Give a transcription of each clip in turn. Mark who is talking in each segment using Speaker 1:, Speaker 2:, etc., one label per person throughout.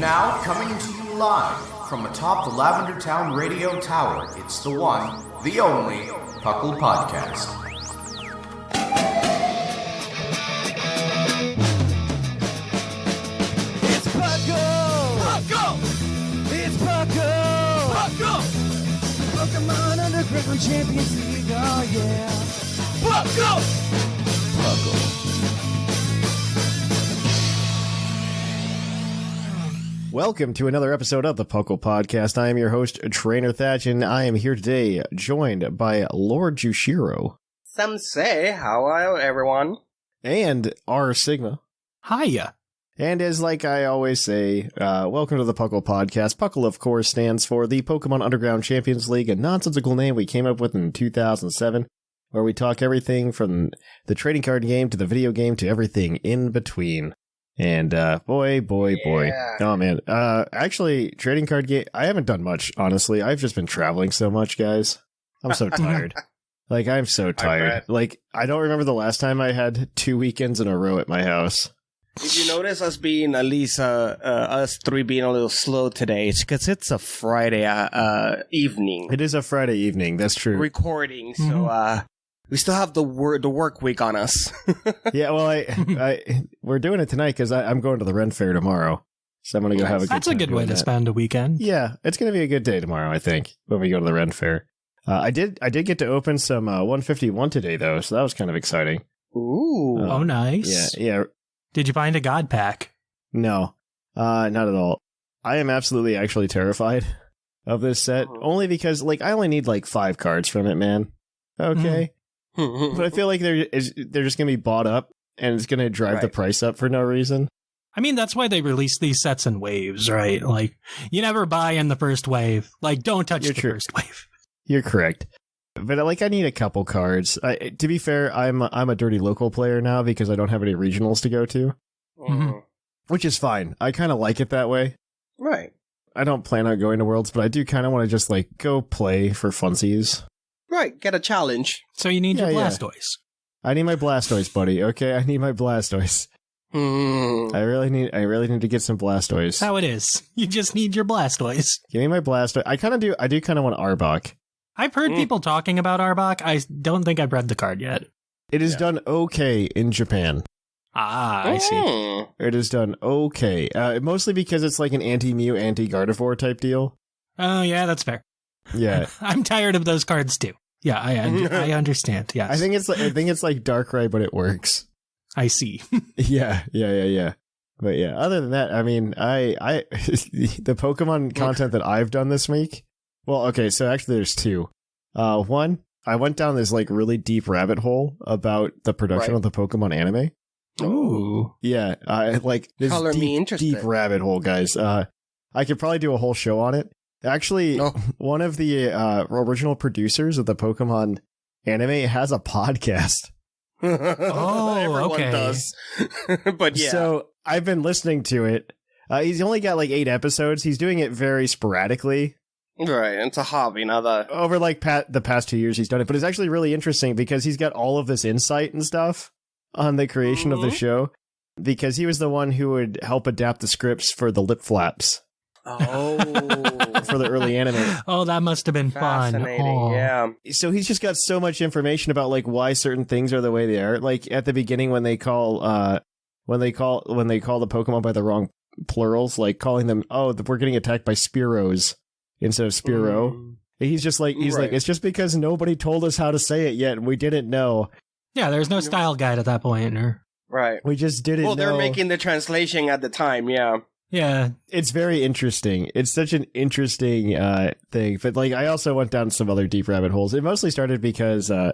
Speaker 1: Now, coming to you live from atop the Lavender Town Radio Tower, it's the one, the only, PUCL Podcast.
Speaker 2: It's PUCL! PUCL! It's PUCL! PUCL! Pokemon Underground Champions League, oh yeah! PUCL! PUCL.
Speaker 3: Welcome to another episode of the PUCL Podcast. I am your host, Trainer Thatch, and I am here today joined by Lord Jushiro.
Speaker 4: Some say, hello everyone.
Speaker 3: And R Sigma.
Speaker 5: Hiya.
Speaker 3: And as like I always say, welcome to the PUCL Podcast. PUCL, of course, stands for the Pokemon Underground Champions League, a nonsensical name we came up with in 2007, where we talk everything from the trading card game to the video game to everything in between. And, boy. Oh, man. Actually, trading card game, I haven't done much, honestly. I've just been traveling so much, guys. I'm so tired. I'm so tired. I don't remember the last time I had 2 weekends in a row at my house.
Speaker 4: Did you notice us being, at least, us three being a little slow today? It's because it's a Friday, evening.
Speaker 3: It is a Friday evening, that's true.
Speaker 4: Recording, so, we still have the work week on us.
Speaker 3: Yeah, well, we're doing it tonight because I'm going to the Ren Fair tomorrow. So I'm going to go have a good time.
Speaker 5: That's a good way to spend a weekend.
Speaker 3: Yeah, it's going to be a good day tomorrow, I think, when we go to the Ren Fair. I did get to open some 151 today, though, so that was kind of exciting.
Speaker 5: Ooh. Oh, nice.
Speaker 3: Yeah.
Speaker 5: Did you find a God Pack?
Speaker 3: No, not at all. I am absolutely actually terrified of this set, only because, I only need, 5 cards from it, man. Okay. But I feel like they're just going to be bought up, and it's going to drive the price up for no reason.
Speaker 5: I mean, that's why they release these sets in waves, right? You never buy in the first wave. Don't touch first wave.
Speaker 3: You're correct. But, I need a couple cards. To be fair, I'm a dirty local player now because I don't have any regionals to go to.
Speaker 5: Mm-hmm.
Speaker 3: Which is fine. I kind of like it that way.
Speaker 4: Right.
Speaker 3: I don't plan on going to Worlds, but I do kind of want to just, go play for funsies.
Speaker 4: Right, get a challenge.
Speaker 5: So you need your Blastoise.
Speaker 3: I need my Blastoise, buddy. Okay, I need my Blastoise. I really need to get some Blastoise.
Speaker 5: That's how it is. You just need your Blastoise.
Speaker 3: Give me my Blastoise. I do kind of want Arbok.
Speaker 5: I've heard people talking about Arbok. I don't think I've read the card yet.
Speaker 3: It is done okay in Japan.
Speaker 5: I see.
Speaker 3: It is done okay. Mostly because it's an anti-Mew, anti-Gardevoir type deal.
Speaker 5: Oh, yeah, that's fair.
Speaker 3: Yeah.
Speaker 5: I'm tired of those cards too. Yeah, I understand. Yes.
Speaker 3: I think it's like Darkrai, but it works.
Speaker 5: I see.
Speaker 3: Yeah. But yeah, other than that, I mean, I the Pokemon content that I've done this week. Well, okay, so actually there's two. One, I went down this really deep rabbit hole about the production of the Pokemon anime.
Speaker 5: Ooh.
Speaker 3: Yeah, this deep rabbit hole, guys. I could probably do a whole show on it. Actually, one of the original producers of the Pokemon anime has a podcast.
Speaker 4: Everyone does. But yeah.
Speaker 3: So I've been listening to it. He's only got 8 episodes. He's doing it very sporadically.
Speaker 4: Right, it's a hobby, not that.
Speaker 3: Over the past 2 years he's done it. But it's actually really interesting because he's got all of this insight and stuff on the creation of the show. Because he was the one who would help adapt the scripts for the lip flaps.
Speaker 4: Oh.
Speaker 3: For the early anime.
Speaker 5: Oh, that must have been
Speaker 4: fascinating.
Speaker 5: Fun.
Speaker 4: Yeah.
Speaker 3: So he's just got so much information about why certain things are the way they are. At the beginning when they call the Pokemon by the wrong plurals, calling them, we're getting attacked by Spearows instead of Spearow. He's just it's just because nobody told us how to say it yet and we didn't know.
Speaker 5: Yeah, there's no style guide at that point.
Speaker 4: Right.
Speaker 3: We just didn't know.
Speaker 4: Well, they're making the translation at the time, yeah.
Speaker 5: Yeah.
Speaker 3: It's very interesting. It's such an interesting thing. But I also went down some other deep rabbit holes. It mostly started because I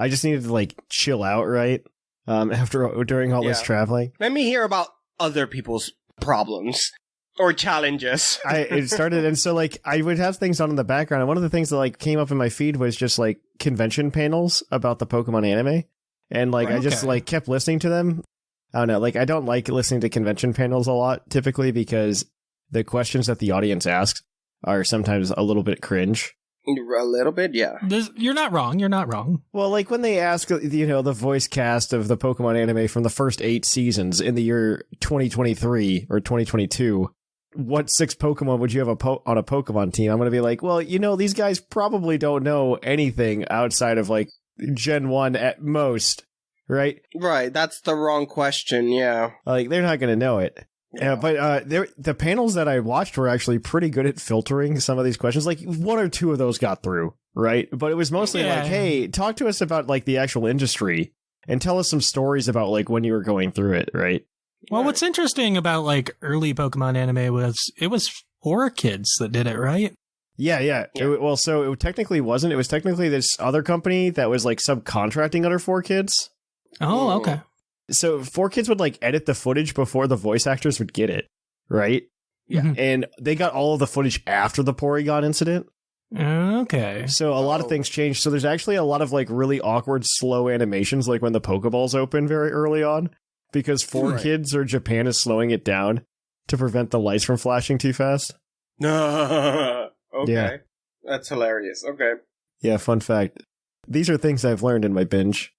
Speaker 3: just needed to chill out, right? During all this traveling.
Speaker 4: Let me hear about other people's problems or challenges.
Speaker 3: It started, and so I would have things on in the background. And one of the things that came up in my feed was just convention panels about the Pokemon anime. And I just kept listening to them. I don't know, I don't like listening to convention panels a lot, typically, because the questions that the audience asks are sometimes a little bit cringe.
Speaker 4: A little bit, yeah.
Speaker 5: You're not wrong.
Speaker 3: Well, when they ask, the voice cast of the Pokemon anime from the first 8 seasons in the year 2023 or 2022, what 6 Pokemon would you have on a Pokemon team? I'm going to be like, well, these guys probably don't know anything outside of like Gen 1 at most, right?
Speaker 4: Right, that's the wrong question, yeah.
Speaker 3: Like, they're not going to know it. Yeah, but the panels that I watched were actually pretty good at filtering some of these questions. Like, 1 or 2 of those got through, right? But it was mostly like, hey, talk to us about like the actual industry and tell us some stories about like when you were going through it, right?
Speaker 5: Well, what's interesting about like early Pokemon anime was it was 4 kids that did it, right?
Speaker 3: Yeah. It technically wasn't. It was technically this other company that was like subcontracting under 4 kids.
Speaker 5: Oh, okay.
Speaker 3: So 4 kids would like edit the footage before the voice actors would get it, right?
Speaker 5: Yeah.
Speaker 3: And they got all of the footage after the Porygon incident.
Speaker 5: Okay.
Speaker 3: So a lot of things changed. So there's actually a lot of like really awkward, slow animations, like when the Pokeballs open very early on, because 4 kids or Japan is slowing it down to prevent the lights from flashing too fast.
Speaker 4: Okay.
Speaker 3: Yeah.
Speaker 4: That's hilarious. Okay.
Speaker 3: Yeah, fun fact. These are things I've learned in my binge.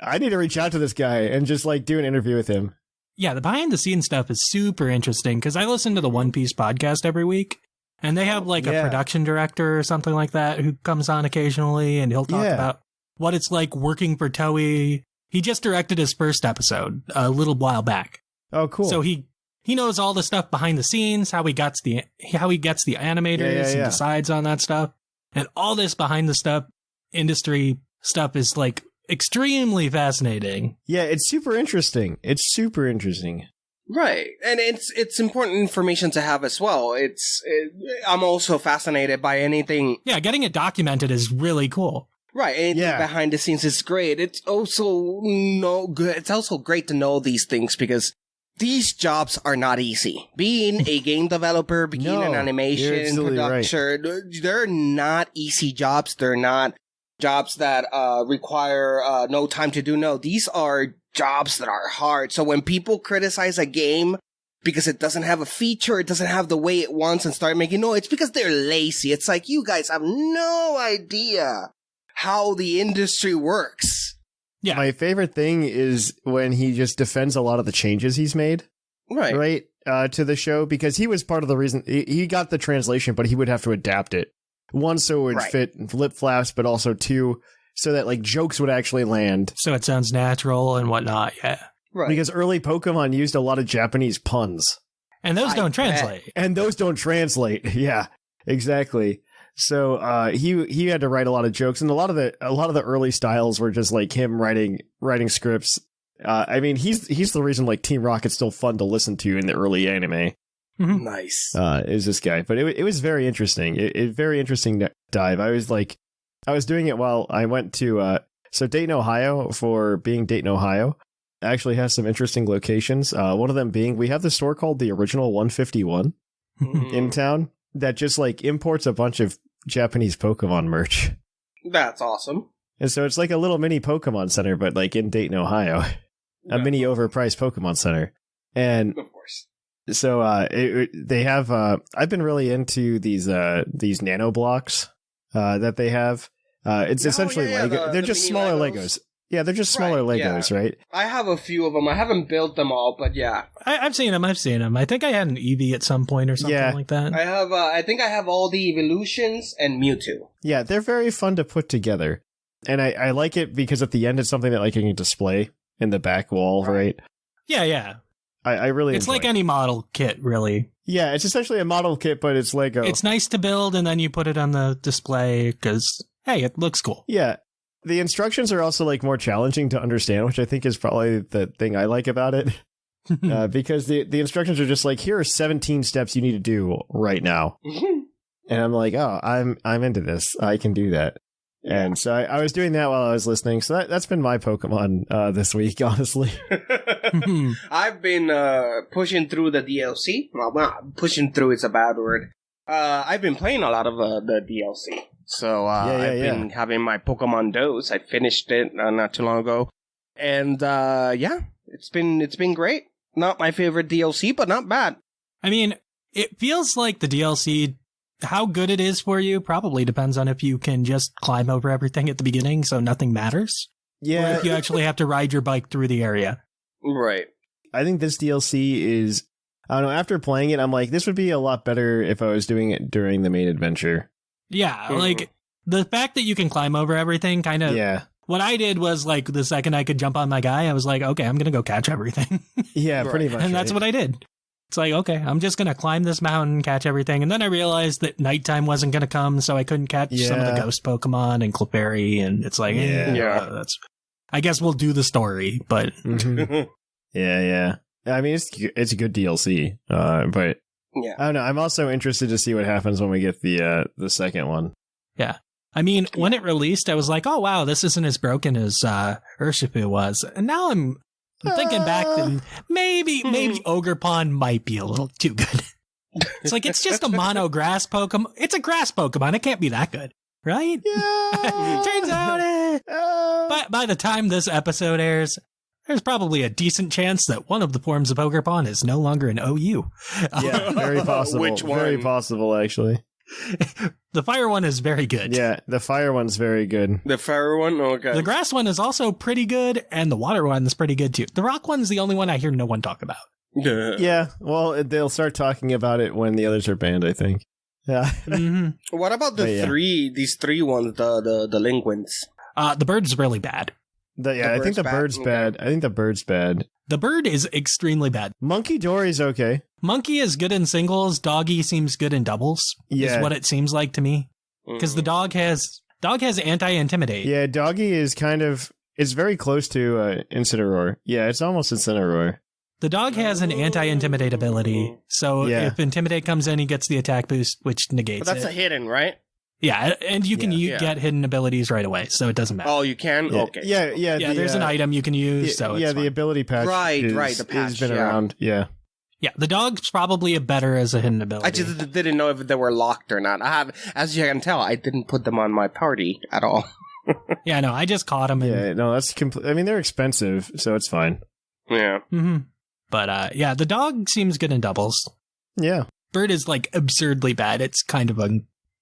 Speaker 3: I need to reach out to this guy and just like do an interview with him.
Speaker 5: Yeah, the behind the scenes stuff is super interesting because I listen to the One Piece podcast every week, and they have like a production director or something like that who comes on occasionally, and he'll talk about what it's like working for Toei. He just directed his first episode a little while back.
Speaker 3: Oh, cool.
Speaker 5: So he knows all the stuff behind the scenes, how he gets the animators and decides on that stuff, and all this behind the stuff industry stuff is like extremely fascinating.
Speaker 3: Yeah, it's super interesting.
Speaker 4: Right, and it's important information to have as well. I'm also fascinated by anything.
Speaker 5: Yeah, getting it documented is really cool.
Speaker 4: Right, anything behind the scenes is great. It's also It's also great to know these things because these jobs are not easy. Being a game developer, being an animation production, they're not easy jobs. They're not jobs that require no time to do. No, these are jobs that are hard. So when people criticize a game because it doesn't have a feature, it doesn't have the way it wants, and start making it's because they're lazy. It's like, you guys have no idea how the industry works.
Speaker 5: Yeah.
Speaker 3: My favorite thing is when he just defends a lot of the changes he's made. Right. To the show, because he was part of the reason he got the translation, but he would have to adapt it. 1, so it would fit lip flaps, but also 2, so that like jokes would actually land.
Speaker 5: So it sounds natural and whatnot, yeah.
Speaker 3: Right. Because early Pokemon used a lot of Japanese puns.
Speaker 5: And those don't translate. Yeah, exactly. So he had to write a lot of jokes, and a lot of the early styles were just like him writing scripts. I mean, he's the reason like Team Rocket's still fun to listen to in the early anime.
Speaker 4: Mm-hmm. Nice.
Speaker 3: Is this guy, but it was very interesting. Very interesting dive. I was doing it while I went to so Dayton, Ohio, for being Dayton, Ohio, actually has some interesting locations. One of them being we have the store called the Original 151 in town that just like imports a bunch of Japanese Pokemon merch.
Speaker 4: That's awesome.
Speaker 3: And so it's like a little mini Pokemon center, but like in Dayton, Ohio, a mini overpriced Pokemon center. And
Speaker 4: of course.
Speaker 3: So they have I've been really into these nano blocks that they have. It's essentially Lego. They're just smaller Legos. Yeah, they're just smaller Legos, right?
Speaker 4: I have a few of them. I haven't built them all, but yeah.
Speaker 5: I've seen them. I think I had an Eevee at some point or something like that.
Speaker 4: I have. I think I have all the Evolutions and Mewtwo.
Speaker 3: Yeah, they're very fun to put together. And I like it because at the end it's something that like you can display in the back wall, right?
Speaker 5: Yeah.
Speaker 3: I really
Speaker 5: it's like any model kit, really.
Speaker 3: Yeah, it's essentially a model kit, but it's Lego.
Speaker 5: It's nice to build, and then you put it on the display because, hey, it looks cool.
Speaker 3: Yeah. The instructions are also like more challenging to understand, which I think is probably the thing I like about it. Because the instructions are just like, here are 17 steps you need to do right now. And I'm like, oh, I'm into this. I can do that. And so I was doing that while I was listening. So that's been my Pokemon this week, honestly.
Speaker 4: I've been pushing through the DLC. Well, pushing through is a bad word. I've been playing a lot of the DLC. So I've been having my Pokemon dose. I finished it not too long ago. And it's been great. Not my favorite DLC, but not bad.
Speaker 5: I mean, it feels like the DLC... How good it is for you probably depends on if you can just climb over everything at the beginning so nothing matters.
Speaker 3: Yeah.
Speaker 5: Or if you actually have to ride your bike through the area.
Speaker 4: Right.
Speaker 3: I think this DLC is
Speaker 5: I don't know. After playing it, I'm like, this would be a lot better if I was doing it during the main adventure.
Speaker 6: Yeah, like the fact that you can climb over everything kind of.
Speaker 5: Yeah.
Speaker 6: What I did was like the second I could jump on my guy, I was like, okay, I'm going to go catch everything.
Speaker 5: Yeah, pretty much.
Speaker 6: And that's what I did. It's like, okay, I'm just going to climb this mountain, catch everything. And then I realized that nighttime wasn't going to come, so I couldn't catch some of the ghost Pokemon and Clefairy. And it's like, that's. I guess we'll do the story, but.
Speaker 5: Yeah. I mean, it's a good DLC, but
Speaker 4: yeah.
Speaker 5: I don't know. I'm also interested to see what happens when we get the second one.
Speaker 6: Yeah. I mean, when it released, I was like, oh, wow, this isn't as broken as Urshifu was. And now I'm thinking back that maybe Ogre Pond might be a little too good. It's like, it's just a mono grass Pokemon. It's a grass Pokemon. It can't be that good, right?
Speaker 5: Yeah.
Speaker 6: Turns out but by the time this episode airs, there's probably a decent chance that one of the forms of Ogre Pond is no longer an OU.
Speaker 5: Yeah, very possible.
Speaker 4: Which one?
Speaker 5: Very possible, actually.
Speaker 6: The fire one is very good.
Speaker 5: Yeah, the fire one's very good.
Speaker 4: The fire one? Okay.
Speaker 6: The grass one is also pretty good, and the water one is pretty good too. The rock one's the only one I hear no one talk about.
Speaker 5: Yeah, well, they'll start talking about it when the others are banned, I think. Yeah.
Speaker 6: Mm-hmm.
Speaker 4: What about these three ones, the linguins?
Speaker 6: The bird's really bad.
Speaker 5: I think the bird's bad. I think the bird's bad.
Speaker 6: The bird is extremely bad.
Speaker 5: Monkey Dory's okay.
Speaker 6: Monkey is good in singles. Doggy seems good in doubles.
Speaker 5: Yeah.
Speaker 6: Is what it seems like to me. Because the dog has anti-intimidate.
Speaker 5: Yeah, Doggy is it's very close to Incineroar. Yeah, it's almost Incineroar.
Speaker 6: The dog has an anti-intimidate ability. So if Intimidate comes in, he gets the attack boost, which negates
Speaker 4: But that's
Speaker 6: it.
Speaker 4: a hidden, right?
Speaker 6: Yeah, and you can get hidden abilities right away, so it doesn't matter.
Speaker 4: Oh, you can?
Speaker 5: Yeah.
Speaker 4: Okay.
Speaker 5: Yeah,
Speaker 6: there's an item you can use, so it's
Speaker 5: the
Speaker 6: fine.
Speaker 5: ability patch.
Speaker 4: Right, the patch
Speaker 5: has been around. Yeah.
Speaker 6: Yeah, the dog's probably better as a hidden ability.
Speaker 4: I just didn't know if they were locked or not. As you can tell, I didn't put them on my party at all.
Speaker 6: Yeah, no, I just caught them.
Speaker 5: Yeah, no, that's complete. I mean, they're expensive, so it's fine.
Speaker 4: Yeah.
Speaker 6: Mm-hmm. But the dog seems good in doubles.
Speaker 5: Yeah.
Speaker 6: Bird is like absurdly bad. It's kind of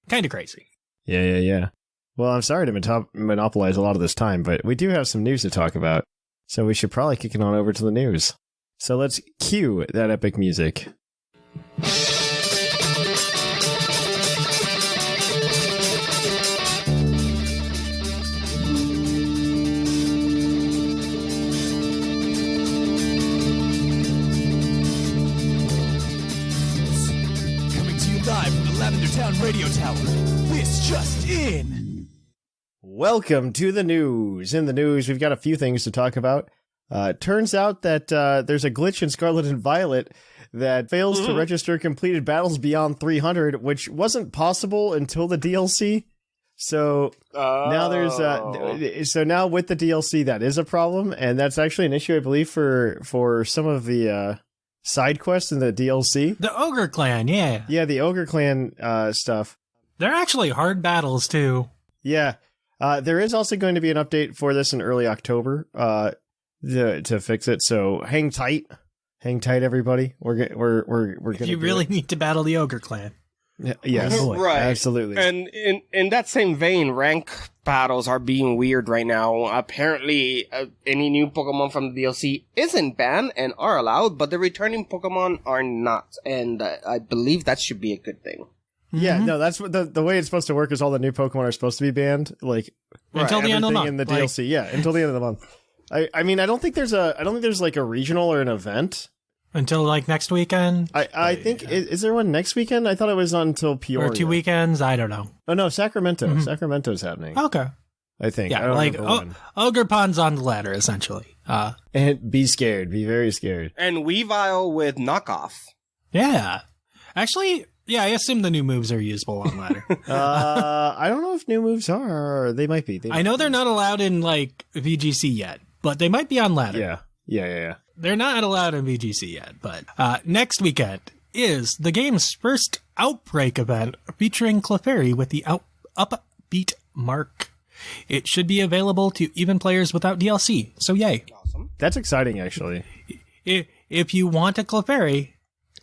Speaker 6: crazy.
Speaker 5: Yeah. Well, I'm sorry to monopolize a lot of this time, but we do have some news to talk about, so we should probably kick it on over to the news. So let's cue that epic music.
Speaker 2: Coming to you live from the Lavender Town Radio Tower. This just in.
Speaker 5: Welcome to the news. In the news, we've got a few things to talk about. Turns out that there's a glitch in Scarlet and Violet that fails to register completed battles beyond 300, which wasn't possible until the DLC. So now now with the DLC, that is a problem, and that's actually an issue, I believe, for some of the side quests in the DLC.
Speaker 6: The Ogre Clan, yeah.
Speaker 5: Yeah, the Ogre Clan stuff.
Speaker 6: They're actually hard battles, too.
Speaker 5: Yeah. There is also going to be an update for this in early October to fix it. So hang tight, everybody. We're gonna.
Speaker 6: If you really need to battle the Ogre Clan.
Speaker 5: Yes,
Speaker 4: right,
Speaker 5: absolutely.
Speaker 4: And in that same vein, rank battles are being weird right now. Apparently, any new Pokemon from the DLC isn't banned and are allowed, but the returning Pokemon are not. And I believe that should be a good thing.
Speaker 5: Yeah, no, that's what the way it's supposed to work is all the new Pokemon are supposed to be banned, like
Speaker 6: until the end of the month.
Speaker 5: In the DLC, yeah, until the end of the month. I mean, I don't think there's like a regional or an event
Speaker 6: until like next weekend.
Speaker 5: I think is there one next weekend? I thought it was until Peoria
Speaker 6: or 2 weekends. I don't know.
Speaker 5: Oh no, Sacramento. Mm-hmm. Sacramento's happening.
Speaker 6: Okay,
Speaker 5: I think.
Speaker 6: Yeah,
Speaker 5: I don't
Speaker 6: like Ogre Pond's on the ladder essentially.
Speaker 5: And be scared, be very scared.
Speaker 4: And Weavile with knockoff.
Speaker 6: Yeah, actually. Yeah, I assume the new moves are usable on ladder.
Speaker 5: I don't know if new moves are. They might be.
Speaker 6: I know they're not allowed in like VGC yet, but they might be on ladder.
Speaker 5: Yeah.
Speaker 6: They're not allowed in VGC yet, but next weekend is the game's first Outbreak event featuring Clefairy with the upbeat mark. It should be available to even players without DLC, so yay.
Speaker 4: Awesome.
Speaker 5: That's exciting, actually.
Speaker 6: If you want a Clefairy,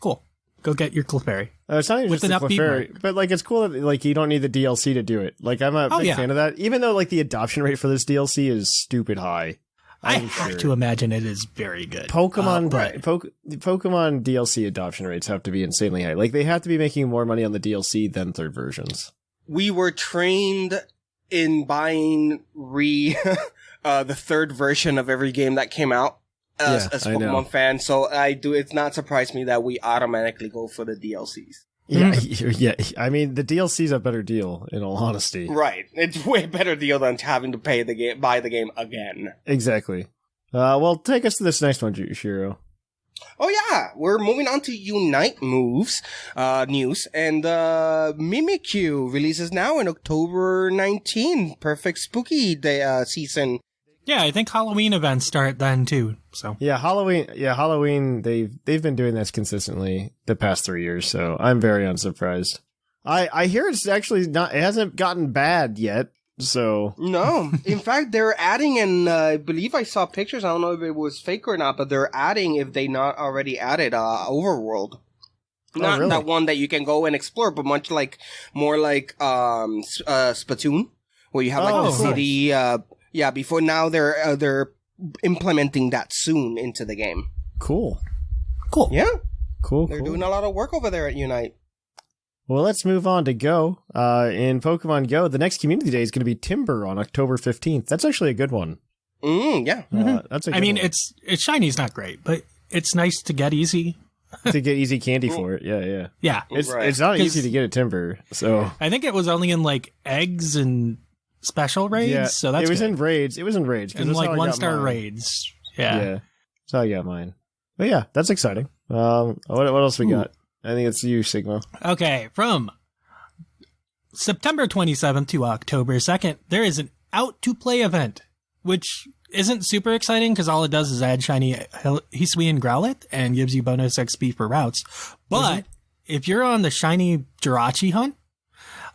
Speaker 6: cool. Go get your Clefairy.
Speaker 5: It's not even
Speaker 6: with
Speaker 5: just
Speaker 6: an
Speaker 5: the Clefairy, but like it's cool that like you don't need the DLC to do it. Like I'm a big fan of that. Even though like the adoption rate for this DLC is stupid high.
Speaker 6: I have to imagine it is very good.
Speaker 5: Pokemon
Speaker 6: Right.
Speaker 5: Pokemon DLC adoption rates have to be insanely high. Like, they have to be making more money on the DLC than third versions.
Speaker 4: We were trained in buying the third version of every game that came out as Pokemon fans. So it's not surprised me that we automatically go for the DLCs.
Speaker 5: Yeah. I mean, the DLC's a better deal, in all honesty.
Speaker 4: Right. It's way better deal than having to buy the game again.
Speaker 5: Exactly. Well, take us to this next one, Jushiro.
Speaker 4: Oh yeah, we're moving on to Unite news, and Mimikyu releases now in October 19. Perfect spooky day season.
Speaker 6: Yeah, I think Halloween events start then too. So
Speaker 5: Halloween. They've been doing this consistently the past 3 years, so I'm very unsurprised. I hear it's actually not. It hasn't gotten bad yet. So
Speaker 4: no, in fact, they're adding, and I believe I saw pictures. I don't know if it was fake or not, but they're adding, if they not already added, Overworld. Not
Speaker 5: really?
Speaker 4: That one that you can go and explore, but more like Splatoon, where you have the city. Before now they're implementing that soon into the game.
Speaker 5: Cool.
Speaker 4: Yeah.
Speaker 5: Cool.
Speaker 4: They're doing a lot of work over there at Unite.
Speaker 5: Well, let's move on to Go. In Pokemon Go, the next community day is going to be Timber on October 15th. That's actually a good one.
Speaker 4: Yeah.
Speaker 5: That's a good one.
Speaker 6: it's shiny's not great, but it's nice to get easy.
Speaker 5: To get easy candy for it. Yeah.
Speaker 6: Yeah.
Speaker 5: It's not easy to get at Timber. So
Speaker 6: I think it was only in like eggs and special raids.
Speaker 5: yeah,
Speaker 6: so that's
Speaker 5: it was
Speaker 6: good.
Speaker 5: in raids. It was in raids.
Speaker 6: And like 1-star raids. Yeah.
Speaker 5: That's how I got mine. But yeah, that's exciting. What else we got? I think it's you, Sigma.
Speaker 6: Okay, from September 27th to October 2nd, there is an Out to Play event, which isn't super exciting because all it does is add shiny Hisui and Growlithe and gives you bonus XP for routes. But if you're on the shiny Jirachi hunt,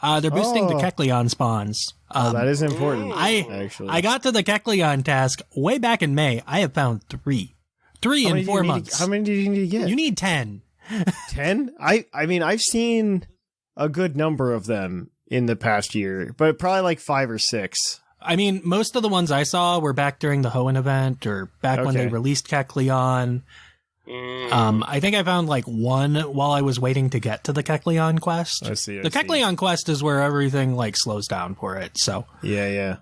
Speaker 6: they're boosting the Kecleon spawns.
Speaker 5: That is important,
Speaker 6: actually. I got to the Kecleon task way back in May. I have found 3 in 4 months.
Speaker 5: How many do you need to get?
Speaker 6: You need 10.
Speaker 5: 10? I mean, I've seen a good number of them in the past year, but probably like 5 or 6.
Speaker 6: I mean, most of the ones I saw were back during the Hoenn event or back when they released Kecleon. I think I found like 1 while I was waiting to get to the Kecleon quest.
Speaker 5: I see.
Speaker 6: The Kecleon quest is where everything like slows down for it. So
Speaker 5: yeah.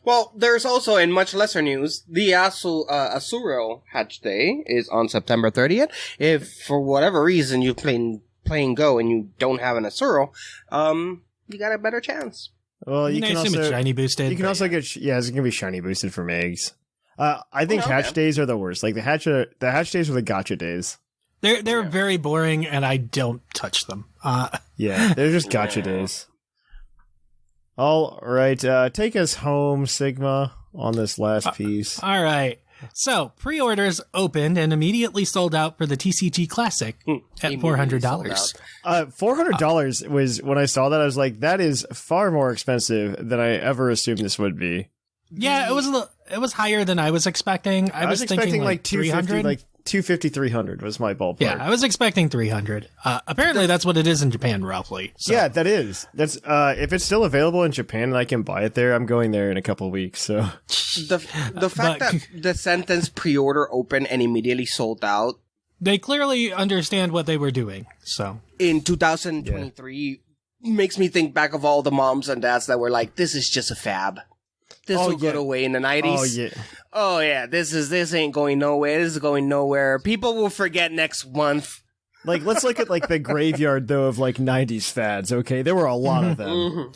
Speaker 4: Well, there's also, in much lesser news, the Asuro Hatch Day is on September 30th. If, for whatever reason, you're playing Go and you don't have an Asuro, you got a better chance.
Speaker 5: Well, you can also...
Speaker 6: it's shiny boosted.
Speaker 5: You can also get... Yeah, it's going to be shiny boosted from eggs. I think hatch days are the worst. Like, the hatch days are the gotcha days.
Speaker 6: They're very boring, and I don't touch them.
Speaker 5: Yeah, they're just gotcha days. All right, take us home, Sigma, on this last piece.
Speaker 6: All right. So, pre-orders opened and immediately sold out for the TCG Classic at $400.
Speaker 5: $400 was, when I saw that, I was like, that is far more expensive than I ever assumed this would be.
Speaker 6: Yeah, it was higher than I was expecting. I was thinking like 300.
Speaker 5: Like 250, 300 was my ballpark.
Speaker 6: Yeah, I was expecting 300. Apparently, that's what it is in Japan, roughly. So.
Speaker 5: Yeah, that is. That's if it's still available in Japan and I can buy it there, I'm going there in a couple of weeks. So
Speaker 4: the fact that the sentence pre-order open and immediately sold out,
Speaker 6: they clearly understand what they were doing. So
Speaker 4: in 2023 makes me think back of all the moms and dads that were like, "This is just a fab. This will go away in the 90s. Oh yeah, this ain't going nowhere. This is going nowhere. People will forget next month."
Speaker 5: Like, let's look at like the graveyard though of like 90s fads. Okay, there were a lot of them.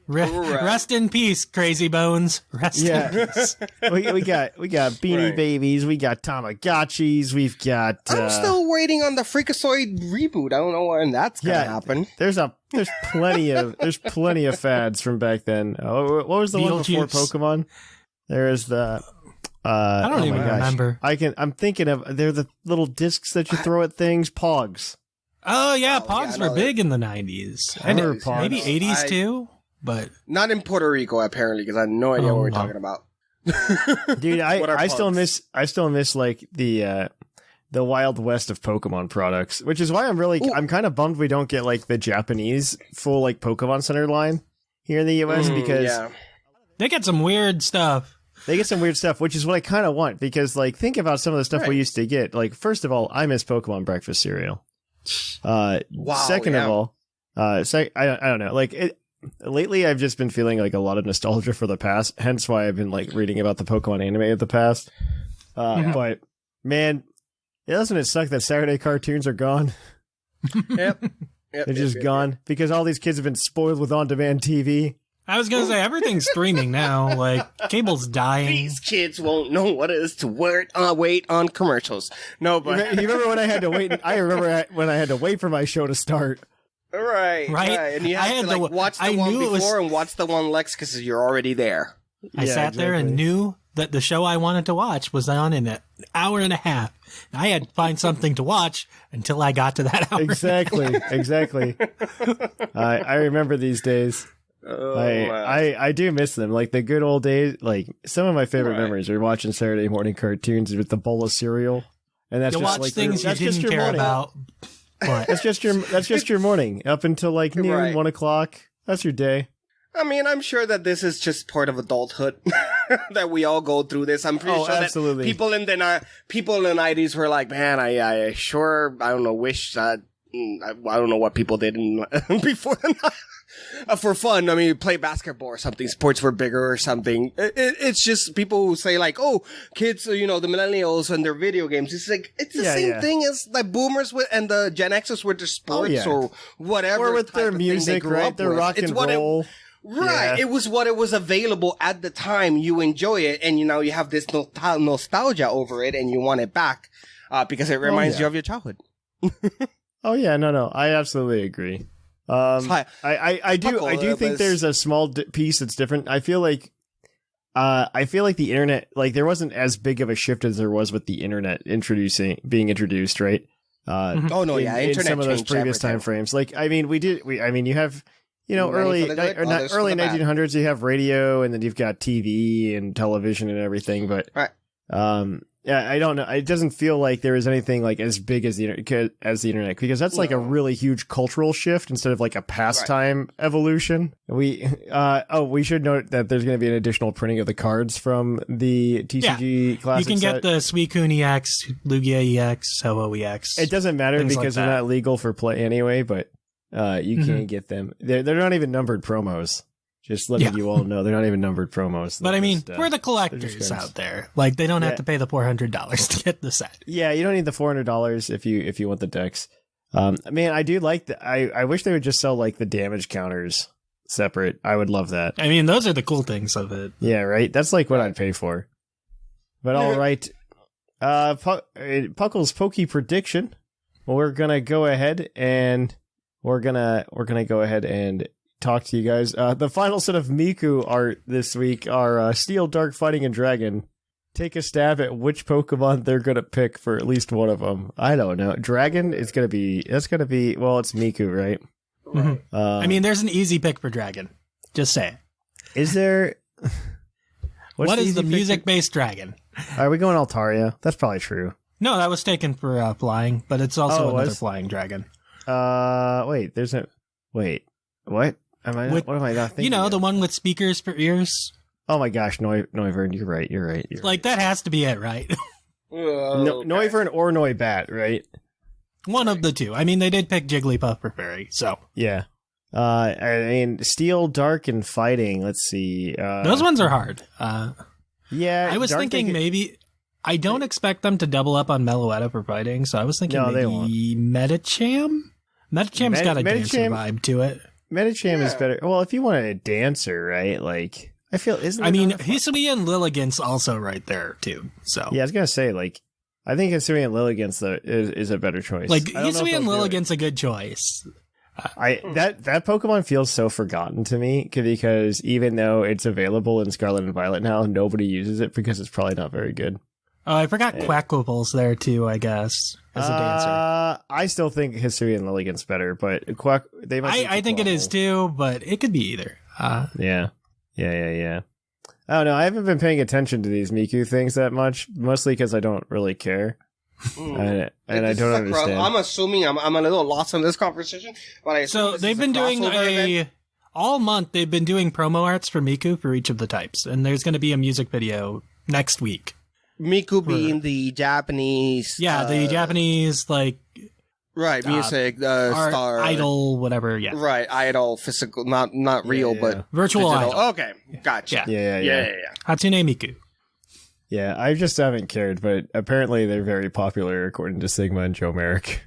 Speaker 6: Rest in peace, Crazy Bones. Rest in peace.
Speaker 5: we got Beanie Babies. We got Tamagotchis. We've got.
Speaker 4: I'm still waiting on the Freakazoid reboot. I don't know when that's gonna happen.
Speaker 5: There's plenty of fads from back then. What was the one before Pokemon? There is the.
Speaker 6: I don't even remember.
Speaker 5: I'm thinking of. They're the little discs that you throw at things. Pogs.
Speaker 6: Oh yeah, Pogs were big in the 90s. Maybe 80s too. But
Speaker 4: not in Puerto Rico, apparently, because I have no idea what we're talking about.
Speaker 5: Dude, I still miss like the Wild West of Pokemon products, which is why I'm kind of bummed we don't get like the Japanese full like Pokemon Center line here in the US because
Speaker 6: they get some weird stuff.
Speaker 5: They get some weird stuff, which is what I kind of want, because, like, think about some of the stuff we used to get. Like, first of all, I miss Pokemon breakfast cereal. Second of all, I don't know. Like, lately I've just been feeling like a lot of nostalgia for the past, hence why I've been, like, reading about the Pokemon anime of the past. But, man, doesn't it suck that Saturday cartoons are gone?
Speaker 4: Yep.
Speaker 5: They're just gone because all these kids have been spoiled with on-demand TV.
Speaker 6: I was gonna say everything's streaming now. Like cable's dying.
Speaker 4: These kids won't know what it is to wait on commercials. No, but
Speaker 5: you remember when I had to wait? I remember when I had to wait for my show to start.
Speaker 4: Right. And you had to watch the one before and watch the one next because you're already there.
Speaker 6: I sat there and knew that the show I wanted to watch was on in an hour and a half. I had to find something to watch until I got to that hour.
Speaker 5: Exactly. I remember these days. I do miss them. Like the good old days. Like some of my favorite memories are watching Saturday morning cartoons with the bowl of cereal, and that's
Speaker 6: you
Speaker 5: just
Speaker 6: watch
Speaker 5: like
Speaker 6: things you didn't care about. But
Speaker 5: that's just your morning up until like noon, 1 o'clock. That's your day.
Speaker 4: I mean, I'm sure that this is just part of adulthood that we all go through this. I'm pretty sure
Speaker 5: absolutely.
Speaker 4: that people in the 90s were like, man, I don't know, wish that I don't know what people did before for fun. I mean, play basketball or something. Sports were bigger or something. It's just people who say like, oh, kids, the millennials and their video games. It's like, it's the same thing as the boomers and the Gen Xers with their sports or whatever.
Speaker 5: Or with their music, right? Their rock and roll.
Speaker 4: Right. It was what it was available at the time. You enjoy it. And you have this nostalgia over it and you want it back, because it reminds you of your childhood.
Speaker 5: Oh yeah. No. I absolutely agree. I do think there's a small piece that's different. I feel like the internet, like there wasn't as big of a shift as there was with the internet being introduced, right?
Speaker 4: Internet
Speaker 5: in some of those previous time frames. Like, I mean, you have, early 1900s, you have radio, and then you've got TV and television and everything. But, I don't know. It doesn't feel like there is anything like as big as the internet, because that's like a really huge cultural shift instead of like a pastime evolution. We should note that there's going to be an additional printing of the cards from the TCG Classic.
Speaker 6: You can get the Suicune EX, Lugia EX, Ho-Oh EX.
Speaker 5: It doesn't matter because they're not legal for play anyway, but you can get them. They're not even numbered promos. Just letting you all know, they're not even numbered promos.
Speaker 6: But I mean, we're the collectors out there. Like, they don't have to pay the $400 to get the set.
Speaker 5: Yeah, you don't need the $400 if you want the decks. Man, I do like I wish they would just sell like the damage counters separate. I would love that.
Speaker 6: I mean, those are the cool things of it.
Speaker 5: Yeah, right. That's like what I'd pay for. But all right, Puckle's Pokey prediction. We're gonna go ahead and talk to you guys. The final set of Miku art this week are Steel, Dark, Fighting, and Dragon. Take a stab at which Pokemon they're gonna pick for at least one of them. I don't know. Dragon is gonna be. Well, it's Miku, right?
Speaker 6: Mm-hmm. I mean, there's an easy pick for Dragon. Just say it.
Speaker 5: Is there?
Speaker 6: What is the music-based dragon?
Speaker 5: Are we going Altaria? That's probably true.
Speaker 6: No, that was taken for flying, but it's also another flying dragon.
Speaker 5: Wait. There's no. Wait. What? What am I not thinking?
Speaker 6: The one with speakers for ears.
Speaker 5: Oh my gosh, Noivern, you're right.
Speaker 6: That has to be it, right?
Speaker 5: Noivern or Noibat, right?
Speaker 6: One of the two. I mean, they did pick Jigglypuff for Fairy, so.
Speaker 5: Yeah. I mean, Steel, Dark, and Fighting, let's see.
Speaker 6: Those ones are hard.
Speaker 5: Yeah.
Speaker 6: I was thinking maybe... I don't expect them to double up on Meloetta for Fighting, so I was thinking maybe Medicham? Medicham's got a dancer vibe to it.
Speaker 5: Medicham is better. Well, if you wanted a dancer, right? Like, I feel
Speaker 6: Hisui and Lilligant's also right there too. So
Speaker 5: yeah, I was gonna say I think Hisui and Lilligant's is a better choice.
Speaker 6: Like Hisui and Lilligant's a good choice.
Speaker 5: That Pokemon feels so forgotten to me because even though it's available in Scarlet and Violet now, nobody uses it because it's probably not very good.
Speaker 6: Oh, I forgot Quackable's there too, I guess, as a dancer.
Speaker 5: I still think Hisui and Lilligant's better, but they might.
Speaker 6: I think it is too, but it could be either.
Speaker 5: Yeah. I don't know. I haven't been paying attention to these Miku things that much, mostly because I don't really care. And I don't understand.
Speaker 4: I'm assuming I'm a little lost in this conversation, but
Speaker 6: so they've been doing all month they've been doing promo arts for Miku for each of the types, and there's going to be a music video next week.
Speaker 4: Miku being the Japanese...
Speaker 6: the Japanese, like...
Speaker 4: Right, music,
Speaker 6: art,
Speaker 4: star...
Speaker 6: idol, whatever, yeah.
Speaker 4: Right, idol, physical, not real, but...
Speaker 6: Virtual
Speaker 4: digital.
Speaker 6: idol.
Speaker 4: Okay, gotcha.
Speaker 3: Yeah.
Speaker 6: Hatsune Miku.
Speaker 3: Yeah, I just haven't cared, but apparently they're very popular according to Sigma and Joe Merrick.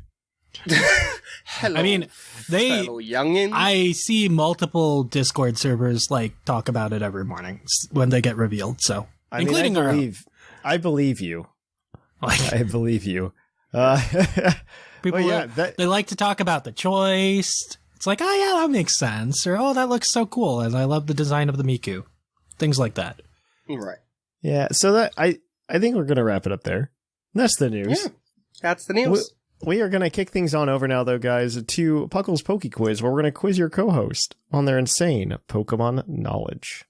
Speaker 4: Hello,
Speaker 6: I mean,
Speaker 4: fellow youngins.
Speaker 6: I see multiple Discord servers like talk about it every morning when they get revealed. So, including our own.
Speaker 3: I believe you.
Speaker 6: Like,
Speaker 3: I believe you.
Speaker 6: People, they like to talk about the choice. It's like, oh yeah, that makes sense, or oh, that looks so cool, and I love the design of the Miku. Things like that.
Speaker 4: Right.
Speaker 3: Yeah. So that I think we're gonna wrap it up there. That's the news.
Speaker 4: Yeah, that's the news.
Speaker 3: We are going to kick things on over now, though, guys, to Puckle's Poke Quiz, where we're going to quiz your co-host on their insane Pokemon knowledge.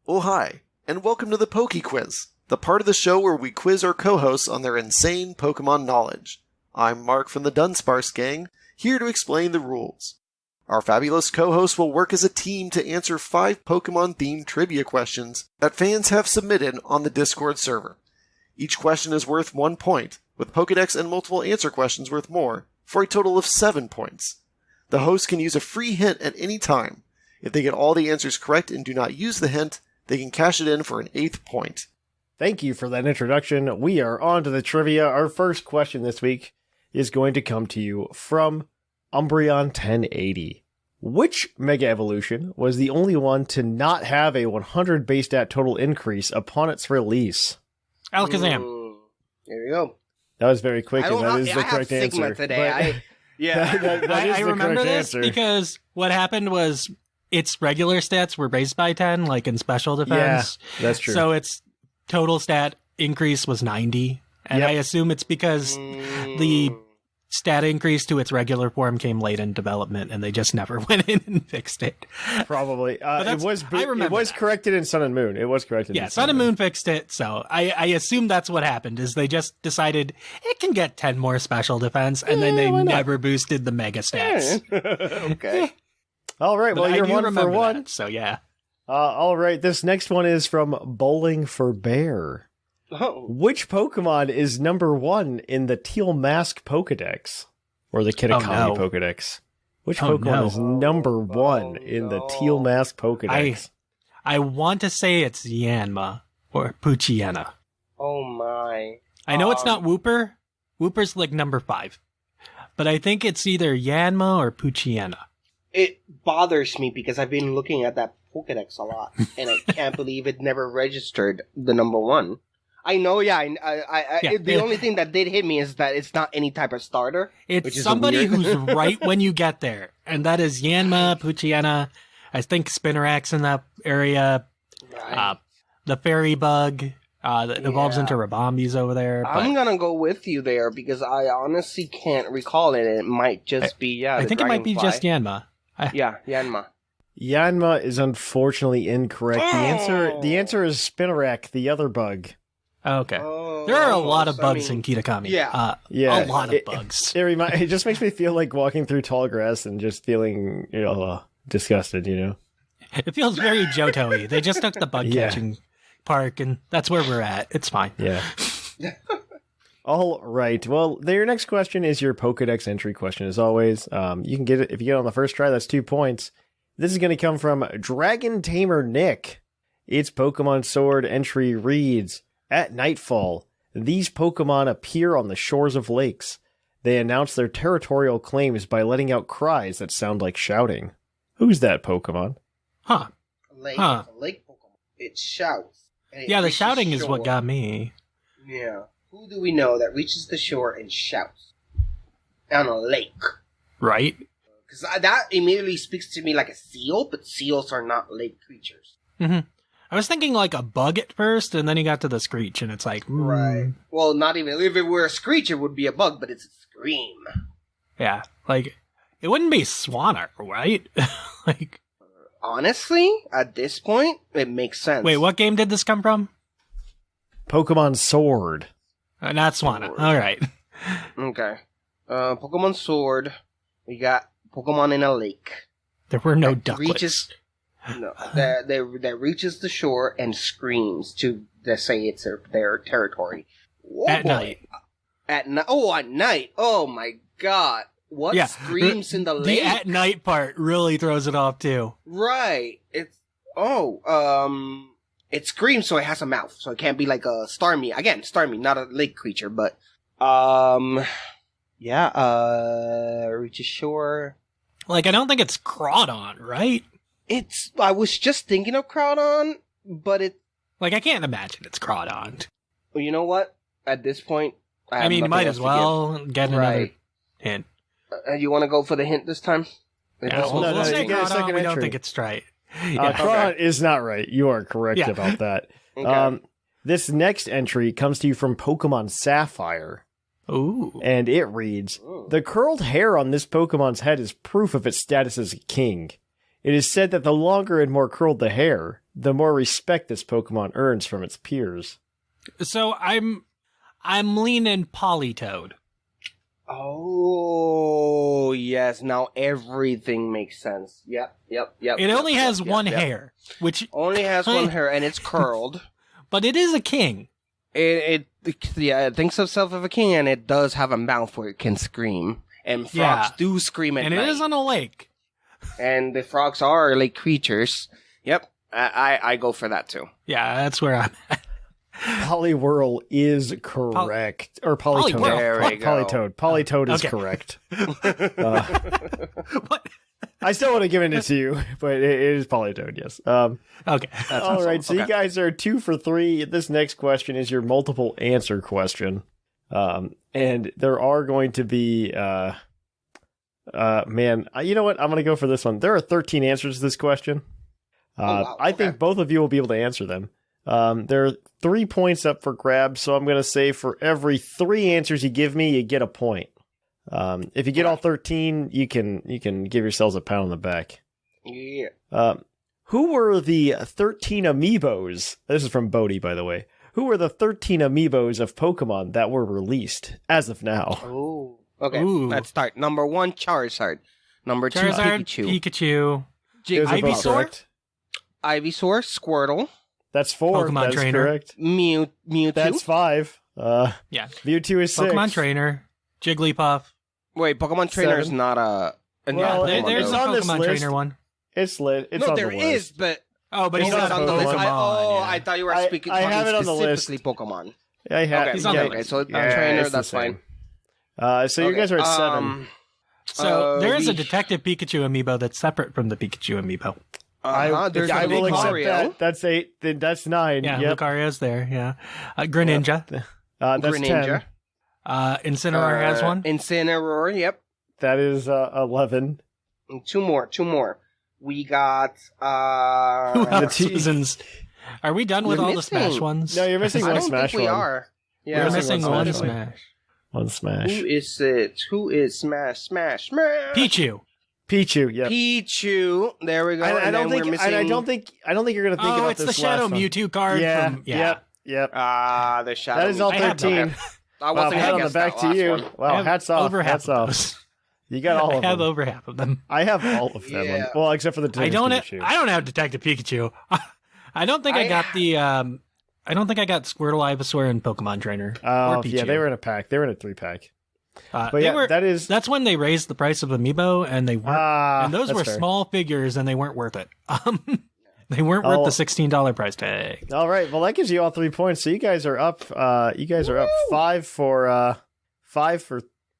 Speaker 7: Oh, hi, and welcome to the Poke Quiz, the part of the show where we quiz our co-hosts on their insane Pokemon knowledge. I'm Mark from the Dunsparce Gang, here to explain the rules. Our fabulous co-hosts will work as a team to answer 5 Pokemon-themed trivia questions that fans have submitted on the Discord server. Each question is worth 1 point, with Pokedex and multiple answer questions worth more, for a total of 7 points. The host can use a free hint at any time. If they get all the answers correct and do not use the hint, they can cash it in for an 8th point.
Speaker 3: Thank you for that introduction. We are on to the trivia. Our first question this week is going to come to you from Umbreon 1080. Which Mega Evolution was the only one to not have a 100 base stat total increase upon its release?
Speaker 6: Alakazam.
Speaker 4: There you go.
Speaker 3: That was very quick, and that is the correct
Speaker 4: I have Sigma
Speaker 3: answer.
Speaker 4: today.
Speaker 6: I remember this because what happened was its regular stats were based by 10, like in special defense.
Speaker 3: Yeah, that's true.
Speaker 6: So its total stat increase was 90. And I assume it's because the stat increase to its regular form came late in development, and they just never went in and fixed it.
Speaker 3: Probably. It was corrected in Sun and Moon. It was corrected.
Speaker 6: Yeah, Sun and Moon fixed it. So I assume that's what happened. Is they just decided it can get 10 more special defense, and then they never boosted the mega stats.
Speaker 4: Okay.
Speaker 3: All right. Well, you're 1 for 1.
Speaker 6: That, so yeah.
Speaker 3: All right. This next one is from Bowling for Bear.
Speaker 4: Oh.
Speaker 3: Which Pokemon is number 1 in the Teal Mask Pokedex? Or the Kitakami Pokedex? Which Pokemon is number 1 in the Teal Mask Pokedex?
Speaker 6: I want to say it's Yanma or Poochyena.
Speaker 4: Oh my.
Speaker 6: I know it's not Wooper. Wooper's like number 5. But I think it's either Yanma or Poochyena.
Speaker 4: It bothers me because I've been looking at that Pokedex a lot, and I can't believe it never registered the number 1. I know, the only thing that did hit me is that it's not any type of starter.
Speaker 6: It's somebody who's right when you get there, and that is Yanma, Poochyena, I think Spinnerack's in that area,
Speaker 4: right.
Speaker 6: The fairy bug that evolves into Rabombi's over there. But
Speaker 4: I'm gonna go with you there because I honestly can't recall it. It might just be,
Speaker 6: I think it might be just Yanma.
Speaker 4: Yanma.
Speaker 3: Yanma is unfortunately incorrect. The answer is Spinnerack, the other bug.
Speaker 6: Okay. There are a lot of bugs in Kitakami.
Speaker 3: Yeah.
Speaker 6: A lot of bugs.
Speaker 3: It just makes me feel like walking through tall grass and just feeling, disgusted,
Speaker 6: It feels very Johto-y. They just took the bug catching park, and that's where we're at. It's fine.
Speaker 3: Yeah. All right. Well, your next question is your Pokedex entry question, as always. You can get it if you get it on the first try. That's 2 points. This is going to come from Dragon Tamer Nick. Its Pokemon Sword entry reads, "At nightfall, these Pokemon appear on the shores of lakes. They announce their territorial claims by letting out cries that sound like shouting." Who's that Pokemon?
Speaker 6: Huh.
Speaker 4: Lake Pokemon. It shouts.
Speaker 6: The shouting is what got me.
Speaker 4: Yeah. Who do we know that reaches the shore and shouts on a lake?
Speaker 6: Right.
Speaker 4: Because that immediately speaks to me like a seal, but seals are not lake creatures.
Speaker 6: Mm-hmm. I was thinking like a bug at first, and then you got to the screech, and it's like...
Speaker 4: Right. Well, not even... If it were a screech, it would be a bug, but it's a scream.
Speaker 6: Yeah. Like, it wouldn't be Swanner, right?
Speaker 4: honestly, at this point, it makes sense.
Speaker 6: Wait, what game did this come from?
Speaker 5: Pokemon Sword.
Speaker 6: Not Swanna. All right.
Speaker 4: Okay. Pokemon Sword. We got Pokemon in a lake.
Speaker 6: There were no
Speaker 4: That
Speaker 6: ducklets.
Speaker 4: that reaches the shore and screams to say it's their territory. Oh,
Speaker 6: At
Speaker 4: boy.
Speaker 6: night.
Speaker 4: At night. Oh, at night. Oh my god. What
Speaker 6: Yeah.
Speaker 4: screams in the lake?
Speaker 6: The at night part really throws it off too.
Speaker 4: Right. It screams, so it has a mouth, so it can't be like a Starmie. Again, Starmie, not a lake creature, but reaches shore.
Speaker 6: Like, I don't think it's Crawdon, right?
Speaker 4: I was just thinking of Crowdon, but
Speaker 6: Like, I can't imagine it's Crawdon.
Speaker 4: well, you know what? At this point,
Speaker 6: I
Speaker 4: have
Speaker 6: mean,
Speaker 4: nothing
Speaker 6: might
Speaker 4: else
Speaker 6: as
Speaker 4: to
Speaker 6: well get another
Speaker 4: Right.
Speaker 6: hint.
Speaker 4: give. You want to go for the hint this time?
Speaker 6: Yeah, we'll,
Speaker 5: No,
Speaker 6: we'll say
Speaker 5: you get a
Speaker 6: Crawdon,
Speaker 5: second
Speaker 6: we don't
Speaker 5: entry.
Speaker 6: think it's right. Yeah.
Speaker 5: Crawdon is not right. You are correct
Speaker 6: Yeah.
Speaker 5: about that.
Speaker 4: Okay.
Speaker 5: This next entry comes to you from Pokemon Sapphire,
Speaker 6: Ooh.
Speaker 5: and it reads, "The curled hair on this Pokemon's head is proof of its status as a king. It is said that the longer and more curled the hair, the more respect this Pokemon earns from its peers."
Speaker 6: So I'm leaning Politoed.
Speaker 4: Oh, yes. Now everything makes sense. Yep.
Speaker 6: It only has one hair, which
Speaker 4: Only has one hair, and it's curled.
Speaker 6: but it is a king.
Speaker 4: It thinks of itself as a king, and it does have a mouth where it can scream. And frogs do scream at
Speaker 6: And
Speaker 4: night.
Speaker 6: it is on a lake.
Speaker 4: And the frogs are like creatures. Yep. I go for that too.
Speaker 6: Yeah, that's where I'm at.
Speaker 5: Poliwhirl is correct. Or Politoed.
Speaker 6: Poliwhirl.
Speaker 4: There we go.
Speaker 5: Politoed. Politoed is
Speaker 6: Okay.
Speaker 5: correct.
Speaker 6: What?
Speaker 5: I still would have given it to you, but it is Politoed, yes.
Speaker 6: Okay.
Speaker 5: All right, so you
Speaker 4: Okay.
Speaker 5: guys are 2 for 3. This next question is your multiple answer question. And there are going to be, you know what? I'm going to go for this one. There are 13 answers to this question.
Speaker 4: wow.
Speaker 5: I think both of you will be able to answer them. There are 3 points up for grabs, so I'm going to say for every 3 answers you give me, you get a point. If you get all 13, you can give yourselves a pat on the back.
Speaker 4: Yeah.
Speaker 5: Who were the 13 amiibos? This is from Bodhi, by the way. Who were the 13 amiibos of Pokemon that were released as of now?
Speaker 4: Oh. Okay.
Speaker 6: Ooh.
Speaker 4: Let's start. Number 1, Charizard. Number 2,
Speaker 6: Charizard,
Speaker 4: Pikachu.
Speaker 5: Those are both
Speaker 6: Ivysaur?
Speaker 5: correct.
Speaker 4: Ivysaur, Squirtle,
Speaker 5: That's 4.
Speaker 6: Pokemon
Speaker 5: That's
Speaker 6: Trainer.
Speaker 5: correct.
Speaker 4: Mewtwo.
Speaker 5: That's 5.
Speaker 6: Yeah.
Speaker 5: Mewtwo is 6.
Speaker 6: Pokemon Trainer, Jigglypuff.
Speaker 4: Wait, Pokemon Trainer is
Speaker 5: 7.
Speaker 4: not a.
Speaker 5: Well,
Speaker 6: Yeah, there's
Speaker 5: it's
Speaker 6: a
Speaker 5: on this
Speaker 6: Pokemon
Speaker 5: list.
Speaker 6: Trainer one.
Speaker 5: It's lit. It's
Speaker 4: no,
Speaker 5: on
Speaker 4: there
Speaker 5: the
Speaker 4: is,
Speaker 5: list.
Speaker 4: but
Speaker 6: Oh, but
Speaker 5: It's
Speaker 6: he's
Speaker 5: not
Speaker 6: not
Speaker 5: on
Speaker 6: on
Speaker 5: the
Speaker 6: the
Speaker 5: list.
Speaker 6: list.
Speaker 4: I thought you were
Speaker 5: I
Speaker 4: talking
Speaker 5: have it on the list.
Speaker 4: specifically Pokemon.
Speaker 5: I have.
Speaker 4: Okay,
Speaker 6: He's on the
Speaker 4: okay,
Speaker 6: list.
Speaker 4: so
Speaker 5: Yeah,
Speaker 4: Trainer,
Speaker 5: it's the
Speaker 4: that's
Speaker 5: same.
Speaker 4: fine.
Speaker 5: So you guys are at 7.
Speaker 6: So there is a
Speaker 4: we-
Speaker 6: Detective Pikachu amiibo that's separate from the Pikachu amiibo.
Speaker 4: There's
Speaker 5: I
Speaker 4: a
Speaker 5: will accept
Speaker 4: Lucario.
Speaker 5: that. That's 8. Then that's 9.
Speaker 6: Yeah,
Speaker 5: Yep.
Speaker 6: Lucario's there. Yeah, Greninja.
Speaker 5: That's
Speaker 4: Greninja.
Speaker 5: 10.
Speaker 6: Incineroar has one.
Speaker 4: Incineroar, yep.
Speaker 5: That is 11.
Speaker 4: And two more. We got
Speaker 6: Who else
Speaker 5: T-
Speaker 6: was in? Are we done with
Speaker 4: You're
Speaker 6: all the
Speaker 4: missing-
Speaker 6: Smash ones?
Speaker 5: No, you're missing
Speaker 4: I
Speaker 5: one
Speaker 4: don't
Speaker 5: Smash
Speaker 4: think we
Speaker 5: one.
Speaker 4: are.
Speaker 6: We're
Speaker 4: Yeah.
Speaker 6: missing
Speaker 5: one
Speaker 6: one
Speaker 5: Smash.
Speaker 6: Smash.
Speaker 5: One Smash.
Speaker 4: Who is it? Who is Smash?
Speaker 6: Pichu.
Speaker 5: Pichu. Yep.
Speaker 4: Pichu. There we go.
Speaker 5: I
Speaker 4: And
Speaker 5: don't
Speaker 4: then
Speaker 5: think.
Speaker 4: we're missing.
Speaker 5: I don't think you're gonna think
Speaker 6: Oh,
Speaker 5: about
Speaker 6: it's the
Speaker 5: this
Speaker 6: Shadow
Speaker 5: last one.
Speaker 6: Mewtwo card.
Speaker 5: Yeah.
Speaker 6: From, yeah.
Speaker 5: Yep.
Speaker 4: The Shadow.
Speaker 5: That is all
Speaker 6: I have
Speaker 5: 13.
Speaker 6: them.
Speaker 4: I
Speaker 5: Wow,
Speaker 4: wasn't
Speaker 5: pat
Speaker 4: gonna
Speaker 5: on the
Speaker 4: guess
Speaker 5: back
Speaker 4: that
Speaker 5: to
Speaker 4: last
Speaker 5: you.
Speaker 4: one.
Speaker 6: I
Speaker 5: Wow,
Speaker 6: have
Speaker 5: hats off.
Speaker 6: over half
Speaker 5: Hats
Speaker 6: of
Speaker 5: off.
Speaker 6: those.
Speaker 5: You got all
Speaker 6: I
Speaker 5: of
Speaker 6: have
Speaker 5: them.
Speaker 6: over half of them.
Speaker 5: I have all of them.
Speaker 4: Yeah.
Speaker 5: Well, except for the
Speaker 6: I
Speaker 5: Detective
Speaker 6: don't.
Speaker 5: Pikachu.
Speaker 6: I don't have Detective Pikachu. I don't think I got the. I don't think I got Squirtle, Ivysaur, and Pokemon Trainer.
Speaker 5: Oh,
Speaker 6: or Pichu.
Speaker 5: yeah, they were in a pack. They were in a 3-pack. But
Speaker 6: they
Speaker 5: yeah,
Speaker 6: were,
Speaker 5: that is.
Speaker 6: That's when they raised the price of Amiibo, and they weren't. and those
Speaker 5: that's
Speaker 6: were
Speaker 5: fair.
Speaker 6: small figures, and they weren't worth it. They weren't worth the $16 price tag.
Speaker 5: All right. Well, that gives you all 3 points. So you guys are up. You guys are up 5 for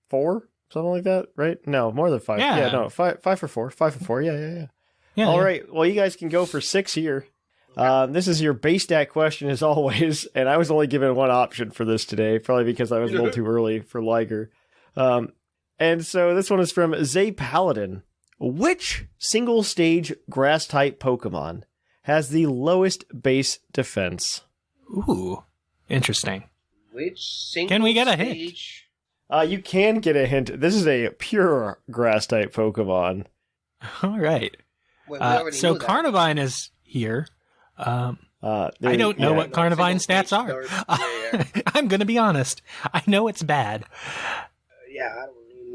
Speaker 5: 4, something like that, right? No, more than 5.
Speaker 6: Yeah.
Speaker 5: No, 5 for 4. 5 for 4. Yeah.
Speaker 6: Yeah.
Speaker 5: All
Speaker 6: yeah.
Speaker 5: right. Well, you guys can go for 6 here. This is your base stat question as always, and I was only given one option for this today, probably because I was a little too early for Liger. And so this one is from Zay Paladin. Which single stage grass type Pokemon has the lowest base defense?
Speaker 6: Ooh, interesting.
Speaker 4: Which single
Speaker 6: Can we get a hint?
Speaker 4: stage?
Speaker 5: You can get a hint. This is a pure grass type Pokemon.
Speaker 6: All right.
Speaker 4: we already
Speaker 6: So
Speaker 4: knew that.
Speaker 6: Carnivine is here. I don't know what Carnivine stats are. I'm going to be honest. I know it's bad.
Speaker 4: I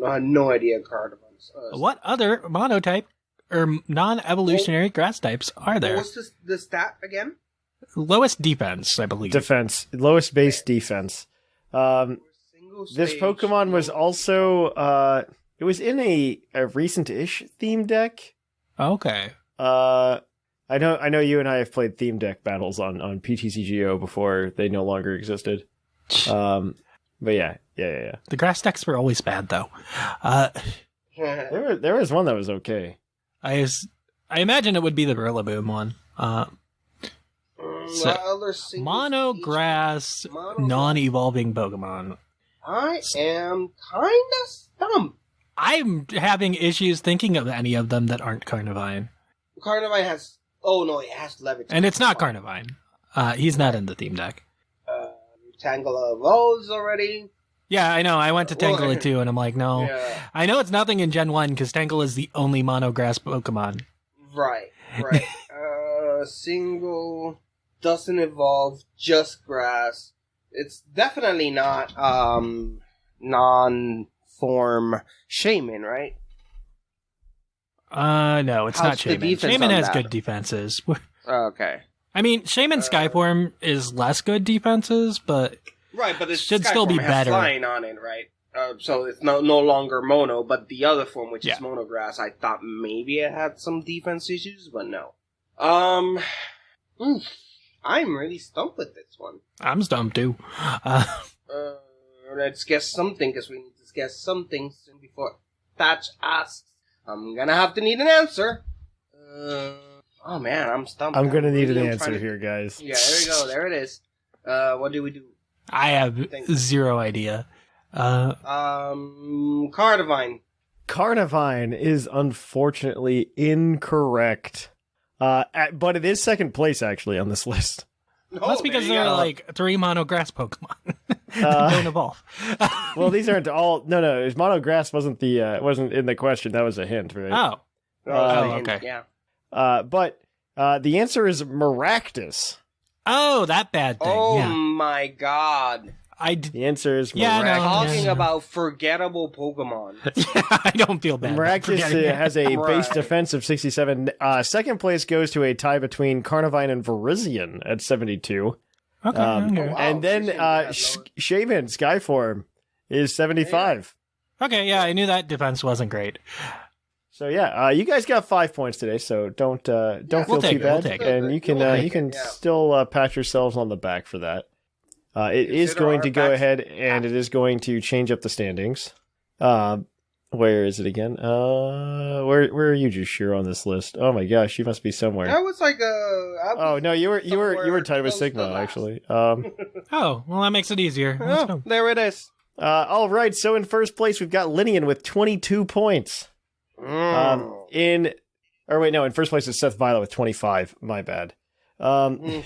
Speaker 4: have no idea Carnivine's.
Speaker 6: What other monotype or non-evolutionary grass types are there?
Speaker 4: What's the stat again?
Speaker 6: Lowest defense, I believe.
Speaker 5: Defense. Lowest base defense. This Pokemon was also, it was in a recent-ish theme deck.
Speaker 6: Okay.
Speaker 5: I know you and I have played theme deck battles on PTCGO before they no longer existed. But yeah.
Speaker 6: The grass decks were always bad, though.
Speaker 5: There was one that was okay.
Speaker 6: I imagine it would be the Rillaboom one. Mono grass, non-evolving Pokemon.
Speaker 4: I am kind of stumped.
Speaker 6: I'm having issues thinking of any of them that aren't Carnivine.
Speaker 4: Carnivine has... Oh, no, it has Levitate.
Speaker 6: And it's not Carnivine. He's not in the theme deck.
Speaker 4: Tangela evolves already.
Speaker 6: Yeah, I know. I went to Tangela too, and I'm like, no.
Speaker 4: Yeah.
Speaker 6: I know it's nothing in Gen 1, because Tangela is the only mono grass Pokemon.
Speaker 4: Right. Single... Doesn't evolve, just grass. It's definitely not non-form Shaman, right?
Speaker 6: No, it's not Shaman. Shaman has good defenses.
Speaker 4: Okay.
Speaker 6: I mean, Shaman Skyform is less good defenses, but
Speaker 4: right, but it
Speaker 6: should still be better.
Speaker 4: Flying on it, right? So it's no longer mono, but the other form, which is mono grass, I thought maybe it had some defense issues, but no. I'm really stumped with this one.
Speaker 6: I'm stumped too.
Speaker 4: Let's guess something, because we need to guess something before Thatch asks. I'm gonna have to need an answer. Oh man, I'm stumped.
Speaker 5: I'm gonna need an answer here, guys.
Speaker 4: Yeah, there we go. There it is. What do we do?
Speaker 6: I have zero idea.
Speaker 4: Carnivine.
Speaker 5: Carnivine is unfortunately incorrect. But it is second place, actually, on this list.
Speaker 6: Well, that's because there are, like, 3 mono grass Pokemon that don't evolve.
Speaker 5: Well, these aren't all... No, mono grass wasn't in the question. That was a hint, right?
Speaker 6: Oh. Okay.
Speaker 4: Yeah.
Speaker 5: But the answer is Maractus.
Speaker 6: Oh, that bad thing.
Speaker 4: Oh, my God.
Speaker 5: The answer is Maractus.
Speaker 4: Talking about forgettable Pokemon.
Speaker 6: I don't feel bad.
Speaker 5: Maractus has a base defense of 67. Second place goes to a tie between Carnivine and Virizion at 72.
Speaker 6: Okay.
Speaker 5: And then Shaman Skyform is 75.
Speaker 6: Okay, yeah, I knew that defense wasn't great.
Speaker 5: So yeah, you guys got 5 points today, so don't feel too bad, and you can still pat yourselves on the back for that. It is going to go ahead, and it is going to change up the standings. Where is it again? Where are you, Jushiro, on this list? Oh my gosh, you must be somewhere.
Speaker 4: I was like
Speaker 5: oh no, you were tied with Sigma actually.
Speaker 6: Oh well, that makes it easier.
Speaker 4: Oh, there it is.
Speaker 5: All right, so in first place we've got Linian with 22 points. In first place is Seth Violet with 25. My bad. Then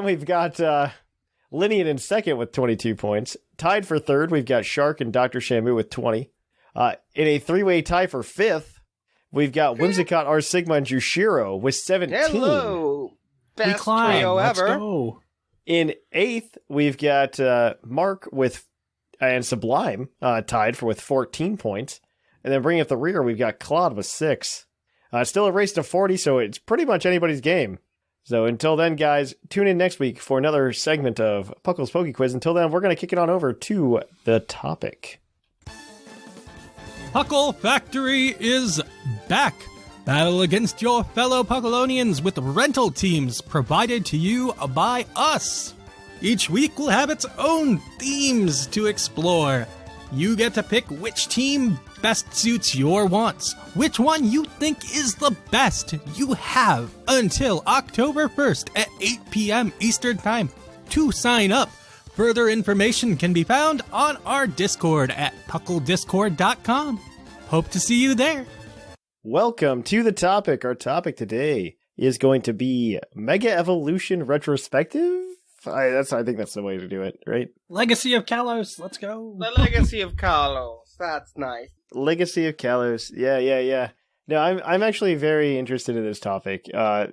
Speaker 5: we've got Linian in second with 22 points. Tied for third, we've got Shark and Dr. Shamu with 20. In a three-way tie for fifth, we've got Whimsicott, R Sigma, and Jushiro with 17.
Speaker 4: Hello, best trio
Speaker 6: Let's
Speaker 4: ever.
Speaker 6: go.
Speaker 5: In eighth, we've got Mark and Sublime tied with 14 points. And then bringing up the rear, we've got Claude with 6. Still a race to 40, so it's pretty much anybody's game. So until then, guys, tune in next week for another segment of Puckle's Poke Quiz. Until then, we're going to kick it on over to the topic.
Speaker 6: Puckle Factory is back. Battle against your fellow Puckalonians with rental teams provided to you by us. Each week will have its own themes to explore. You get to pick which team best suits your wants, which one you think is the best. You have until October 1st at 8 p.m. Eastern Time to sign up. Further information can be found on our Discord at pucklediscord.com. Hope to see you there.
Speaker 5: Welcome to the topic. Our topic today is going to be Mega Evolution Retrospective. I think that's the way to do it, right?
Speaker 6: Legacy of Kalos, let's go.
Speaker 4: The Legacy of Kalos. That's nice.
Speaker 5: Legacy of Kalos. Yeah. No, I'm actually very interested in this topic.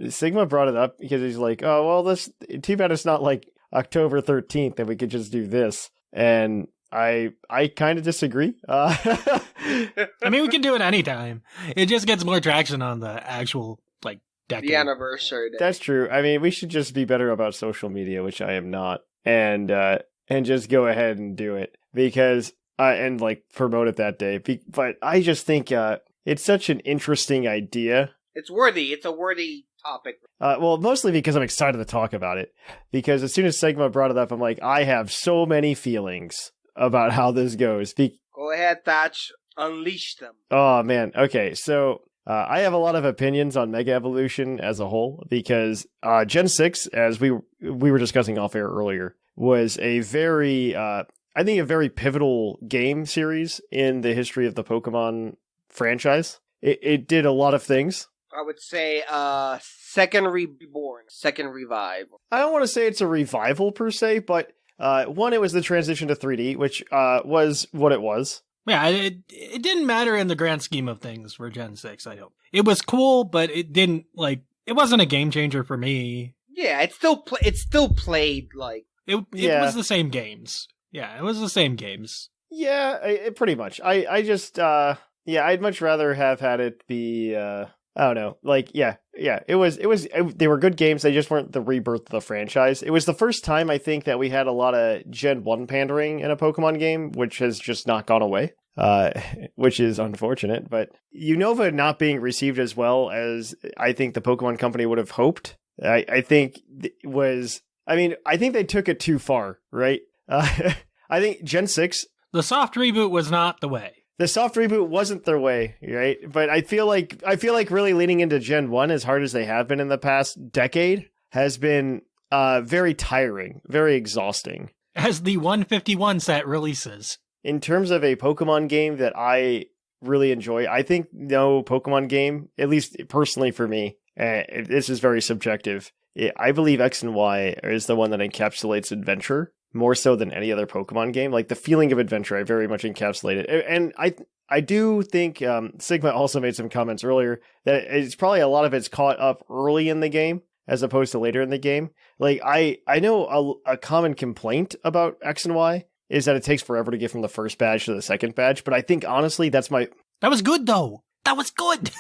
Speaker 5: Sigma brought it up because he's like, oh, well, this too bad it's not like October 13th and we could just do this. And I kind of disagree.
Speaker 6: I mean, we can do it anytime. It just gets more traction on the actual, like, decade.
Speaker 4: The anniversary day.
Speaker 5: That's true. I mean, we should just be better about social media, which I am not, and just go ahead and do it because and like promote it that day. But I just think it's such an interesting idea.
Speaker 4: It's worthy. It's a worthy topic.
Speaker 5: Well, mostly because I'm excited to talk about it. Because as soon as Sigma brought it up, I'm like, I have so many feelings about how this goes.
Speaker 4: Go ahead, Thatch. Unleash them.
Speaker 5: Oh, man. Okay, so I have a lot of opinions on Mega Evolution as a whole because Gen 6, as we were discussing off air earlier, was a very, I think, a very pivotal game series in the history of the Pokemon franchise. It did a lot of things.
Speaker 4: I would say second reborn, second revive.
Speaker 5: I don't want to say it's a revival per se, but one, it was the transition to 3D, which was what it was.
Speaker 6: Yeah, it didn't matter in the grand scheme of things for Gen 6, I hope. It was cool, but it didn't, like, it wasn't a game changer for me.
Speaker 4: Yeah, it still played, like...
Speaker 6: It was the same games. Yeah, it was the same games.
Speaker 5: Yeah, pretty much. I just, I'd much rather have had it be, I don't know, like, they were good games, they just weren't the rebirth of the franchise. It was the first time, I think, that we had a lot of Gen 1 pandering in a Pokemon game, which has just not gone away, which is unfortunate, but Unova not being received as well as I think the Pokemon Company would have hoped, I think I think they took it too far, right? I think Gen 6...
Speaker 6: The soft reboot was not the way.
Speaker 5: The soft reboot wasn't their way, right? But I feel like really leaning into Gen 1 as hard as they have been in the past decade has been very tiring, very exhausting.
Speaker 6: As the 151 set releases.
Speaker 5: In terms of a Pokemon game that I really enjoy, I think no Pokemon game, at least personally for me, this is very subjective, I believe X and Y is the one that encapsulates adventure more so than any other Pokemon game. Like the feeling of adventure, I very much encapsulate it. And I do think Sigma also made some comments earlier that it's probably a lot of it's caught up early in the game as opposed to later in the game. Like I know a common complaint about X and Y is that it takes forever to get from the first badge to the second badge. But I think honestly, that
Speaker 6: was good though. That was good.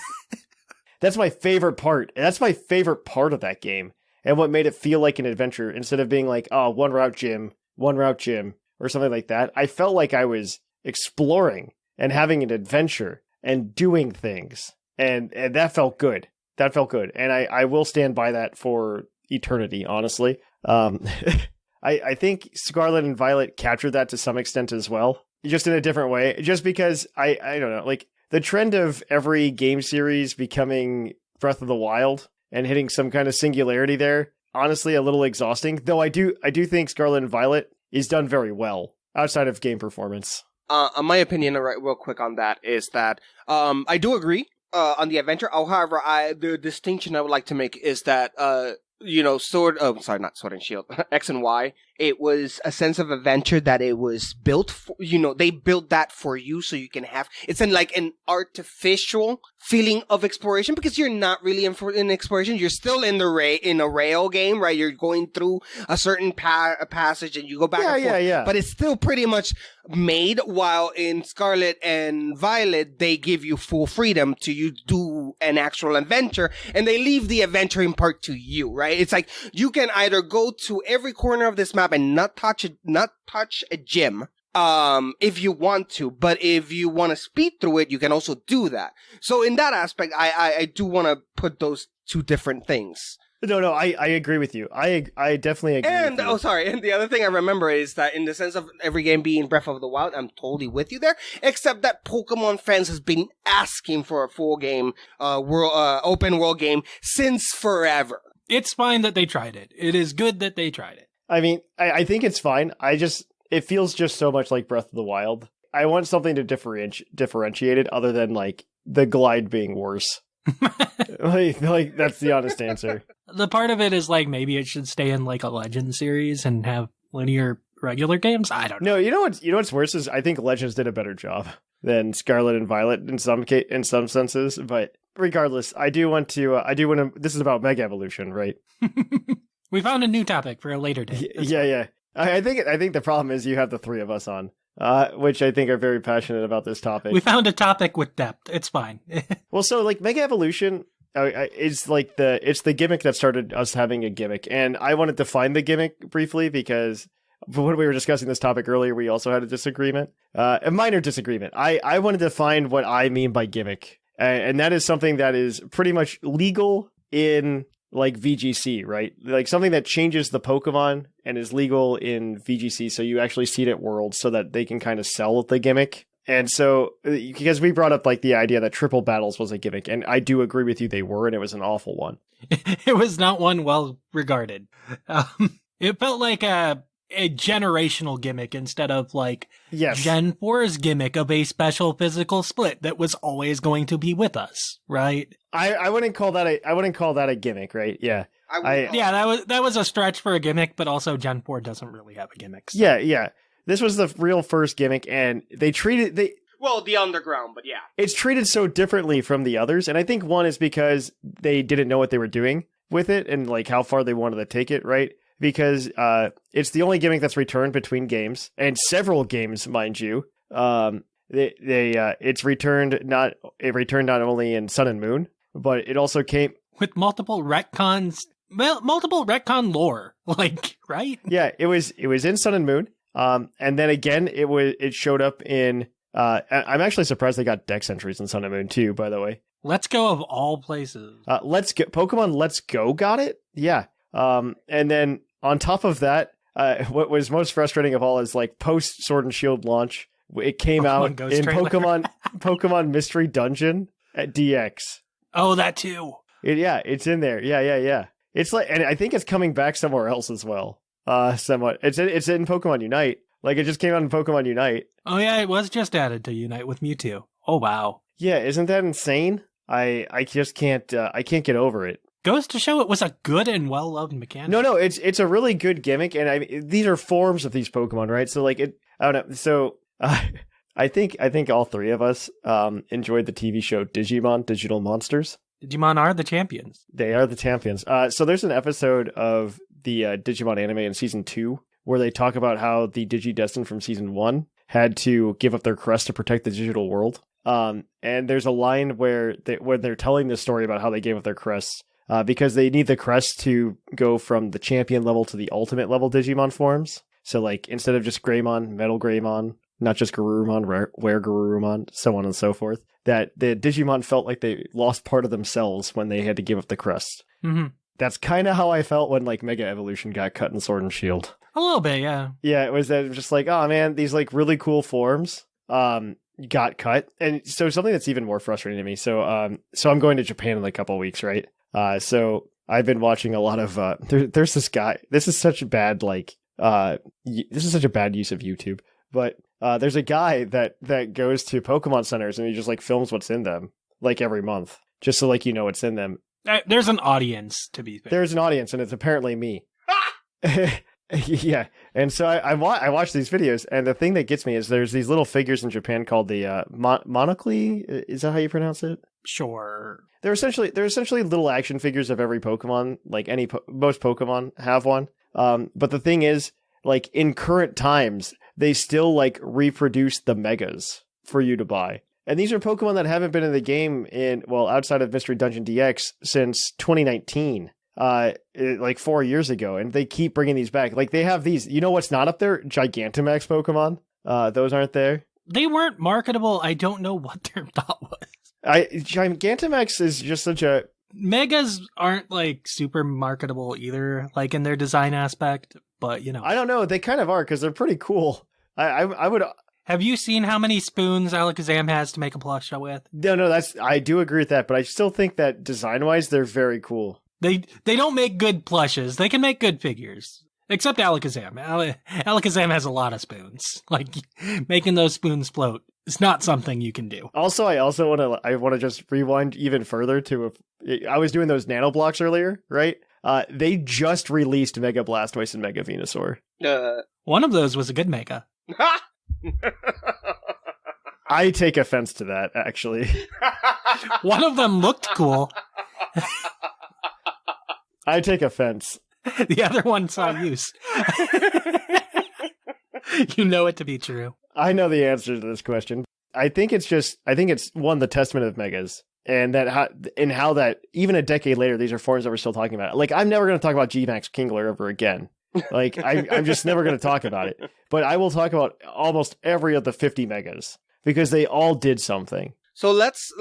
Speaker 5: That's my favorite part. That's my favorite part of that game. And what made it feel like an adventure instead of being like, oh, one route gym, or something like that. I felt like I was exploring and having an adventure and doing things. And that felt good. That felt good. And I will stand by that for eternity, honestly. I think Scarlet and Violet captured that to some extent as well, just in a different way. Just because, I don't know, like the trend of every game series becoming Breath of the Wild and hitting some kind of singularity there, honestly, a little exhausting. Though I do think Scarlet and Violet is done very well outside of game performance.
Speaker 4: My opinion, real quick on that, is that I do agree on the adventure. However, the distinction I would like to make is that not Sword and Shield, X and Y, it was a sense of adventure that it was built for, they built that for you so you can have, it's an artificial feeling of exploration because you're not really in exploration. You're still in a rail game, right? You're going through a certain passage and you go back and forth.
Speaker 5: Yeah.
Speaker 4: But it's still pretty much made, while in Scarlet and Violet, they give you full freedom to do an actual adventure and they leave the adventuring part to you, right? It's like you can either go to every corner of this map and not touch a gym if you want to, but if you want to speed through it, you can also do that. So in that aspect, I do want to put those two different things.
Speaker 5: No, I agree with you. I definitely agree with you.
Speaker 4: And the other thing I remember is that in the sense of every game being Breath of the Wild, I'm totally with you there, except that Pokemon fans has been asking for a full game, open world game since forever.
Speaker 6: It's fine that they tried it. It is good that they tried it.
Speaker 5: I mean, I think it's fine. It feels just so much like Breath of the Wild. I want something to differentiate it other than like the glide being worse. like that's the honest answer.
Speaker 6: The part of it is like maybe it should stay in like a Legend series and have linear regular games. I don't know.
Speaker 5: No, you know what's worse is I think Legends did a better job than Scarlet and Violet in some senses, but regardless, I do want to. This is about Mega Evolution, right?
Speaker 6: We found a new topic for a later day.
Speaker 5: Yeah. I think the problem is you have the three of us on, which I think are very passionate about this topic.
Speaker 6: We found a topic with depth. It's fine.
Speaker 5: Well, so like Mega Evolution is like it's the gimmick that started us having a gimmick, and I wanted to define the gimmick briefly because when we were discussing this topic earlier, we also had a disagreement, a minor disagreement. I wanted to define what I mean by gimmick, and that is something that is pretty much legal in like VGC, right? Like something that changes the Pokemon and is legal in VGC, so you actually see it at Worlds so that they can kind of sell the gimmick. And so, because we brought up like the idea that triple battles was a gimmick, and I do agree with you, they were, and it was an awful one.
Speaker 6: It was not one well regarded. It felt like a generational gimmick instead of like Gen 4's gimmick of a special physical split that was always going to be with us, right?
Speaker 5: I wouldn't call that a gimmick, right? Yeah.
Speaker 6: That was a stretch for a gimmick, but also Gen 4 doesn't really have a gimmick. So.
Speaker 5: Yeah. This was the real first gimmick, and
Speaker 4: well, the underground, but yeah.
Speaker 5: It's treated so differently from the others, and I think one is because they didn't know what they were doing with it and like how far they wanted to take it, right? Because it's the only gimmick that's returned between games, and several games, mind you. It's returned not only in Sun and Moon, but it also came
Speaker 6: with multiple retcons, multiple retcon lore, like, right?
Speaker 5: Yeah, it was in Sun and Moon. And then again, it showed up in. I'm actually surprised they got Dex entries in Sun and Moon too. By the way,
Speaker 6: Let's Go of all places.
Speaker 5: Pokemon Let's Go got it. Yeah. And then on top of that, what was most frustrating of all is like post Sword and Shield launch, it came out in Pokemon Mystery Dungeon at DX.
Speaker 6: Oh, that too.
Speaker 5: It's in there. Yeah. It's like, and I think it's coming back somewhere else as well. Somewhat. It's in Pokemon Unite. Like it just came out in Pokemon Unite.
Speaker 6: Oh yeah, it was just added to Unite with Mewtwo. Oh wow.
Speaker 5: Yeah, isn't that insane? I just can't get over it.
Speaker 6: Goes to show it was a good and well loved mechanic.
Speaker 5: No, it's a really good gimmick, and these are forms of these Pokemon, right? So like I don't know. So I think all three of us enjoyed the TV show Digimon Digital Monsters.
Speaker 6: Digimon are the champions.
Speaker 5: They are the champions. So there's an episode of the Digimon anime in season 2 where they talk about how the Digidestined from season 1 had to give up their crest to protect the digital world. And there's a line where they're telling this story about how they gave up their crests because they need the crest to go from the champion level to the ultimate level Digimon forms. So like instead of just Greymon, Metal Greymon, not just Garurumon, Rare Garurumon, so on and so forth, that the Digimon felt like they lost part of themselves when they had to give up the crest.
Speaker 6: Mm-hmm.
Speaker 5: That's kind of how I felt when like Mega Evolution got cut in Sword and Shield.
Speaker 6: A little bit, yeah.
Speaker 5: Yeah, it was just like, oh man, these like really cool forms got cut. And so something that's even more frustrating to me. So I'm going to Japan in a couple of weeks, right? So I've been watching a lot of there's this guy. This is such a bad this is such a bad use of YouTube. But there's a guy that goes to Pokemon centers and he just like films what's in them like every month, just so like you know what's in them.
Speaker 6: There's an audience, to be fair.
Speaker 5: There's an audience, and it's apparently me. Yeah, and so I watch these videos, and the thing that gets me is there's these little figures in Japan called the Monocly. Is that how you pronounce it?
Speaker 6: Sure.
Speaker 5: They're essentially little action figures of every Pokemon. Like most Pokemon have one. But the thing is, like in current times, they still like reproduce the megas for you to buy. And these are Pokemon that haven't been in the game outside of Mystery Dungeon DX since 2019, like 4 years ago. And they keep bringing these back. Like they have these, you know what's not up there? Gigantamax Pokemon. Those aren't there.
Speaker 6: They weren't marketable. I don't know what their thought was.
Speaker 5: Gigantamax is just such a...
Speaker 6: Megas aren't like super marketable either, like in their design aspect, but you know.
Speaker 5: I don't know. They kind of are because they're pretty cool. I would...
Speaker 6: Have you seen how many spoons Alakazam has to make a plush with?
Speaker 5: No, I do agree with that, but I still think that design-wise, they're very cool.
Speaker 6: They don't make good plushes. They can make good figures. Except Alakazam. Alakazam has a lot of spoons. Like, making those spoons float is not something you can do.
Speaker 5: Also, I want to just rewind even further to... I was doing those nano blocks earlier, right? They just released Mega Blastoise and Mega Venusaur.
Speaker 6: One of those was a good Mega.
Speaker 5: I take offense to that, actually.
Speaker 6: One of them looked cool.
Speaker 5: I take offense.
Speaker 6: The other one saw use. You know it to be true.
Speaker 5: I know the answer to this question. I think it's one, the testament of megas. And how that even a decade later, these are forms that we're still talking about. Like, I'm never going to talk about G-Max Kingler ever again. Like, I'm just never going to talk about it. But I will talk about almost every of the 50 megas because they all did something.
Speaker 4: So let's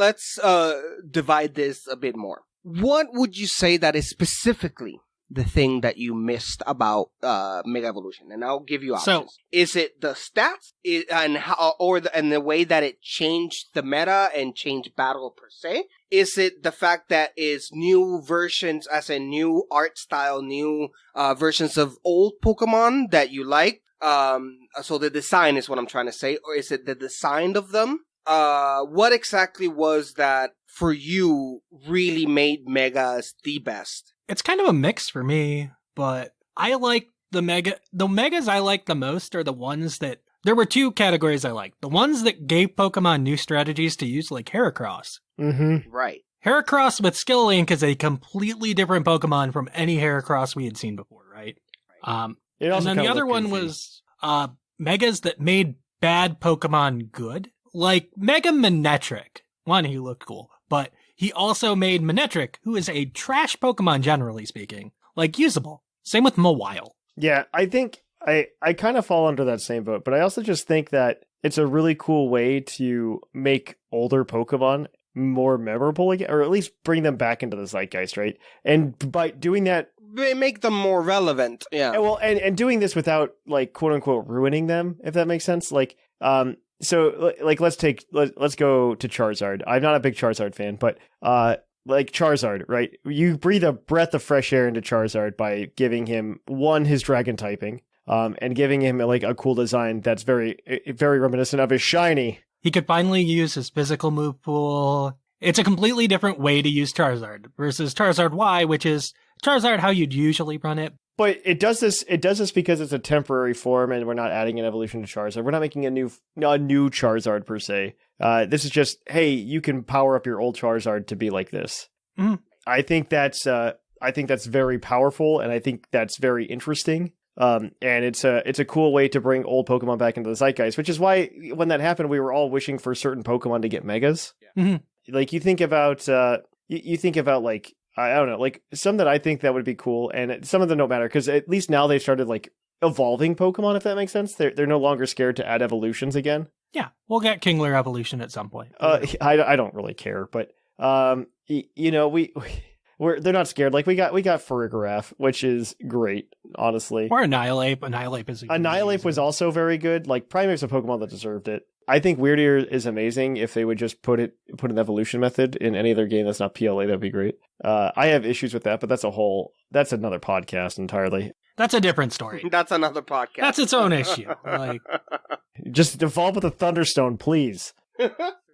Speaker 4: divide this a bit more. What would you say that is specifically the thing that you missed about Mega Evolution? And I'll give you options. So, is it the stats and the way that it changed the meta and changed battle per se? Is it the fact that it's new versions, as in new art style, new versions of old Pokemon that you like? So the design is what I'm trying to say. Or is it the design of them? What exactly was that for you really made Megas the best?
Speaker 6: It's kind of a mix for me, but I like the megas I like the most are the ones that, there were two categories I liked. The ones that gave Pokemon new strategies to use, like Heracross.
Speaker 5: Mm-hmm.
Speaker 4: Right.
Speaker 6: Heracross with Skill Link is a completely different Pokemon from any Heracross we had seen before, right? And then the other one was megas that made bad Pokemon good. Like Mega Manectric. One, he looked cool, but he also made Manectric, who is a trash Pokemon generally speaking, like usable. Same with Mawile.
Speaker 5: Yeah, I think I kind of fall under that same boat, but I also just think that it's a really cool way to make older Pokemon more memorable again, or at least bring them back into the zeitgeist, right? And by doing that,
Speaker 4: make them more relevant. Yeah.
Speaker 5: And doing this without, like, quote unquote ruining them, if that makes sense. Like, so, like, let's go to Charizard. I'm not a big Charizard fan, but like Charizard, right? You breathe a breath of fresh air into Charizard by giving him his dragon typing, and giving him like a cool design that's very, very reminiscent of his shiny.
Speaker 6: He could finally use his physical move pool. It's a completely different way to use Charizard versus Charizard Y, which is Charizard how you'd usually run it.
Speaker 5: But it does this because it's a temporary form, and we're not adding an evolution to Charizard. We're not making a new Charizard per se. This is just, hey, you can power up your old Charizard to be like this.
Speaker 6: Mm.
Speaker 5: I think that's very powerful, and I think that's very interesting. And it's a cool way to bring old Pokemon back into the zeitgeist, which is why when that happened, we were all wishing for certain Pokemon to get megas.
Speaker 6: Mm-hmm.
Speaker 5: Like you think about like, I don't know, like some that I think that would be cool, and some of them don't matter because at least now they've started like evolving Pokemon, if that makes sense. They're no longer scared to add evolutions again.
Speaker 6: Yeah, we'll get Kingler evolution at some point.
Speaker 5: I don't really care, but you know, they're not scared. Like we got Farigiraf, which is great, honestly.
Speaker 6: Or Annihilate. Annihilate
Speaker 5: was also very good. Like Primate's a Pokemon that deserved it. I think Weirdeer is amazing. If they would just put an evolution method in any other game that's not PLA, that'd be great. I have issues with that, but that's another podcast entirely.
Speaker 6: That's a different story.
Speaker 4: That's another podcast.
Speaker 6: That's its own issue. Like,
Speaker 5: just evolve with a Thunderstone, please.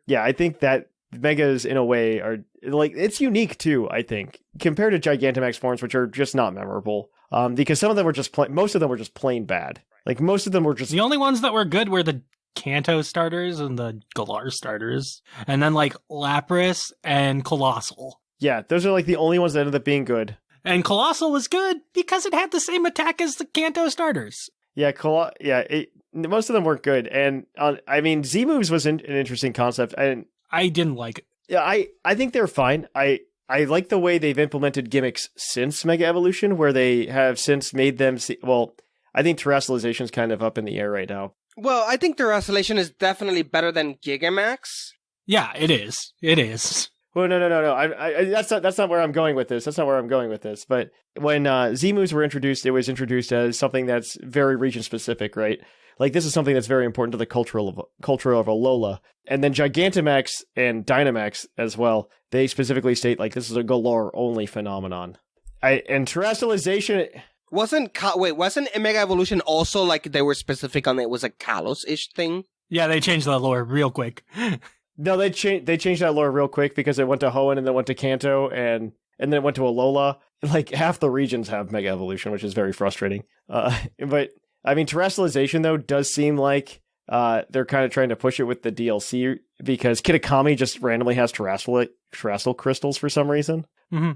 Speaker 5: Yeah, I think that Megas in a way are like, it's unique too, I think, compared to Gigantamax forms, which are just not memorable. Because some of them were most of them were just plain bad. Like most of them were just,
Speaker 6: the only ones that were good were the Kanto starters and the Galar starters, and then like Lapras and Colossal.
Speaker 5: Yeah, those are like the only ones that ended up being good.
Speaker 6: And Colossal was good because it had the same attack as the Kanto starters.
Speaker 5: Yeah, most of them weren't good. And I mean, Z-Moves was an interesting concept, and
Speaker 6: I didn't like it.
Speaker 5: Yeah, I think they're fine. I like the way they've implemented gimmicks since Mega Evolution, where they have since made them I think Terrestrialization is kind of up in the air right now.
Speaker 4: Well, I think Terrestrialization is definitely better than Gigamax.
Speaker 6: Yeah, it is. It is.
Speaker 5: Well, no. That's not where I'm going with this. But when Z-Moves were introduced, it was introduced as something that's very region specific, right? Like this is something that's very important to the culture of Alola. And then Gigantamax and Dynamax as well, they specifically state like this is a Galar only phenomenon. And Terrestrialization.
Speaker 4: Wasn't Mega Evolution also like they were specific on it was a Kalos-ish thing?
Speaker 6: Yeah, they changed the lore real quick.
Speaker 5: No, they changed that lore real quick because it went to Hoenn and then went to Kanto and then it went to Alola. Like half the regions have Mega Evolution, which is very frustrating. But I mean, Terrestrialization though does seem like they're kind of trying to push it with the DLC because Kitakami just randomly has terrestrial crystals for some reason.
Speaker 6: Mm-hmm.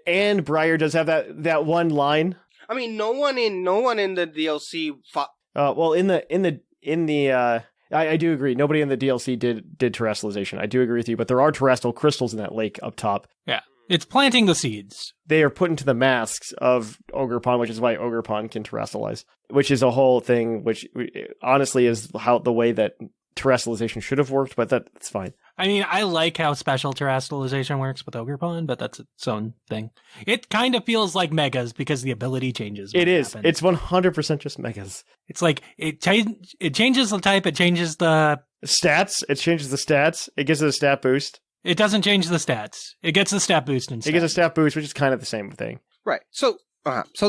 Speaker 5: And Briar does have that one line.
Speaker 4: I mean, no one in the DLC.
Speaker 5: I do agree. Nobody in the DLC did terrestrialization. I do agree with you, but there are terrestrial crystals in that lake up top.
Speaker 6: Yeah, it's planting the seeds.
Speaker 5: They are put into the masks of Ogerpon, which is why Ogerpon can terrestrialize, which is a whole thing, which honestly is the way that terrestrialization should have worked, but that's fine.
Speaker 6: I mean, I like how special terrestrialization works with Ogerpon, but that's its own thing. It kind of feels like Megas because the ability changes.
Speaker 5: It is. It's 100% just Megas.
Speaker 6: It's like it changes the type, it changes the
Speaker 5: stats. It changes the stats. It gives it a stat boost.
Speaker 6: It doesn't change the stats. It gets a stat boost instead.
Speaker 5: It gets a stat boost, which is kind of the same thing.
Speaker 4: Right. So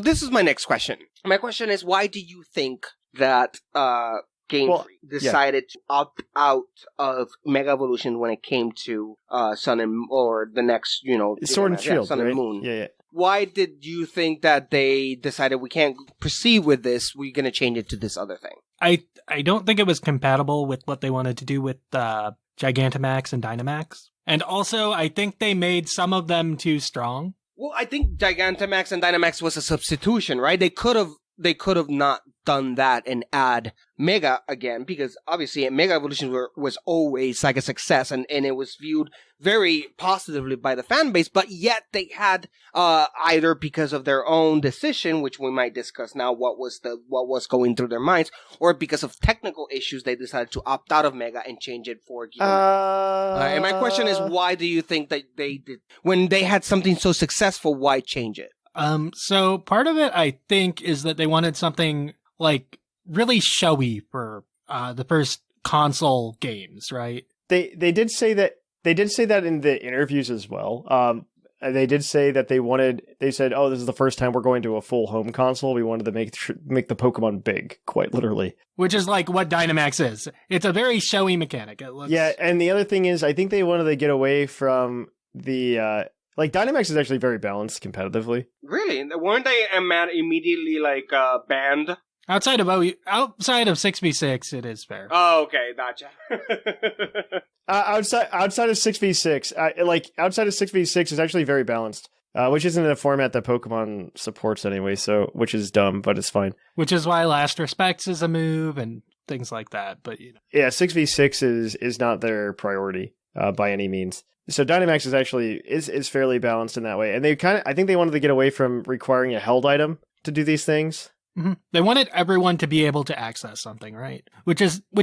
Speaker 4: this is my next question. My question is, why do you think that Game Freak decided to opt out of Mega Evolution when it came to Sun and or the next,
Speaker 5: Sword and Shield,
Speaker 4: Sun
Speaker 5: right?
Speaker 4: and Moon.
Speaker 5: Yeah.
Speaker 4: Why did you think that they decided we can't proceed with this? We're going to change it to this other thing.
Speaker 6: I don't think it was compatible with what they wanted to do with Gigantamax and Dynamax. And also, I think they made some of them too strong.
Speaker 4: Well, I think Gigantamax and Dynamax was a substitution, right? They could have not done that and add Mega again, because obviously Mega Evolution was always like a success and it was viewed very positively by the fan base, but yet they had either because of their own decision, which we might discuss now what was going through their minds, or because of technical issues they decided to opt out of Mega and change it for Game. And my question is, why do you think that they did, when they had something so successful, why change it?
Speaker 6: So part of it, I think, is that they wanted something like really showy for the first console games, right?
Speaker 5: They did say that in the interviews as well. They did say that they said, "Oh, this is the first time we're going to a full home console. We wanted to make the Pokemon big, quite literally."
Speaker 6: Which is like what Dynamax is. It's a very showy mechanic. It looks...
Speaker 5: Yeah, and the other thing is, I think they wanted to get away from the Dynamax is actually very balanced competitively.
Speaker 4: Really? Weren't they immediately banned?
Speaker 6: Outside of 6v6, it is fair.
Speaker 4: Oh, okay, gotcha.
Speaker 5: Outside of 6v6, outside of 6v6 is actually very balanced, which isn't a format that Pokemon supports anyway. So, which is dumb, but it's fine.
Speaker 6: Which is why Last Respects is a move and things like that. But
Speaker 5: yeah, 6v6 is not their priority by any means. So Dynamax is actually is fairly balanced in that way, and I think they wanted to get away from requiring a held item to do these things.
Speaker 6: Mm-hmm. They wanted everyone to be able to access something, right? Which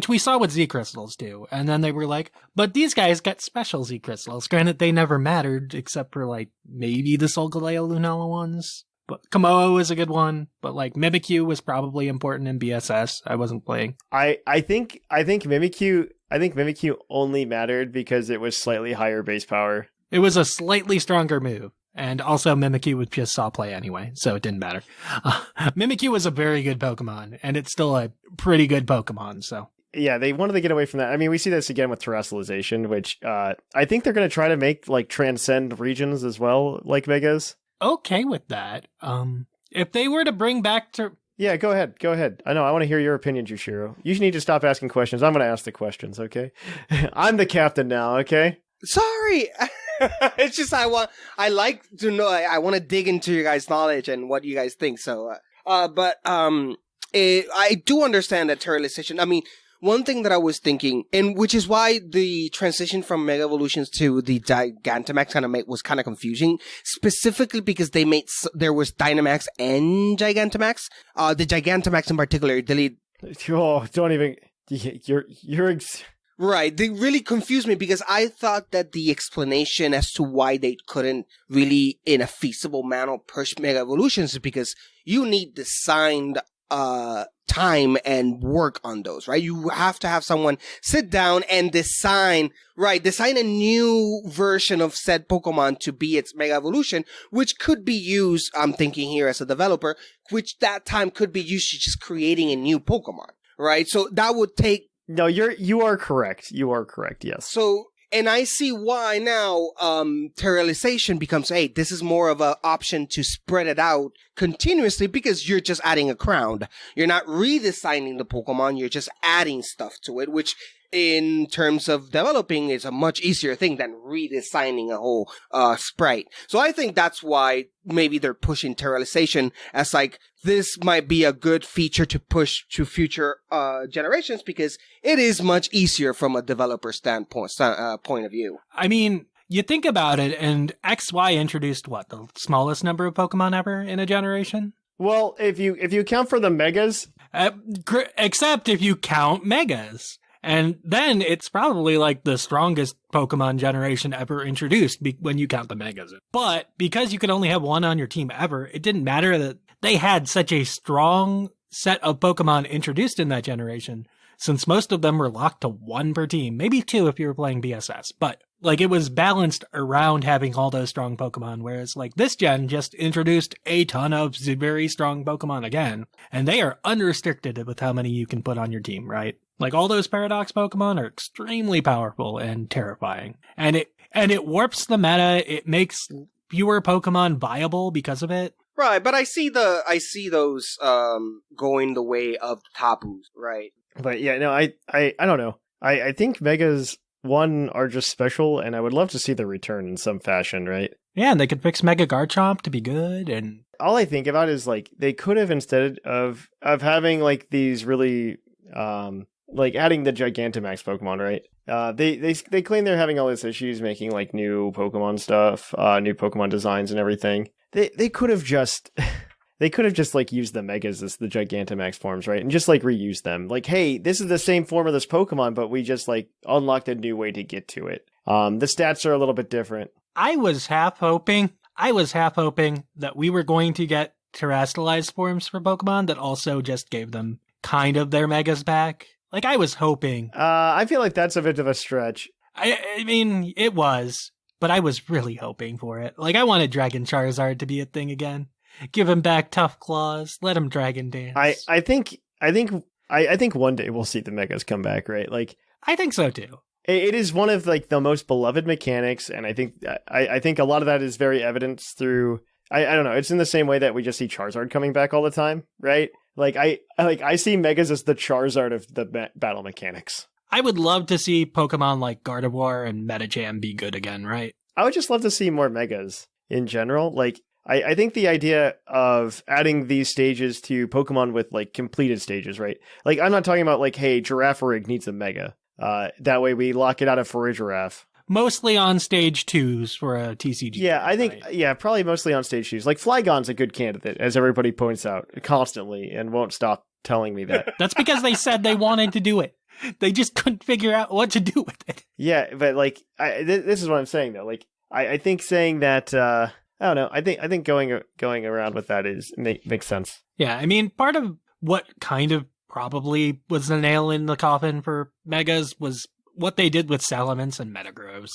Speaker 6: we saw what Z Crystals do, and then they were like, but these guys got special Z Crystals. Granted, they never mattered except for maybe the Solgaleo Lunala ones. But Komodo was a good one, but Mimikyu was probably important in BSS. I wasn't playing.
Speaker 5: I think Mimikyu only mattered because it was slightly higher base power.
Speaker 6: It was a slightly stronger move. And also Mimikyu was just saw play anyway, so it didn't matter. Mimikyu was a very good Pokemon, and it's still a pretty good Pokemon, so.
Speaker 5: Yeah, they wanted to get away from that. I mean, we see this again with terrestrialization, which I think they're going to try to make transcend regions as well, like Megas.
Speaker 6: Okay with that. If they were to bring back to...
Speaker 5: Yeah, go ahead. I know, I want to hear your opinion, Jushiro. You need to stop asking questions. I'm going to ask the questions, okay? I'm the captain now, okay?
Speaker 4: Sorry! It's just I like to know. I want to dig into your guys' knowledge and what you guys think. So, I do understand that terrestrialization. I mean, one thing that I was thinking, and which is why the transition from Mega Evolutions to the Gigantamax was kind of confusing, specifically because there was Dynamax and Gigantamax. The Gigantamax in particular,
Speaker 5: Oh, don't even. You're.
Speaker 4: Right, they really confused me because I thought that the explanation as to why they couldn't really, in a feasible manner, push Mega Evolutions is because you need designed time and work on those, right? You have to have someone sit down and design a new version of said Pokemon to be its Mega Evolution, which could be used, I'm thinking here as a developer, which that time could be used to just creating a new Pokemon, right? So that would take...
Speaker 5: No, you are correct. You are correct, yes.
Speaker 4: So And I see why now Terrealization becomes, hey, this is more of an option to spread it out continuously because you're just adding a crown. You're not redesigning the Pokemon, you're just adding stuff to it, which in terms of developing is a much easier thing than redesigning a whole sprite. So I think that's why maybe they're pushing Terrealization as like, this might be a good feature to push to future generations because it is much easier from a developer standpoint point of view.
Speaker 6: I mean, you think about it, and XY introduced what, the smallest number of Pokemon ever in a generation?
Speaker 5: Well, if you account for the megas,
Speaker 6: Except if you count megas. And then it's probably like the strongest Pokemon generation ever introduced when you count the megas. But because you could only have one on your team ever, it didn't matter that they had such a strong set of Pokemon introduced in that generation, since most of them were locked to one per team, maybe two if you were playing BSS. But like it was balanced around having all those strong Pokemon, whereas like this gen just introduced a ton of very strong Pokemon again, and they are unrestricted with how many you can put on your team, right? Like all those Paradox Pokemon are extremely powerful and terrifying. And it warps the meta, it makes fewer Pokemon viable because of it.
Speaker 4: Right, but I see those going the way of the Tabus, right?
Speaker 5: but yeah, no, I don't know. I think megas one are just special, and I would love to see the return in some fashion, right?
Speaker 6: Yeah, and they could fix Mega Garchomp to be good, and
Speaker 5: all I think about is like they could have, instead of having like these really like adding the Gigantamax Pokemon, right? They claim they're having all these issues making like new Pokemon stuff, new Pokemon designs and everything. They could have just like used the Megas as the Gigantamax forms, right? And just like reuse them. Like, hey, this is the same form of this Pokemon, but we just like unlocked a new way to get to it. The stats are a little bit different.
Speaker 6: I was half hoping that we were going to get terrestrialized forms for Pokemon that also just gave them kind of their Megas back. Like, I was hoping.
Speaker 5: I feel like that's a bit of a stretch.
Speaker 6: I mean, it was, but I was really hoping for it. Like, I wanted Dragon Charizard to be a thing again. Give him back Tough Claws. Let him Dragon Dance.
Speaker 5: I think one day we'll see the Megas come back, right? Like,
Speaker 6: I think so too.
Speaker 5: It is one of like the most beloved mechanics, and I think a lot of that is very evidenced through. I don't know. It's in the same way that we just see Charizard coming back all the time, right? Like I see Megas as the Charizard of the battle mechanics.
Speaker 6: I would love to see Pokemon like Gardevoir and Metacham be good again, right?
Speaker 5: I would just love to see more Megas in general. Like I think the idea of adding these stages to Pokemon with like completed stages, right? Like I'm not talking about like, hey, Girafarig needs a Mega. That way we lock it out of Farigiraf.
Speaker 6: Mostly on stage 2s for a TCG.
Speaker 5: Yeah, I think, right? Yeah, probably mostly on stage 2s. Like, Flygon's a good candidate, as everybody points out constantly, and won't stop telling me that.
Speaker 6: That's because they said they wanted to do it. They just couldn't figure out what to do with it.
Speaker 5: Yeah, but, like, this is what I'm saying, though. Like, I think saying that, I don't know, I think going around with that makes sense.
Speaker 6: Yeah, I mean, part of what kind of probably was the nail in the coffin for Megas was what they did with Salamence and Metagross.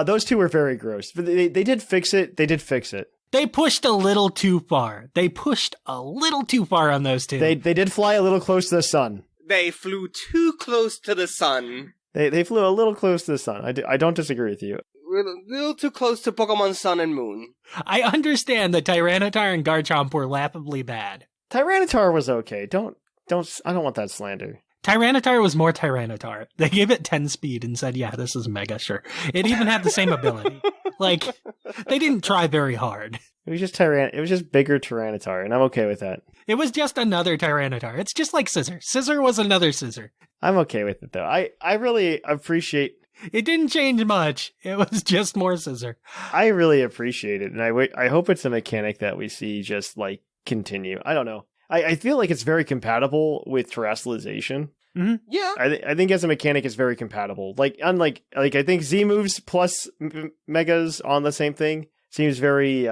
Speaker 5: Those two were very gross. But they did fix it.
Speaker 6: They pushed a little too far. On those two.
Speaker 5: They did fly a little close to the sun.
Speaker 4: They flew too close to the sun.
Speaker 5: They flew a little close to the sun. I don't disagree with you.
Speaker 4: We're a little too close to Pokemon Sun and Moon.
Speaker 6: I understand that Tyranitar and Garchomp were laughably bad.
Speaker 5: Tyranitar was okay. I don't want that slander.
Speaker 6: Tyranitar was more Tyranitar. They gave it 10 speed and said, yeah, this is Mega, sure. It even had the same ability. Like, they didn't try very hard.
Speaker 5: It was just bigger Tyranitar, and I'm okay with that.
Speaker 6: It was just another Tyranitar. It's just like Scizor. Scizor was another Scizor.
Speaker 5: I'm okay with it, though. I really appreciate...
Speaker 6: It didn't change much. It was just more Scizor.
Speaker 5: I really appreciate it, and I hope it's a mechanic that we see just, like, continue. I don't know. I feel like it's very compatible with terrestrialization.
Speaker 6: Mm-hmm.
Speaker 4: Yeah.
Speaker 5: I think as a mechanic, it's very compatible. Like, unlike, like, I think Z moves plus Megas on the same thing seems very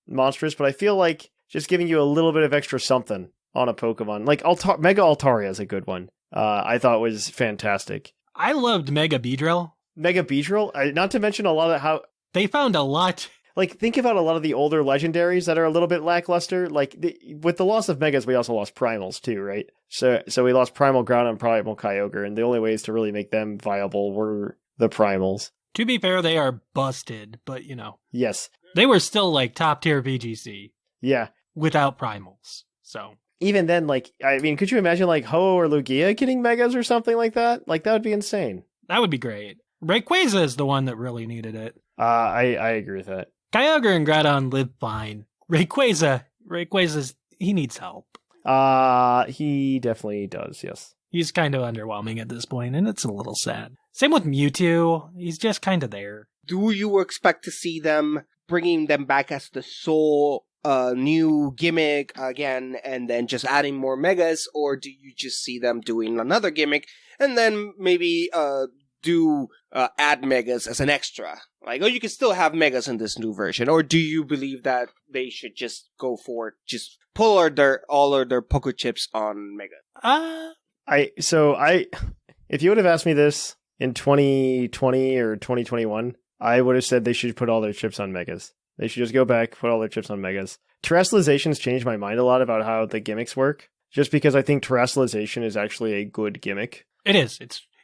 Speaker 5: monstrous, but I feel like just giving you a little bit of extra something on a Pokemon. Like, Mega Altaria is a good one. I thought was fantastic.
Speaker 6: I loved Mega Beedrill.
Speaker 5: Mega Beedrill? Not to mention a lot of how...
Speaker 6: They found a lot...
Speaker 5: Like, think about a lot of the older legendaries that are a little bit lackluster. Like, with the loss of Megas, we also lost Primals, too, right? So we lost Primal Ground and Primal Kyogre, and the only ways to really make them viable were the Primals.
Speaker 6: To be fair, they are busted, but
Speaker 5: Yes.
Speaker 6: they were still like top tier VGC
Speaker 5: Yeah.
Speaker 6: without primals. So
Speaker 5: Even then, like, I mean, could you imagine like Ho or Lugia getting megas or something like that? Like, that would be insane.
Speaker 6: that would be great. Rayquaza is the one that really needed it.
Speaker 5: I agree with that.
Speaker 6: Kyogre and Groudon live fine. Rayquaza's he needs help.
Speaker 5: He definitely does, yes.
Speaker 6: He's kind of underwhelming at this point, and it's a little sad. Same with Mewtwo. He's just kind of there.
Speaker 4: Do you expect to see them bringing them back as the sole new gimmick again and then just adding more megas, or do you just see them doing another gimmick and then maybe add megas as an extra? Like, oh, you can still have megas in this new version, or do you believe that they should just go for it, just pull all of their Poké chips on mega?
Speaker 5: If you would have asked me this in 2020 or 2021, I would have said they should put all their chips on megas. They should just go back, put all their chips on megas. Terrestrialization's changed my mind a lot about how the gimmicks work, just because I think terrestrialization is actually a good gimmick.
Speaker 6: It is.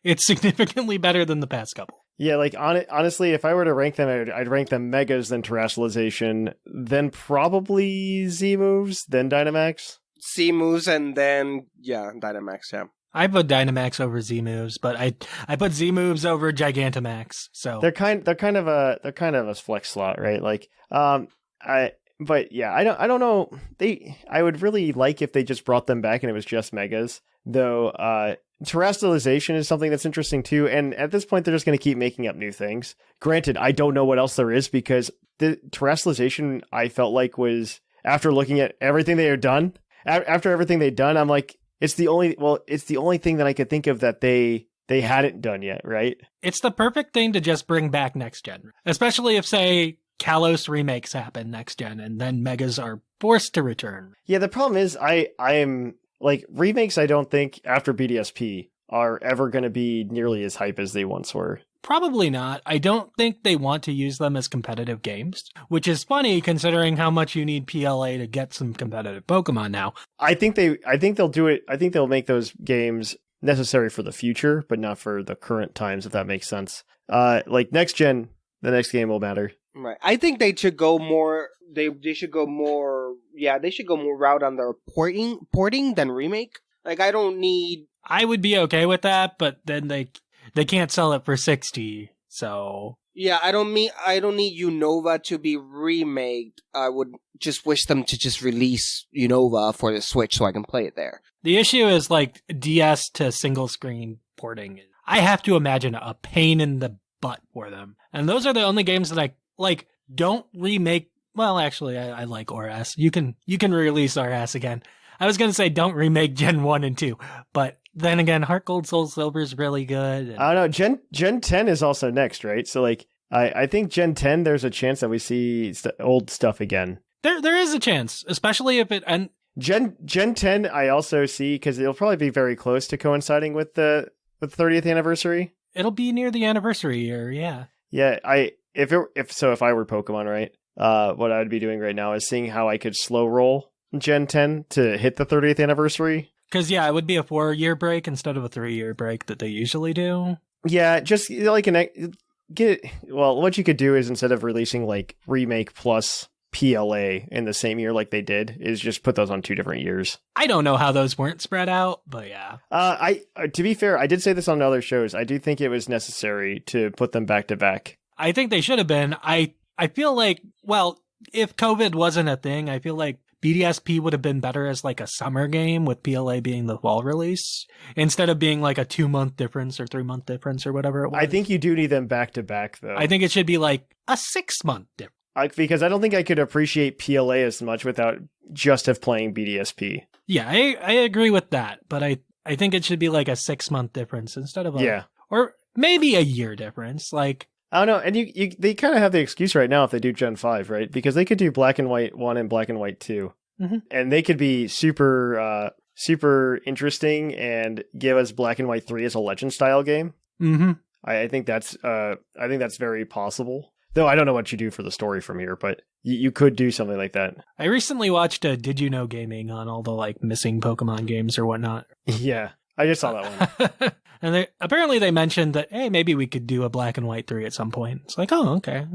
Speaker 6: It's significantly better than the past couple.
Speaker 5: Yeah, like honestly, if I were to rank them, I'd rank them megas, then terrestrialization, then probably Z moves, then Dynamax.
Speaker 4: C moves and then Dynamax. Yeah,
Speaker 6: I put Dynamax over Z moves, but I put Z moves over Gigantamax. So
Speaker 5: they're kind of a flex slot, right? Like I don't know. I would really like if they just brought them back and it was just megas, though. Terrestrialization is something that's interesting too, and at this point they're just going to keep making up new things. Granted, I don't know what else there is, because the terrestrialization I felt like was, after looking at everything they had done, I'm like, it's the only thing that I could think of that they hadn't done yet, right?
Speaker 6: It's the perfect thing to just bring back next gen, especially if, say, Kalos remakes happen next gen and then megas are forced to return.
Speaker 5: Yeah, the problem is I'm like, remakes, I don't think after BDSP are ever going to be nearly as hype as they once were.
Speaker 6: Probably not. I don't think they want to use them as competitive games, which is funny considering how much you need PLA to get some competitive Pokemon now.
Speaker 5: I think they'll do it. I think they'll make those games necessary for the future, but not for the current times, if that makes sense. Like next gen, the next game will matter.
Speaker 4: Right. I think they should go more. They should go more. Yeah, they should go more route on their porting than remake. Like, I would
Speaker 6: be okay with that, but then they can't sell it for $60. So
Speaker 4: yeah, I don't need Unova to be remade. I would just wish them to just release Unova for the Switch so I can play it there.
Speaker 6: The issue is like DS to single screen porting. I have to imagine a pain in the butt for them, and those are the only games that I like. Don't remake. Well, actually, I like ORAS. You can release ORAS again. I was going to say don't remake Gen 1 and 2, but then again, Heart Gold Soul Silver is really good.
Speaker 5: I don't know. Gen 10 is also next, right? So, like, I think Gen 10, there's a chance that we see old stuff again.
Speaker 6: There is a chance, especially if it... And
Speaker 5: Gen 10, I also see, because it'll probably be very close to coinciding with the 30th anniversary.
Speaker 6: It'll be near the anniversary year, yeah.
Speaker 5: Yeah, if I were Pokemon, right? What I would be doing right now is seeing how I could slow roll Gen 10 to hit the 30th anniversary.
Speaker 6: Because, yeah, it would be a 4-year break instead of a 3-year break that they usually do.
Speaker 5: Yeah, just like what you could do is, instead of releasing like remake plus PLA in the same year like they did, is just put those on 2 different years.
Speaker 6: I don't know how those weren't spread out, but yeah.
Speaker 5: To be fair, I did say this on other shows. I do think it was necessary to put them back to back.
Speaker 6: I think they should have been. I feel like, well, if COVID wasn't a thing, I feel like BDSP would have been better as like a summer game, with PLA being the fall release, instead of being like a 2-month difference or 3-month difference or whatever it was.
Speaker 5: I think you do need them back to back, though.
Speaker 6: I think it should be like a 6-month difference.
Speaker 5: Because I don't think I could appreciate PLA as much without just have playing BDSP.
Speaker 6: Yeah, I agree with that, but I think it should be like a 6-month difference instead of or maybe a year difference. Like,
Speaker 5: I don't know, and they kind of have the excuse right now if they do Gen 5, right? Because they could do Black and White 1 and Black and White 2. Mm-hmm. And they could be super interesting and give us Black and White 3 as a Legend-style game.
Speaker 6: Mm-hmm.
Speaker 5: I think that's very possible. Though I don't know what you do for the story from here, but you could do something like that.
Speaker 6: I recently watched a Did You Know Gaming on all the like missing Pokemon games or whatnot.
Speaker 5: Yeah, I just saw that one.
Speaker 6: And apparently they mentioned that, hey, maybe we could do a Black and White 3 at some point. It's like, oh, okay.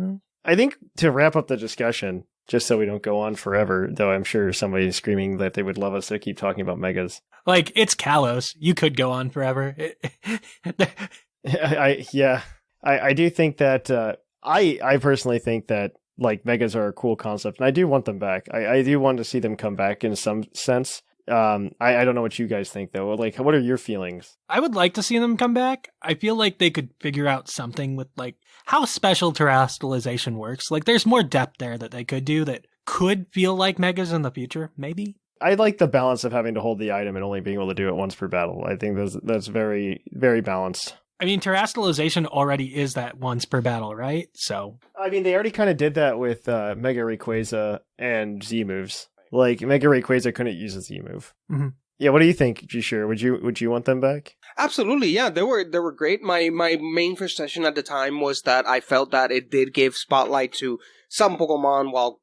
Speaker 5: I think to wrap up the discussion, just so we don't go on forever, though I'm sure somebody's screaming that they would love us to keep talking about megas.
Speaker 6: Like, it's Kalos. You could go on forever.
Speaker 5: I do think that I personally think that like megas are a cool concept, and I do want them back. I do want to see them come back in some sense. I don't know what you guys think though. Like, what are your feelings?
Speaker 6: I would like to see them come back. I feel like they could figure out something with like how special terrestrialization works. Like, there's more depth there that they could do that could feel like megas in the future. Maybe. I
Speaker 5: like the balance of having to hold the item and only being able to do it once per battle. I think that's very, very balanced.
Speaker 6: I mean, terrestrialization already is that once per battle, right? So,
Speaker 5: I mean, they already kind of did that with Mega Rayquaza and Z moves. Like, Mega Rayquaza couldn't use a Z move.
Speaker 6: Mm-hmm.
Speaker 5: Yeah, what do you think, Jushiro? Would you want them back?
Speaker 4: Absolutely, yeah. They were great. My main frustration at the time was that I felt that it did give spotlight to some Pokemon while,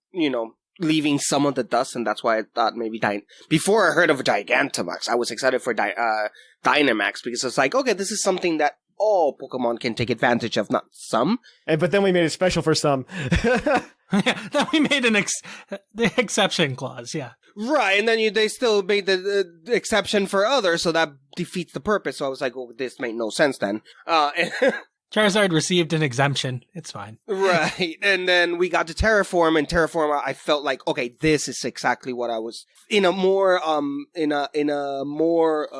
Speaker 4: leaving some of the dust, and that's why I thought maybe before I heard of Gigantamax, I was excited for Dynamax, because it's like, okay, this is something that all Pokemon can take advantage of, not some.
Speaker 5: But then we made it special for some.
Speaker 6: Yeah, then we made the exception clause, yeah.
Speaker 4: Right, and then they still made the exception for others, so that defeats the purpose. So I was like, oh, this made no sense then.
Speaker 6: Charizard received an exemption. It's fine.
Speaker 4: Right, and then we got to Terraform, and Terraform, I felt like, okay, this is exactly what I was in a more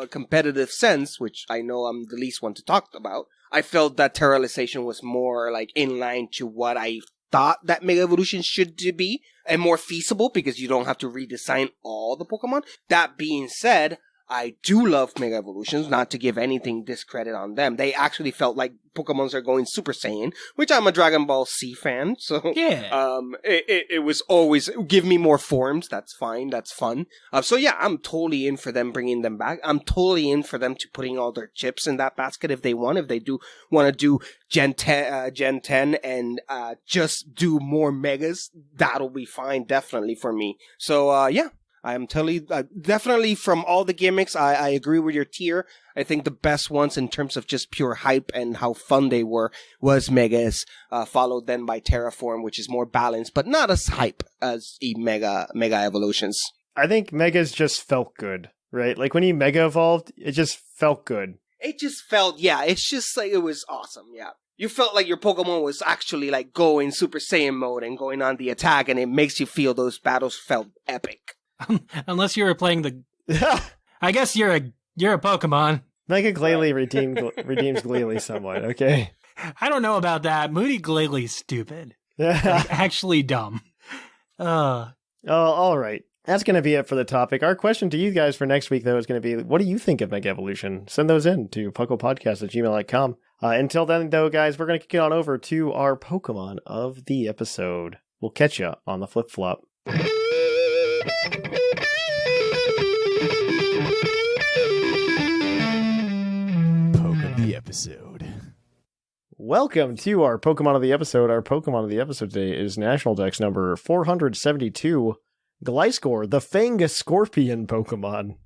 Speaker 4: competitive sense, which I know I'm the least one to talk about. I felt that Terrealization was more like in line to what I thought that Mega Evolution should be, and more feasible because you don't have to redesign all the Pokemon. That being said, I do love Mega Evolutions, not to give anything discredit on them. They actually felt like Pokemons are going Super Saiyan, which I'm a Dragon Ball Z fan, so
Speaker 6: yeah.
Speaker 4: It was always, give me more forms, that's fine, that's fun. So yeah, I'm totally in for them bringing them back. I'm totally in for them to putting all their chips in that basket if they want. If they do want to do Gen 10 and just do more Megas, that'll be fine, definitely for me. So yeah. I'm telling you, definitely from all the gimmicks, I agree with your tier. I think the best ones in terms of just pure hype and how fun they were was Megas, followed then by Terraform, which is more balanced, but not as hype as Mega Evolutions.
Speaker 5: I think Megas just felt good, right? Like when he Mega Evolved, it just felt good.
Speaker 4: It just felt, yeah, it's just like, it was awesome, yeah. You felt like your Pokemon was actually like going Super Saiyan mode and going on the attack, and it makes you feel those battles felt epic.
Speaker 6: Unless you were playing I guess you're a Pokemon.
Speaker 5: Mega Glalie redeems Glalie somewhat, okay?
Speaker 6: I don't know about that. Moody Glalie's stupid. Like, actually dumb.
Speaker 5: Oh, all right. That's going to be it for the topic. Our question to you guys for next week, though, is going to be, what do you think of Mega Evolution? Send those in to puclpodcast@gmail.com. Until then, though, guys, we're going to kick it on over to our Pokemon of the episode. We'll catch you on the flip-flop.
Speaker 2: Episode.
Speaker 5: Welcome to our Pokemon of the episode. Our Pokemon of the episode today is National Dex number 472, Gliscor, the Fang Scorpion Pokemon.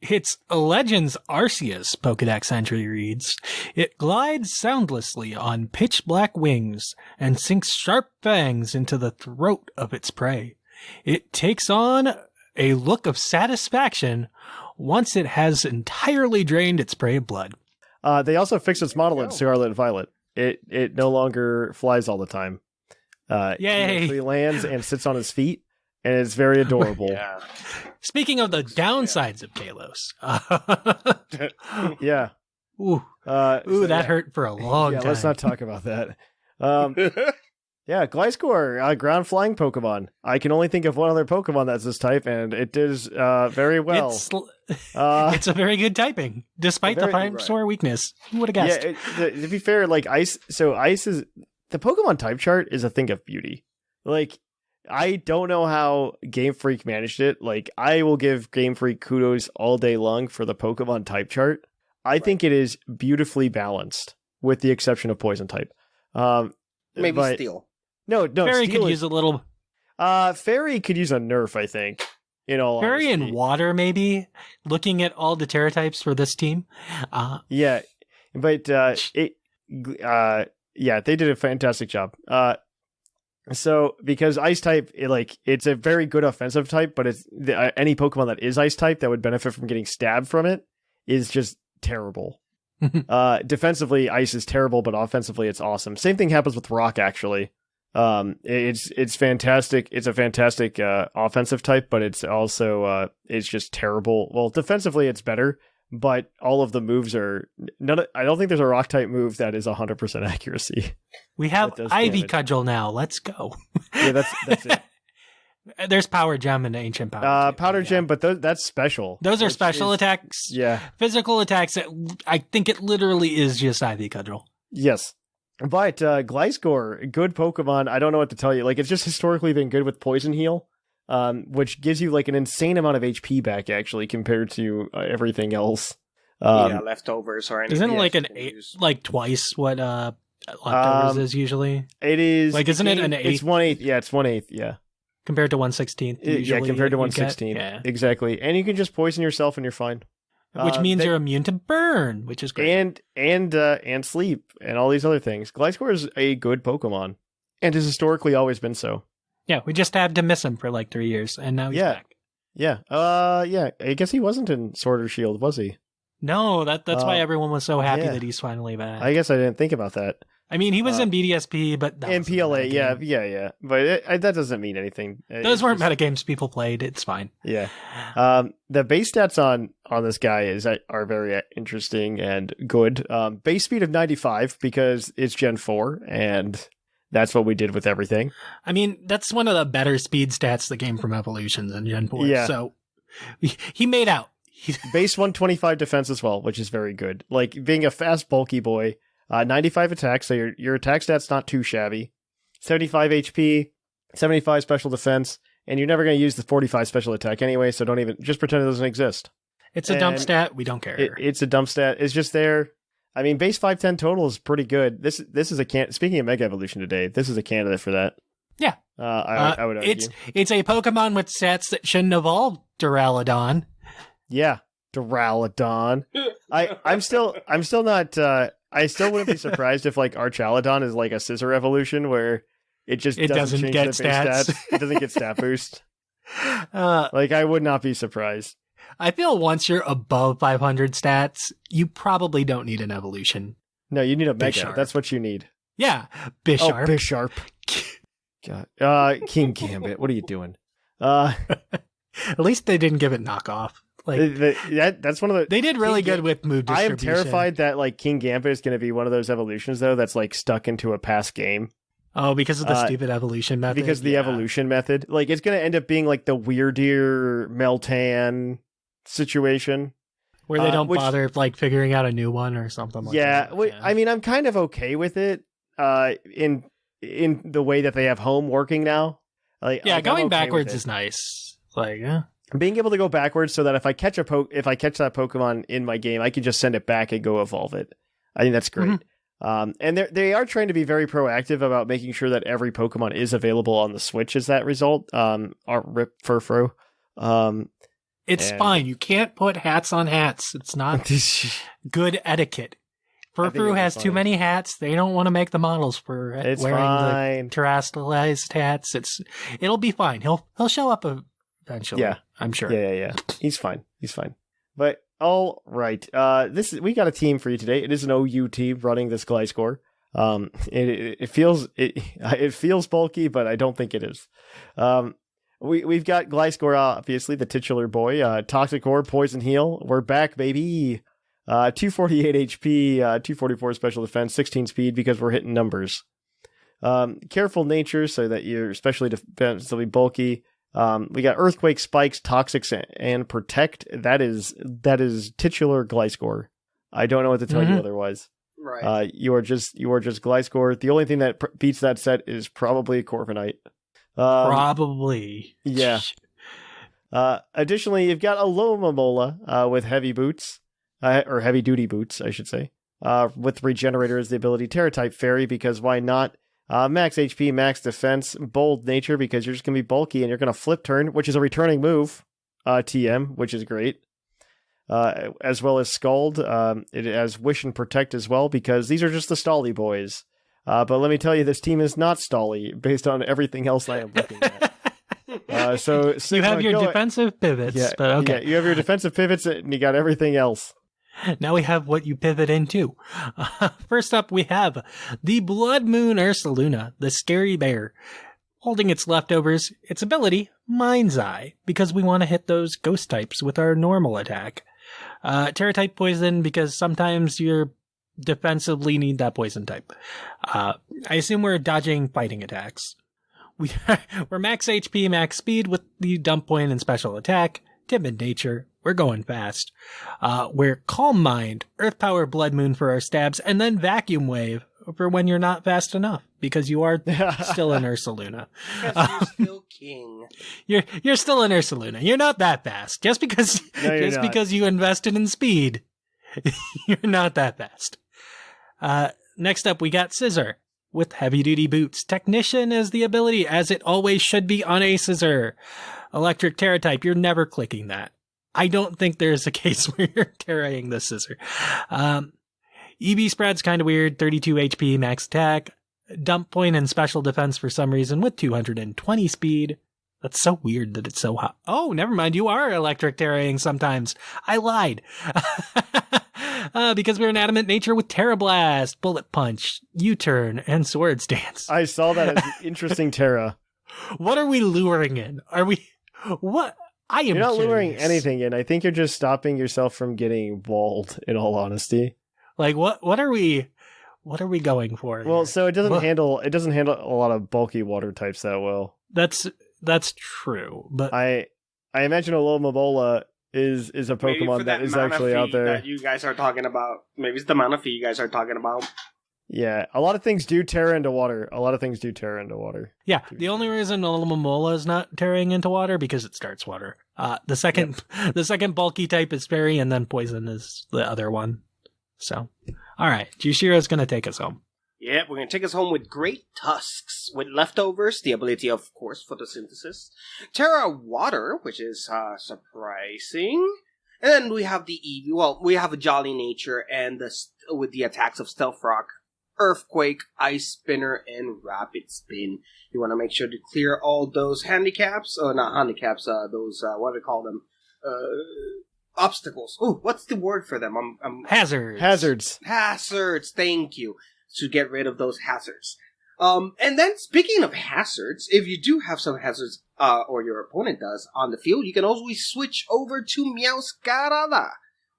Speaker 6: It's a Legends Arceus, Pokedex entry reads. It glides soundlessly on pitch black wings and sinks sharp fangs into the throat of its prey. It takes on a look of satisfaction once it has entirely drained its prey of blood.
Speaker 5: They also fixed its model in Scarlet Violet. It no longer flies all the time.
Speaker 6: Yay!
Speaker 5: He actually lands and sits on his feet, and it's very adorable.
Speaker 6: Yeah. Speaking of the downsides of Kalos.
Speaker 5: Yeah.
Speaker 6: Ooh, that hurt for a long time.
Speaker 5: Yeah, let's not talk about that. Yeah, Gliscor, ground flying Pokemon. I can only think of one other Pokemon that's this type, and it does very well.
Speaker 6: It's a very good typing, despite the Pinesaur weakness. Who would have guessed?
Speaker 5: Yeah, to be fair, like Ice is the Pokemon type chart is a thing of beauty. Like, I don't know how Game Freak managed it. Like, I will give Game Freak kudos all day long for the Pokemon type chart. I think it is beautifully balanced, with the exception of Poison type.
Speaker 4: Maybe Steel.
Speaker 5: No.
Speaker 6: Fairy could use a little.
Speaker 5: Fairy could use a nerf, I think.
Speaker 6: Fairy and Water, maybe. Looking at all the Terra types for this team.
Speaker 5: Yeah, But yeah, they did a fantastic job. So because ice type, it's a very good offensive type, but it's any Pokemon that is ice type that would benefit from getting stabbed from it is just terrible. Defensively, ice is terrible, but offensively, it's awesome. Same thing happens with rock, actually. It's fantastic. It's a fantastic offensive type, but it's also it's just terrible. Well, defensively, it's better, but all of the moves are I don't think there's a rock type move that is 100% accuracy.
Speaker 6: We have Ivy Cudgel now. Let's go.
Speaker 5: Yeah, that's it.
Speaker 6: There's Power Gem and Ancient Power.
Speaker 5: Powder Gem, but that's special.
Speaker 6: Those are special attacks.
Speaker 5: Yeah.
Speaker 6: Physical attacks. I think it literally is just Ivy Cudgel.
Speaker 5: Yes. But Gliscor, good Pokemon. I don't know what to tell you. It's just historically been good with Poison Heal, which gives you an insane amount of HP back, actually, compared to everything else.
Speaker 4: Leftovers or anything.
Speaker 6: Isn't it twice what leftovers is usually?
Speaker 5: It is.
Speaker 6: Isn't it an 8th?
Speaker 5: It's 1/8. Yeah, it's 1/8. Yeah.
Speaker 6: Compared to 1/16.
Speaker 5: Yeah, compared to 1/16.
Speaker 6: Yeah.
Speaker 5: Exactly. And you can just poison yourself and you're fine.
Speaker 6: Which means you're immune to burn, which is great.
Speaker 5: And sleep and all these other things. Gliscor is a good Pokemon and has historically always been so.
Speaker 6: Yeah, we just had to miss him for 3 years, and now he's back.
Speaker 5: Yeah. Yeah. I guess he wasn't in Sword or Shield, was he?
Speaker 6: No, that's why everyone was so happy that he's finally back.
Speaker 5: I guess I didn't think about that.
Speaker 6: I mean, he was in BDSP, but
Speaker 5: in PLA, yeah. But that doesn't mean anything.
Speaker 6: Those weren't metagames people played. It's fine.
Speaker 5: Yeah. The base stats on this guy are very interesting and good. Base speed of 95 because it's Gen 4, and that's what we did with everything. I
Speaker 6: mean, that's one of the better speed stats that came from Evolutions in Gen 4.
Speaker 5: Yeah.
Speaker 6: So he made out.
Speaker 5: Base 125 defense as well, which is very good. Being a fast, bulky boy. 95 attack, so your attack stat's not too shabby. 75 HP, 75 special defense, and you're never going to use the 45 special attack anyway, so don't even, just pretend it doesn't exist.
Speaker 6: It's a dump stat, we don't care.
Speaker 5: It's a dump stat, it's just there. I mean, base 510 total is pretty good. This is speaking of Mega Evolution today, this is a candidate for that.
Speaker 6: Yeah.
Speaker 5: I would argue.
Speaker 6: It's a Pokemon with stats that shouldn't evolve, Duraludon.
Speaker 5: Yeah, Duraludon. I'm still not, I still wouldn't be surprised if Archaludon is a scissor evolution where it just doesn't change
Speaker 6: get
Speaker 5: the base stats. It doesn't get stat boost. I would not be surprised.
Speaker 6: I feel once you're above 500 stats, you probably don't need an evolution.
Speaker 5: No, you need a Mega.
Speaker 6: Bisharp.
Speaker 5: That's what you need.
Speaker 6: Yeah, Bisharp.
Speaker 5: Oh, Bisharp. God. King Gambit, what are you doing?
Speaker 6: At least they didn't give it knockoff.
Speaker 5: That's one of the.
Speaker 6: They did really good with move distribution.
Speaker 5: I am terrified that King Gambit is going to be one of those evolutions though that's stuck into a past game.
Speaker 6: Oh, because of the stupid evolution method.
Speaker 5: Because the evolution method, it's going to end up being the Weirdeer Meltan situation
Speaker 6: where they don't bother figuring out a new one or something like that.
Speaker 5: Yeah, I mean, I'm kind of okay with it. In the way that they have home working now.
Speaker 6: Going backwards is nice.
Speaker 5: Being able to go backwards so that if I catch that Pokemon in my game, I can just send it back and go evolve it. I think that's great. Mm-hmm. And they are trying to be very proactive about making sure that every Pokemon is available on the Switch as that result. Rip Furfro.
Speaker 6: It's fine. You can't put hats on hats. It's not good etiquette. Furfru has too many hats. They don't want to make the models for wearing the terrestrialized hats. It'll be fine. He'll show up eventually. Yeah, I'm sure.
Speaker 5: Yeah. He's fine. But all right, we got a team for you today. It is an OU team running this Gliscor. It feels bulky, but I don't think it is. We've got Gliscor, obviously the titular boy. Toxicor, Poison Heal. We're back, baby. 248 HP, 244 special defense, 16 speed because we're hitting numbers. Careful nature so that you're especially defensively bulky. We got Earthquake, Spikes, Toxics, and Protect. That is titular Gliscor. I don't know what to tell you otherwise.
Speaker 4: Right.
Speaker 5: You are just Gliscor. The only thing that beats that set is probably Corviknight.
Speaker 6: Probably.
Speaker 5: Yeah. Additionally, you've got a Alomomola with heavy boots. Or heavy duty boots, I should say. With Regenerator as the ability, Terra-type Fairy, because why not? Max HP, max defense, bold nature, because you're just going to be bulky and you're going to flip turn, which is a returning move. TM, which is great. as well as Scald. It has Wish and Protect as well, because these are just the Stally boys. But let me tell you, this team is not Stally based on everything else I am looking at. So
Speaker 6: You have your defensive pivots, but okay.
Speaker 5: Yeah, you have your defensive pivots and you got everything else.
Speaker 6: Now we have what you pivot into. First up, we have the Blood Moon Ursaluna, the Scary Bear. Holding its leftovers, its ability, Mind's Eye, because we want to hit those ghost types with our normal attack. Terra type poison, because sometimes you defensively need that poison type. I assume we're dodging fighting attacks. We're max HP, max speed with the dump point and special attack. Timid nature. We're going fast. We're Calm Mind, Earth Power Blood Moon for our stabs, and then Vacuum Wave for when you're not fast enough, because you are still an Ursaluna.
Speaker 4: Because you're still king.
Speaker 6: You're still an Ursaluna. You're not that fast. Just because because you invested in speed, you're not that fast. Next up, we got Scissor with Heavy Duty Boots. Technician is the ability, as it always should be on a Scissor. Electric Terra type, you're never clicking that. I don't think there's a case where you're carrying the Scissor. EB spread's kind of weird. 32 HP, max attack. Dump point and special defense for some reason with 220 speed. That's so weird that it's so hot. Oh, never mind. You are electric terraing sometimes. I lied. Because we're an adamant nature with Terra Blast, Bullet Punch, U-Turn, and Sword Stance.
Speaker 5: I saw that as an interesting Terra.
Speaker 6: What are we luring in? Are we... What? I am
Speaker 5: You're not
Speaker 6: curious.
Speaker 5: luring anything in. I think you're just stopping yourself from getting walled, in all honesty.
Speaker 6: Like, what are we going for?
Speaker 5: Well,
Speaker 6: here?
Speaker 5: so it doesn't handle a lot of bulky water types that well.
Speaker 6: That's true, but
Speaker 5: I imagine Alomomola is a Pokemon that is actually out there
Speaker 4: that you guys are talking about. Maybe it's the Manaphy you guys are talking about.
Speaker 5: Yeah, a lot of things do tear into water.
Speaker 6: Yeah, the only reason Alomomola is not tearing into water because it starts water. The second bulky type is fairy, and then poison is the other one. So, all right, Jushiro's going to take us home.
Speaker 4: Yeah, we're going to take us home with Great Tusks, with leftovers, the ability, of course, photosynthesis. Terra Water, which is surprising. And then we have we have a Jolly Nature, and with the attacks of Stealth Rock, Earthquake, Ice Spinner, and Rapid Spin. You want to make sure to clear all those handicaps, or not handicaps, those, what do they call them? Obstacles. Oh, what's the word for them?
Speaker 6: Hazards.
Speaker 4: Hazards, thank you. To get rid of those hazards. And then, speaking of hazards, if you do have some hazards, or your opponent does, on the field, you can always switch over to Meowscarada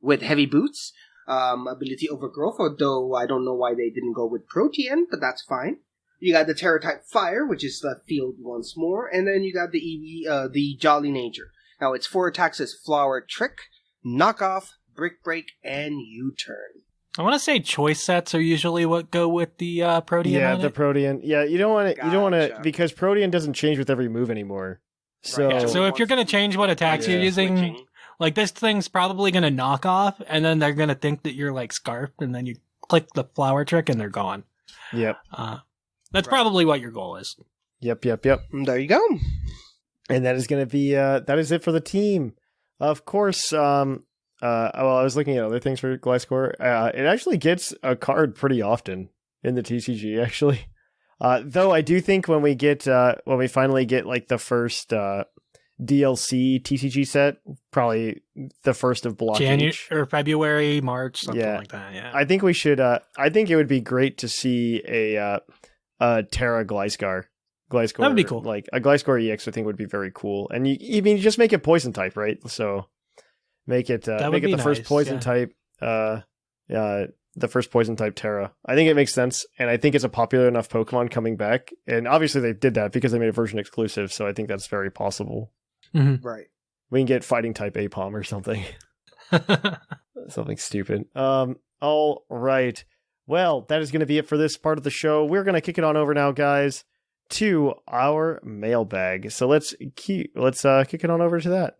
Speaker 4: with Heavy Boots, ability Overgrowth, although I don't know why they didn't go with Protean, but that's fine. You got the Terra-type Fire, which is the field once more, and then you got the Jolly Nature. Now, its 4 attacks is Flower Trick, Knock Off, Brick Break, and U-Turn.
Speaker 6: I want to say choice sets are usually what go with the Protean.
Speaker 5: Yeah,
Speaker 6: on
Speaker 5: the
Speaker 6: it.
Speaker 5: Protean. Yeah, you don't want to. You don't want to
Speaker 4: Gotcha.
Speaker 5: because Protean doesn't change with every move anymore. So,
Speaker 6: Yeah, so if you're going to change what attacks you're using,
Speaker 4: Switching.
Speaker 6: like this thing's probably going to knock off, and then they're going to think that you're like Scarf, and then you click the Flower Trick, and they're gone.
Speaker 5: Yep.
Speaker 6: That's probably what your goal is.
Speaker 5: Yep.
Speaker 4: There you go.
Speaker 5: And that is going to be that is it for the team. Of course, I was looking at other things for Gliscor. It actually gets a card pretty often in the TCG, actually. Though I do think when we finally get like the first DLC TCG set, probably the first of Block
Speaker 6: January
Speaker 5: H.
Speaker 6: or February, March, something
Speaker 5: Yeah.
Speaker 6: like that. Yeah.
Speaker 5: I think we should. I think it would be great to see a Terra Gliscor.
Speaker 6: That would be cool.
Speaker 5: Like a Gliscor EX, I think would be very cool. And you just make it poison type, right? So make it the first poison type. The first poison type Terra. I think it makes sense, and I think it's a popular enough Pokemon coming back. And obviously they did that because they made a version exclusive, so I think that's very possible.
Speaker 6: Mm-hmm.
Speaker 4: Right.
Speaker 5: We can get fighting type Apom or something. Something stupid. All right. Well, that is going to be it for this part of the show. We're going to kick it on over now, guys, to our mailbag. So let's kick it on over to that.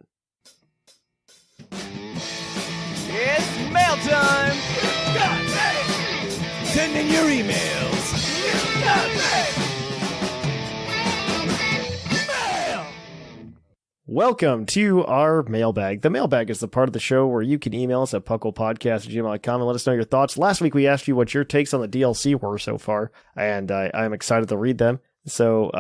Speaker 2: It's mail time! Send in your emails! Mail!
Speaker 5: Welcome to our mailbag. The mailbag is the part of the show where you can email us at puclpodcast@gmail.com and let us know your thoughts. Last week we asked you what your takes on the DLC were so far, and I'm excited to read them. So,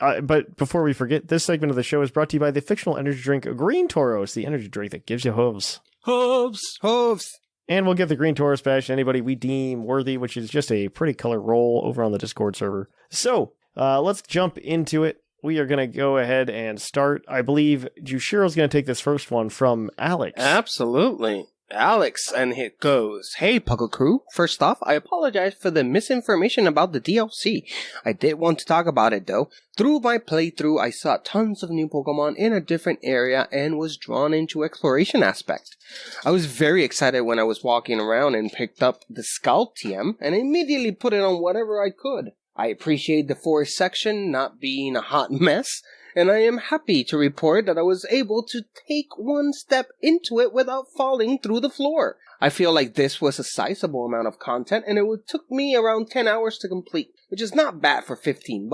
Speaker 5: but before we forget, this segment of the show is brought to you by the fictional energy drink Green Toros, the energy drink that gives you hooves.
Speaker 6: Hooves.
Speaker 5: And we'll give the Green Toros badge to anybody we deem worthy, which is just a pretty color roll over on the Discord server. So, let's jump into it. We are going to go ahead and start. I believe Jushiro's going to take this first one from Alex.
Speaker 4: Absolutely. Alex, and it goes, "Hey, Puckle Crew. First off, I apologize for the misinformation about the DLC. I did want to talk about it, though. Through my playthrough, I saw tons of new Pokemon in a different area and was drawn into exploration aspect. I was very excited when I was walking around and picked up the Scout TM and immediately put it on whatever I could. I appreciate the forest section not being a hot mess, and I am happy to report that I was able to take one step into it without falling through the floor. I feel like this was a sizable amount of content, and it took me around 10 hours to complete, which is not bad for $15.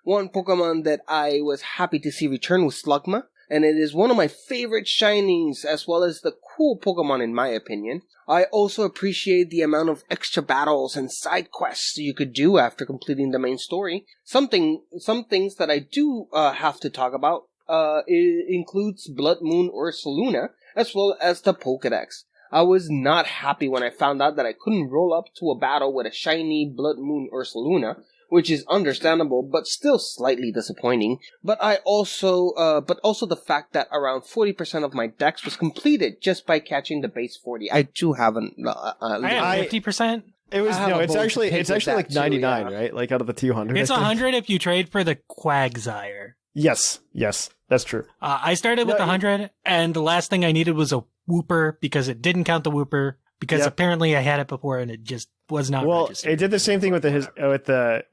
Speaker 4: One Pokemon that I was happy to see return was Slugma, and it is one of my favorite shinies, as well as the cool Pokemon in my opinion. I also appreciate the amount of extra battles and side quests you could do after completing the main story. Some things that I do have to talk about includes Blood Moon Ursaluna, as well as the Pokedex. I was not happy when I found out that I couldn't roll up to a battle with a shiny Blood Moon Ursaluna, which is understandable, but still slightly disappointing. But also the fact that around 40% of my dex was completed just by catching the base 40. I do have an.
Speaker 6: I have 50%.
Speaker 5: It was it's actually like 99,
Speaker 4: too, yeah.
Speaker 5: right? Like out of the 200.
Speaker 6: It's 100 if you trade for the Quagsire.
Speaker 5: Yes, that's true.
Speaker 6: I started with 100, and the last thing I needed was a Wooper because it didn't count the Wooper. Because apparently I had it before and it just was not registered.
Speaker 5: It did the same thing with the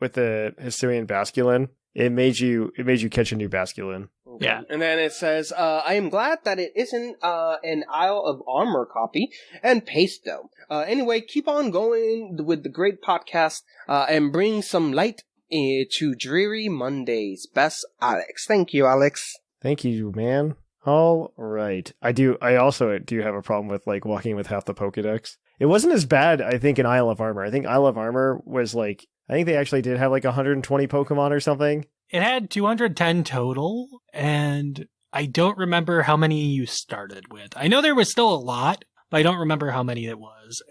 Speaker 5: Hisuian Basculin. It made you catch a new Basculin.
Speaker 4: Okay.
Speaker 6: Yeah.
Speaker 4: And then it says, I am glad that it isn't an Isle of Armor copy and paste though. Anyway, keep on going with the great podcast and bring some light to dreary Mondays. Best, Alex. Thank you, Alex.
Speaker 5: Thank you, man. All right. I also do have a problem with like walking with half the Pokedex. It wasn't as bad, I think, in Isle of Armor. I think Isle of Armor was like, I think they actually did have like 120 Pokemon or something.
Speaker 6: It had 210 total, and I don't remember how many you started with. I know there was still a lot, but I don't remember how many it was.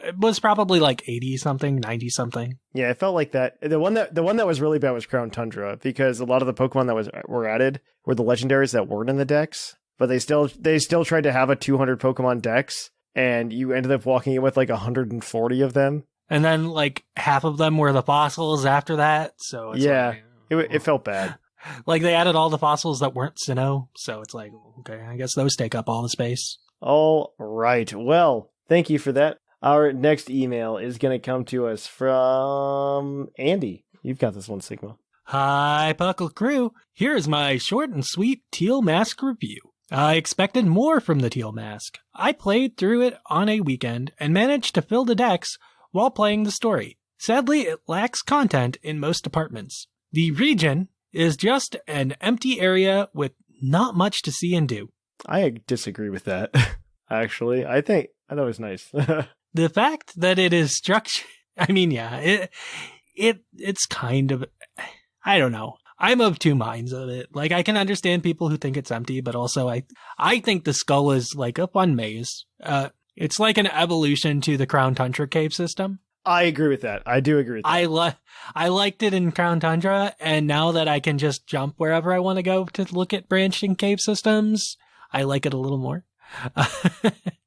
Speaker 6: It was probably like 80 something, 90 something.
Speaker 5: Yeah, it felt like that. The one that was really bad was Crown Tundra, because a lot of the Pokemon that were added were the legendaries that weren't in the dex, but they still tried to have a 200 Pokemon dex, and you ended up walking in with like 140 of them.
Speaker 6: And then like half of them were the fossils after that, so it's
Speaker 5: it felt bad.
Speaker 6: Like they added all the fossils that weren't Sinnoh, so it's like, okay, I guess those take up all the space.
Speaker 5: All right. Well, thank you for that. Our next email is going to come to us from Andy. You've got this one, Sigma.
Speaker 6: Hi, Puckle Crew. Here's my short and sweet Teal Mask review. I expected more from the Teal Mask. I played through it on a weekend and managed to fill the decks while playing the story. Sadly, it lacks content in most departments. The region is just an empty area with not much to see and do.
Speaker 5: I disagree with that, actually. I thought it was nice.
Speaker 6: The fact that it is structured, I mean, yeah, it's kind of, I don't know. I'm of two minds of it. Like, I can understand people who think it's empty, but also I think the skull is like a fun maze. It's like an evolution to the Crown Tundra cave system.
Speaker 5: I agree with that. I do agree with that.
Speaker 6: I liked it in Crown Tundra, and now that I can just jump wherever I want to go to look at branching cave systems, I like it a little more.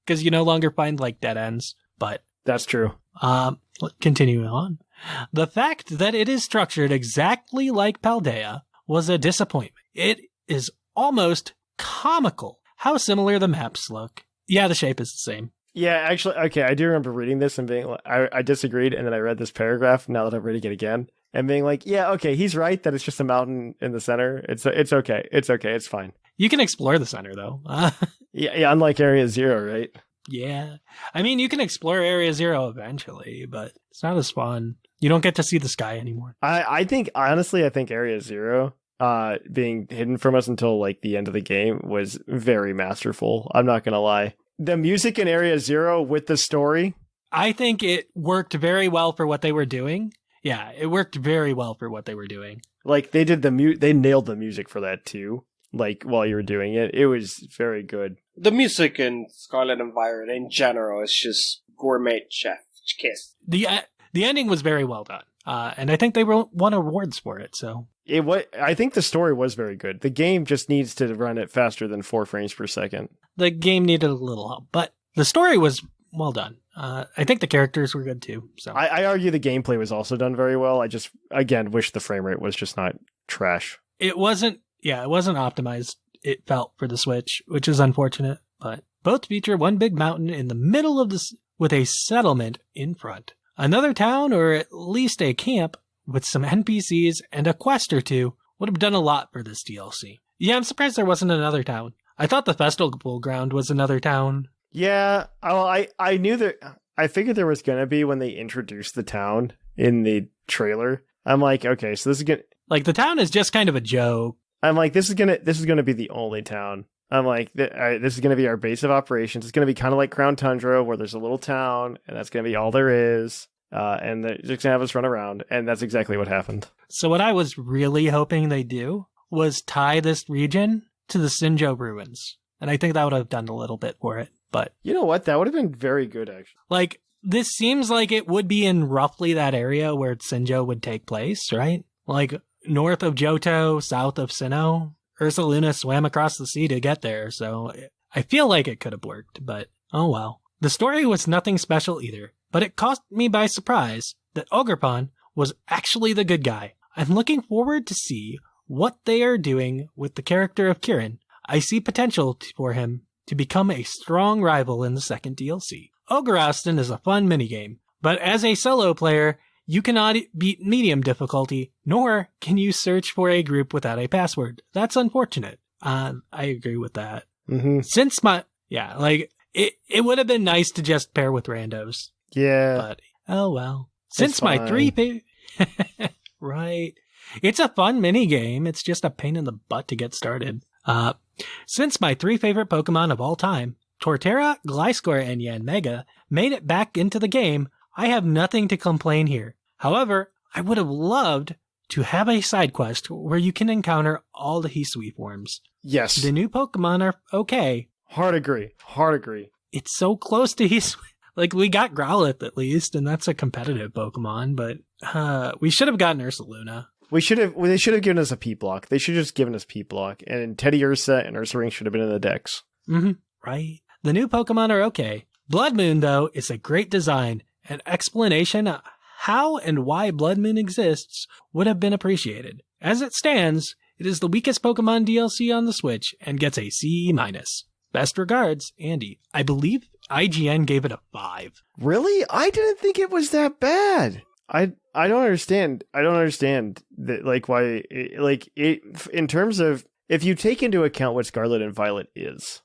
Speaker 6: Because you no longer find like dead ends. But
Speaker 5: that's true.
Speaker 6: Continuing on. The fact that it is structured exactly like Paldea was a disappointment. It is almost comical how similar the maps look. Yeah, the shape is the same.
Speaker 5: Yeah, actually, okay, I do remember reading this and being like, I disagreed, and then I read this paragraph now that I'm reading it again, and being like, yeah, okay, he's right that it's just a mountain in the center. It's okay. It's fine.
Speaker 6: You can explore the center, though.
Speaker 5: Yeah, unlike Area Zero, right?
Speaker 6: Yeah. I mean, you can explore Area Zero eventually, but it's not as fun. You don't get to see the sky anymore.
Speaker 5: I think Area Zero being hidden from us until like the end of the game was very masterful. I'm not gonna lie. The music in Area Zero with the story,
Speaker 6: I think it worked very well for what they were doing. Yeah, it worked very well for what they were doing.
Speaker 5: like they did they nailed the music for that too. Like while you were doing it, it was very good.
Speaker 4: The music in Scarlet and Violet in general is just gourmet chef kiss.
Speaker 6: The ending was very well done, and I think they won awards for it. So
Speaker 5: I think the story was very good. The game just needs to run it faster than 4 frames per second.
Speaker 6: the game needed a little help, but the story was well done. I think the characters were good too. So
Speaker 5: I argue the gameplay was also done very well. I just, again, wish the frame rate was just not trash.
Speaker 6: it wasn't optimized. It felt for the Switch, which is unfortunate. But both feature one big mountain in the middle of this with a settlement in front, another town, or at least a camp with some NPCs and a quest or two would have done a lot for this DLC. Yeah, I'm surprised there wasn't another town. I thought the festival ground was another town.
Speaker 5: Yeah, well, I knew that. I figured there was gonna be when they introduced the town in the trailer. I'm like, okay, so this is gonna
Speaker 6: Like, the town is just kind of a joke.
Speaker 5: I'm like, this is gonna be the only town. I'm like, this is gonna be our base of operations. It's gonna be kind of like Crown Tundra, where there's a little town, and that's gonna be all there is. And they're just gonna have us run around, and that's exactly what happened.
Speaker 6: So what I was really hoping they do was tie this region to the Sinjo ruins. And I think that would have done a little bit for it. But,
Speaker 5: You know what? That would have been very good, actually.
Speaker 6: like, this seems like it would be in roughly that area where Sinjo would take place, right? Like, north of Johto, south of Sinnoh. Ursaluna swam across the sea to get there, so I feel like it could have worked, but oh well. The story was nothing special either, but it caught me by surprise that Ogerpon was actually the good guy. I'm looking forward to see what they are doing with the character of Kirin. I see potential for him to become a strong rival in the second DLC. Ogre Austin is a fun minigame, but as a solo player, you cannot beat medium difficulty, nor can you search for a group without a password. That's unfortunate. I agree with that.
Speaker 5: Mm-hmm.
Speaker 6: It would have been nice to just pair with randos.
Speaker 5: Yeah.
Speaker 6: But, oh well.
Speaker 5: It's fine.
Speaker 6: Right. It's a fun mini game. It's just a pain in the butt to get started. Since my 3 favorite Pokemon of all time, Torterra, Gliscor, and Yanmega, made it back into the game, I have nothing to complain here. However, I would have loved to have a side quest where you can encounter all the Hisui forms.
Speaker 5: Yes.
Speaker 6: The new Pokemon are okay.
Speaker 5: Hard agree.
Speaker 6: It's so close to Hisui. Like, we got Growlithe at least, and that's a competitive Pokemon, but we should have gotten Ursaluna.
Speaker 5: They should have given us a P-Block. They should have just given us P-Block. And Teddy Ursa and Ursaring should have been in the decks.
Speaker 6: Mm-hmm. Right. The new Pokemon are okay. Blood Moon, though, is a great design. An explanation of how and why Blood Moon exists would have been appreciated. As it stands, it is the weakest Pokemon DLC on the Switch and gets a C-. Best regards, Andy. I believe IGN gave it a 5.
Speaker 5: Really? I didn't think it was that bad. I don't understand. I don't understand that, like, why, in terms of, if you take into account what Scarlet and Violet is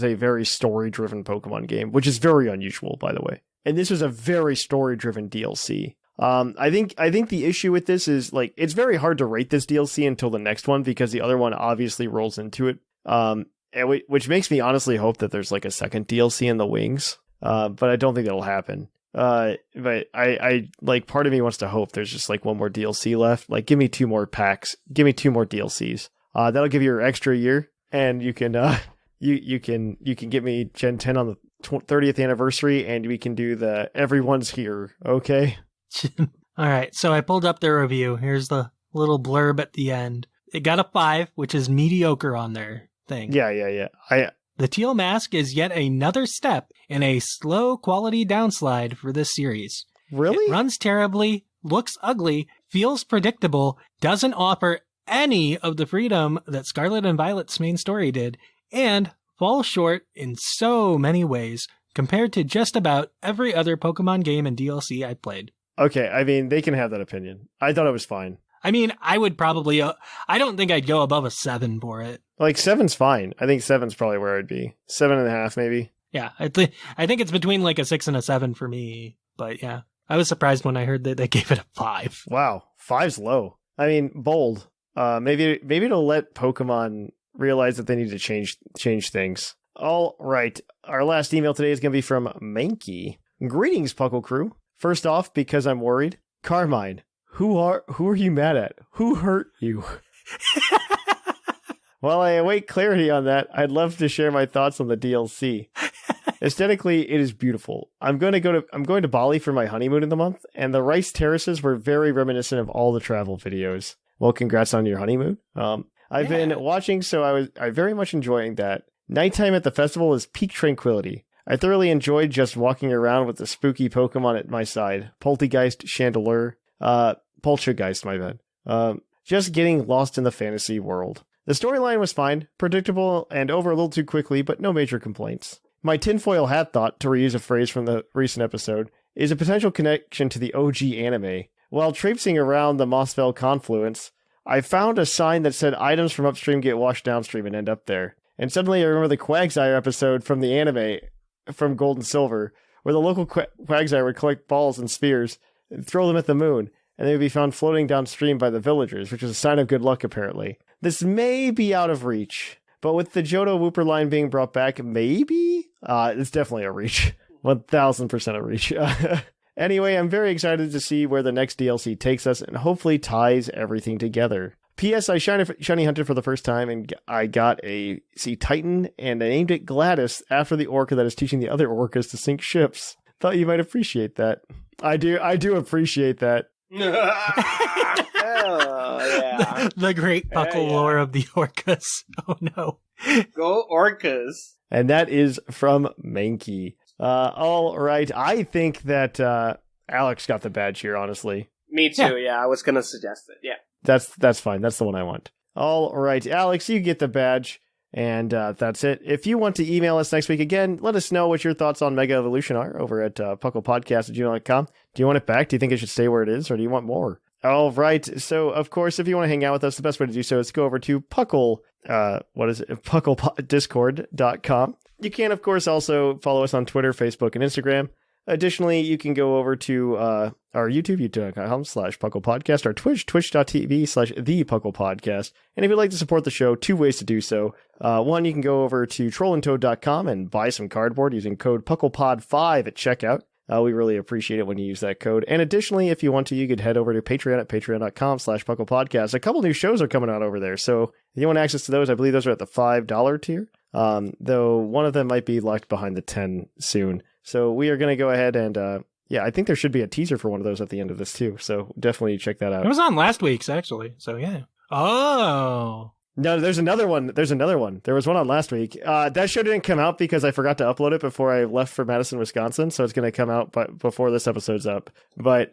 Speaker 5: a very story-driven Pokemon game, which is very unusual, by the way. And this was a very story-driven DLC. I think the issue with this is, like, it's very hard to rate this DLC until the next one, because the other one obviously rolls into it. Which makes me honestly hope that there's, like, a second DLC in the wings. But I don't think that'll happen. But I like, part of me wants to hope there's just, like, one more DLC left. Like, give me 2 more packs. Give me 2 more DLCs. That'll give you your extra year, and you can you can get me Gen 10 on the 30th anniversary, and we can do the everyone's here. Okay.
Speaker 6: All right. So I pulled up their review. Here's the little blurb at the end. It got a 5, which is mediocre on their thing.
Speaker 5: Yeah.
Speaker 6: The Teal Mask is yet another step in a slow quality downslide for this series.
Speaker 5: Really?
Speaker 6: It runs terribly, looks ugly, feels predictable, doesn't offer any of the freedom that Scarlet and Violet's main story did, and falls short in so many ways compared to just about every other Pokemon game and DLC I played.
Speaker 5: Okay, I mean, they can have that opinion. I thought it was fine.
Speaker 6: I mean, I would probably, I don't think I'd go above a 7 for it.
Speaker 5: Like, 7's fine. I think 7's probably where I'd be. 7.5, maybe.
Speaker 6: Yeah, I think it's between like a 6 and a 7 for me. But yeah, I was surprised when I heard that they gave it a 5.
Speaker 5: Wow, 5's low. I mean, bold. maybe it'll let Pokemon realize that they need to change things. All right, our last email today is going to be from Mankey. Greetings, Puckle Crew. First off, because I'm worried, Carmine, who are you mad at? Who hurt you? While I await clarity on that, I'd love to share my thoughts on the DLC. Aesthetically, it is beautiful. I'm going to Bali for my honeymoon in the month, and the rice terraces were very reminiscent of all the travel videos. Well, congrats on your honeymoon. I've been watching, so I very much enjoying that. Nighttime at the festival is peak tranquility. I thoroughly enjoyed just walking around with the spooky Pokemon at my side. Poltergeist, Chandelure, Poltergeist, my bad. Just getting lost in the fantasy world. The storyline was fine, predictable, and over a little too quickly, but no major complaints. My tinfoil hat thought, to reuse a phrase from the recent episode, is a potential connection to the OG anime. While traipsing around the Mossvale confluence, I found a sign that said items from upstream get washed downstream and end up there. And suddenly I remember the Quagsire episode from the anime from Gold and Silver, where the local Quagsire would collect balls and spheres and throw them at the moon, and they would be found floating downstream by the villagers, which is a sign of good luck apparently. This may be out of reach, but with the Johto Wooper line being brought back, maybe? It's definitely a reach. 1000% a reach. Anyway, I'm very excited to see where the next DLC takes us and hopefully ties everything together. P.S. I shiny hunted for the first time and I got a Sea Titan and I named it Gladys after the orca that is teaching the other orcas to sink ships. Thought you might appreciate that. I do appreciate that.
Speaker 4: Oh, yeah.
Speaker 6: The great Puckle lore of the orcas. Oh no.
Speaker 4: Go Orcas.
Speaker 5: And that is from Mankey. All right. I think that Alex got the badge here, honestly.
Speaker 4: Me too, yeah. I was going to suggest it, yeah.
Speaker 5: That's fine. That's the one I want. All right, Alex, you get the badge. And that's it. If you want to email us next week again, let us know what your thoughts on Mega Evolution are over at puclpodcast@gmail.com. Do you want it back? Do you think it should stay where it is, or do you want more? All right. So, of course, if you want to hang out with us, the best way to do so is to go over to puclpodiscord.com. You can, of course, also follow us on Twitter, Facebook, and Instagram. Additionally, you can go over to our YouTube, youtube.com/PucklePodcast, our Twitch, twitch.tv/ThePucklePodcast. And if you'd like to support the show, 2 ways to do so. One, you can go over to trollandtoad.com and buy some cardboard using code PucklePod5 at checkout. We really appreciate it when you use that code. And additionally, if you want to, you could head over to Patreon at patreon.com/PucklePodcast. A couple new shows are coming out over there. So if you want access to those, I believe those are at the $5 tier. Though one of them might be locked behind the 10 soon. So we are going to go ahead and, I think there should be a teaser for one of those at the end of this too. So definitely check that out.
Speaker 6: It was on last week's, actually. So yeah. Oh.
Speaker 5: No, there's another one. There was one on last week. That show didn't come out because I forgot to upload it before I left for Madison, Wisconsin. So it's going to come out before this episode's up. But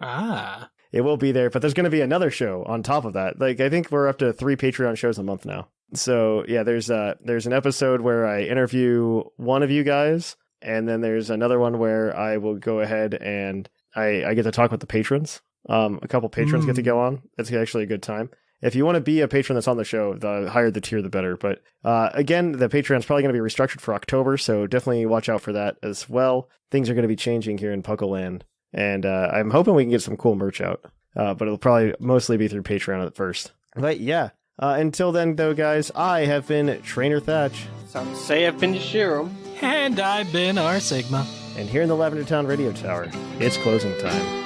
Speaker 5: it will be there. But there's going to be another show on top of that. Like, I think we're up to 3 Patreon shows a month now. So yeah, there's an episode where I interview one of you guys. And then there's another one where I will go ahead and I get to talk with the patrons. A couple patrons get to go on. It's actually a good time. If you want to be a patron that's on the show, the higher the tier, the better. But again, the Patreon's probably going to be restructured for October, so definitely watch out for that as well. Things are going to be changing here in Puckleland. And I'm hoping we can get some cool merch out. But it'll probably mostly be through Patreon at first. But yeah, until then, though, guys, I have been Trainer Thatch.
Speaker 4: Some say I've been Jushiro.
Speaker 6: And I've been R Sigma.
Speaker 5: And here in the Lavender Town Radio Tower, it's closing time.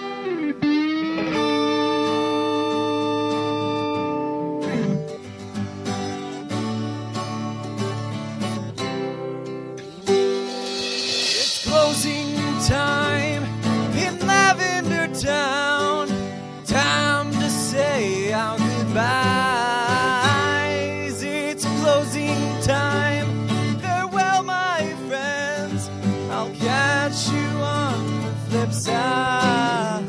Speaker 2: It's closing time in Lavender Town. Time to say our goodbyes. It's closing time. Farewell, my friends. I'll catch you on the flip side.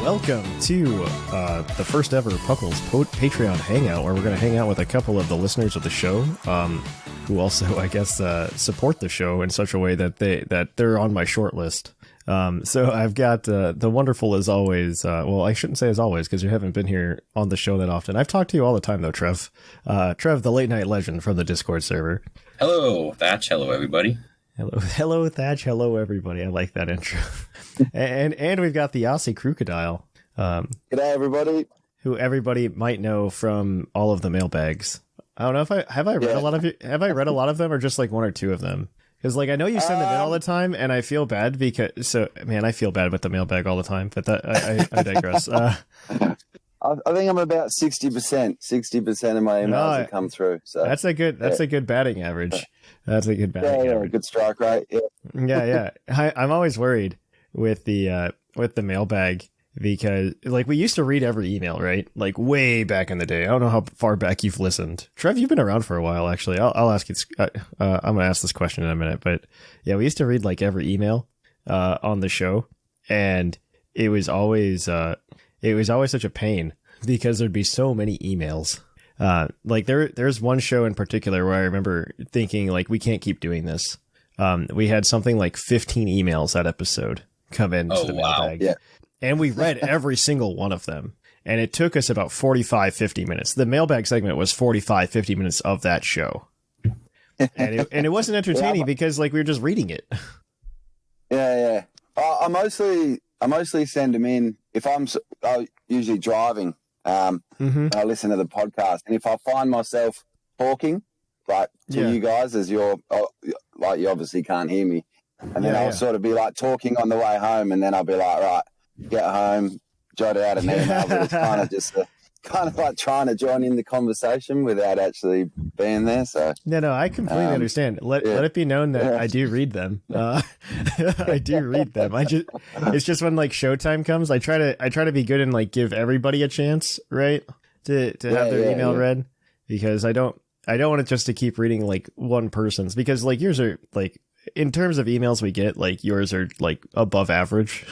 Speaker 5: welcome to the first ever Puckle's Patreon Hangout, where we're going to hang out with a couple of the listeners of the show, who also, I guess, support the show in such a way that they're on my short list. So I've got the wonderful, as always, well, I shouldn't say as always, because you haven't been here on the show that often. I've talked to you all the time, though, Trev. Trev, the late night legend from the Discord server.
Speaker 8: Hello, Thatch. Hello, everybody.
Speaker 5: Hello, Thatch. Hello, everybody. I like that intro. and we've got the Aussie Crocodile.
Speaker 9: G'day, everybody.
Speaker 5: Who everybody might know from all of the mailbags. I don't know if I read a lot of you. Have I read a lot of them, or just like one or two of them? Because like I know you send them in all the time, and I feel bad because I feel bad with the mailbag all the time. But I digress.
Speaker 9: I think I'm about 60%. 60% of my emails have come through. So
Speaker 5: that's a good batting average. That's a good batting average.
Speaker 9: Good strike rate.
Speaker 5: Yeah. I'm always worried with the mailbag, because like we used to read every email, right? Like way back in the day. I don't know how far back you've listened. Trev, you've been around for a while, actually. I'll ask you. I'm gonna ask this question in a minute, but yeah, we used to read like every email on the show, and it was always such a pain because there'd be so many emails. Like there's one show in particular where I remember thinking like, we can't keep doing this. We had something like 15 emails that episode come into the mailbag. Yeah. And we read every single one of them. And it took us about 45-50 minutes. The mailbag segment was 45-50 minutes of that show. And it wasn't entertaining because like we were just reading it.
Speaker 9: Yeah. I mostly send them in if I'm usually driving. I listen to the podcast, and if I find myself talking like to you guys, as you're like, you obviously can't hear me, and then I'll sort of be like talking on the way home, and then I'll be like, right, get home, jot out an email. But it's kind of just kind of like trying to join in the conversation without actually being there. So
Speaker 5: no, I completely understand. Let it be known that I do read them. I do read them. It's just when like showtime comes, I try to be good and like give everybody a chance, right? To have their email read, because I don't want it just to keep reading like one person's, because like yours are like, in terms of emails we get, like yours are like above average.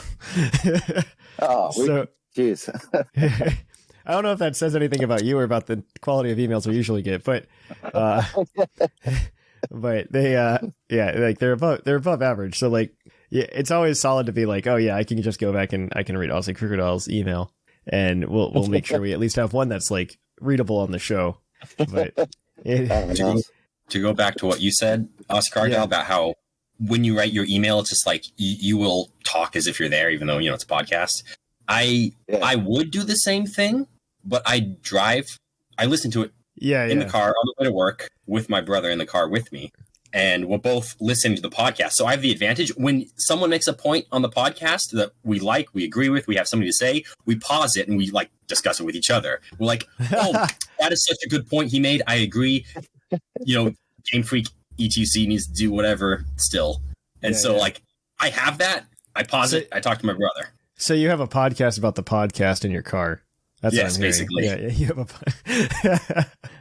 Speaker 9: Cheers.
Speaker 5: I don't know if that says anything about you or about the quality of emails we usually get, but they like they're above average. So like, yeah, it's always solid to be like, oh yeah, I can just go back and I can read Aussie Crocodile's email, and we'll make sure we at least have one that's like readable on the show. But
Speaker 8: to go back to what you said, Oscar, about how when you write your email, it's just like you will talk as if you're there, even though it's a podcast. I would do the same thing, but I listen to it in the car on the way to work with my brother in the car with me, and we're both listening to the podcast. So I have the advantage when someone makes a point on the podcast that we like, we agree with, we have something to say, we pause it and we like discuss it with each other. We're like, oh, that is such a good point he made. I agree. Game Freak ETC needs to do whatever still. And like I have that. I pause it. I talk to my brother.
Speaker 5: So you have a podcast about the podcast in your car. That's what I'm
Speaker 8: basically.
Speaker 5: Yeah, you have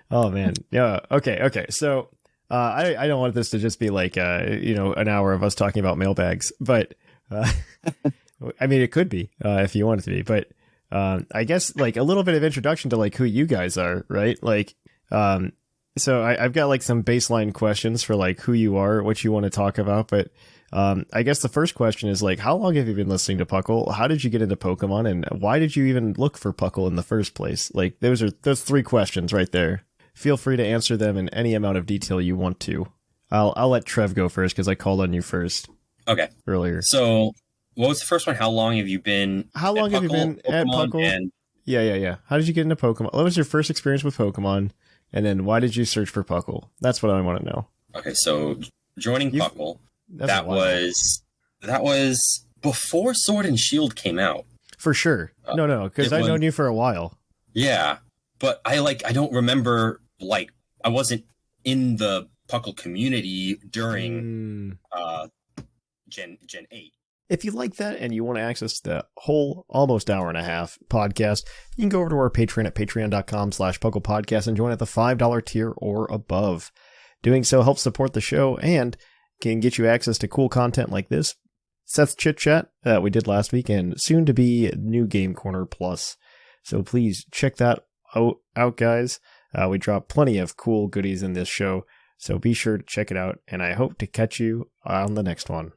Speaker 5: oh man. Yeah. Okay. So I don't want this to just be like an hour of us talking about mailbags, but I mean it could be if you want it to be, but I guess like a little bit of introduction to like who you guys are, right? Like so I've got like some baseline questions for like who you are, what you want to talk about, but I guess the first question is like, how long have you been listening to Puckle? How did you get into Pokemon, and why did you even look for Puckle in the first place? Like those 3 questions right there. Feel free to answer them in any amount of detail you want to. I'll let Trev go first because I called on you first.
Speaker 8: Okay.
Speaker 5: Earlier.
Speaker 8: So what was the first one? How long have you been?
Speaker 5: How long have you been at Puckle? And yeah. How did you get into Pokemon? What was your first experience with Pokemon? And then why did you search for Puckle? That's what I want to know.
Speaker 8: Okay, so joining Puckle, that was before Sword and Shield came out.
Speaker 5: For sure. No, because I've known you for a while.
Speaker 8: Yeah, but I don't remember, like, I wasn't in the Puckle community during Gen 8.
Speaker 5: If you like that and you want to access the whole almost hour and a half podcast, you can go over to our Patreon at patreon.com/PuclPodcast and join at the $5 tier or above. Doing so helps support the show and can get you access to cool content like this, Seth's Chit Chat that we did last week, and soon to be New Game Corner Plus. So please check that out, guys. We drop plenty of cool goodies in this show, so be sure to check it out, and I hope to catch you on the next one.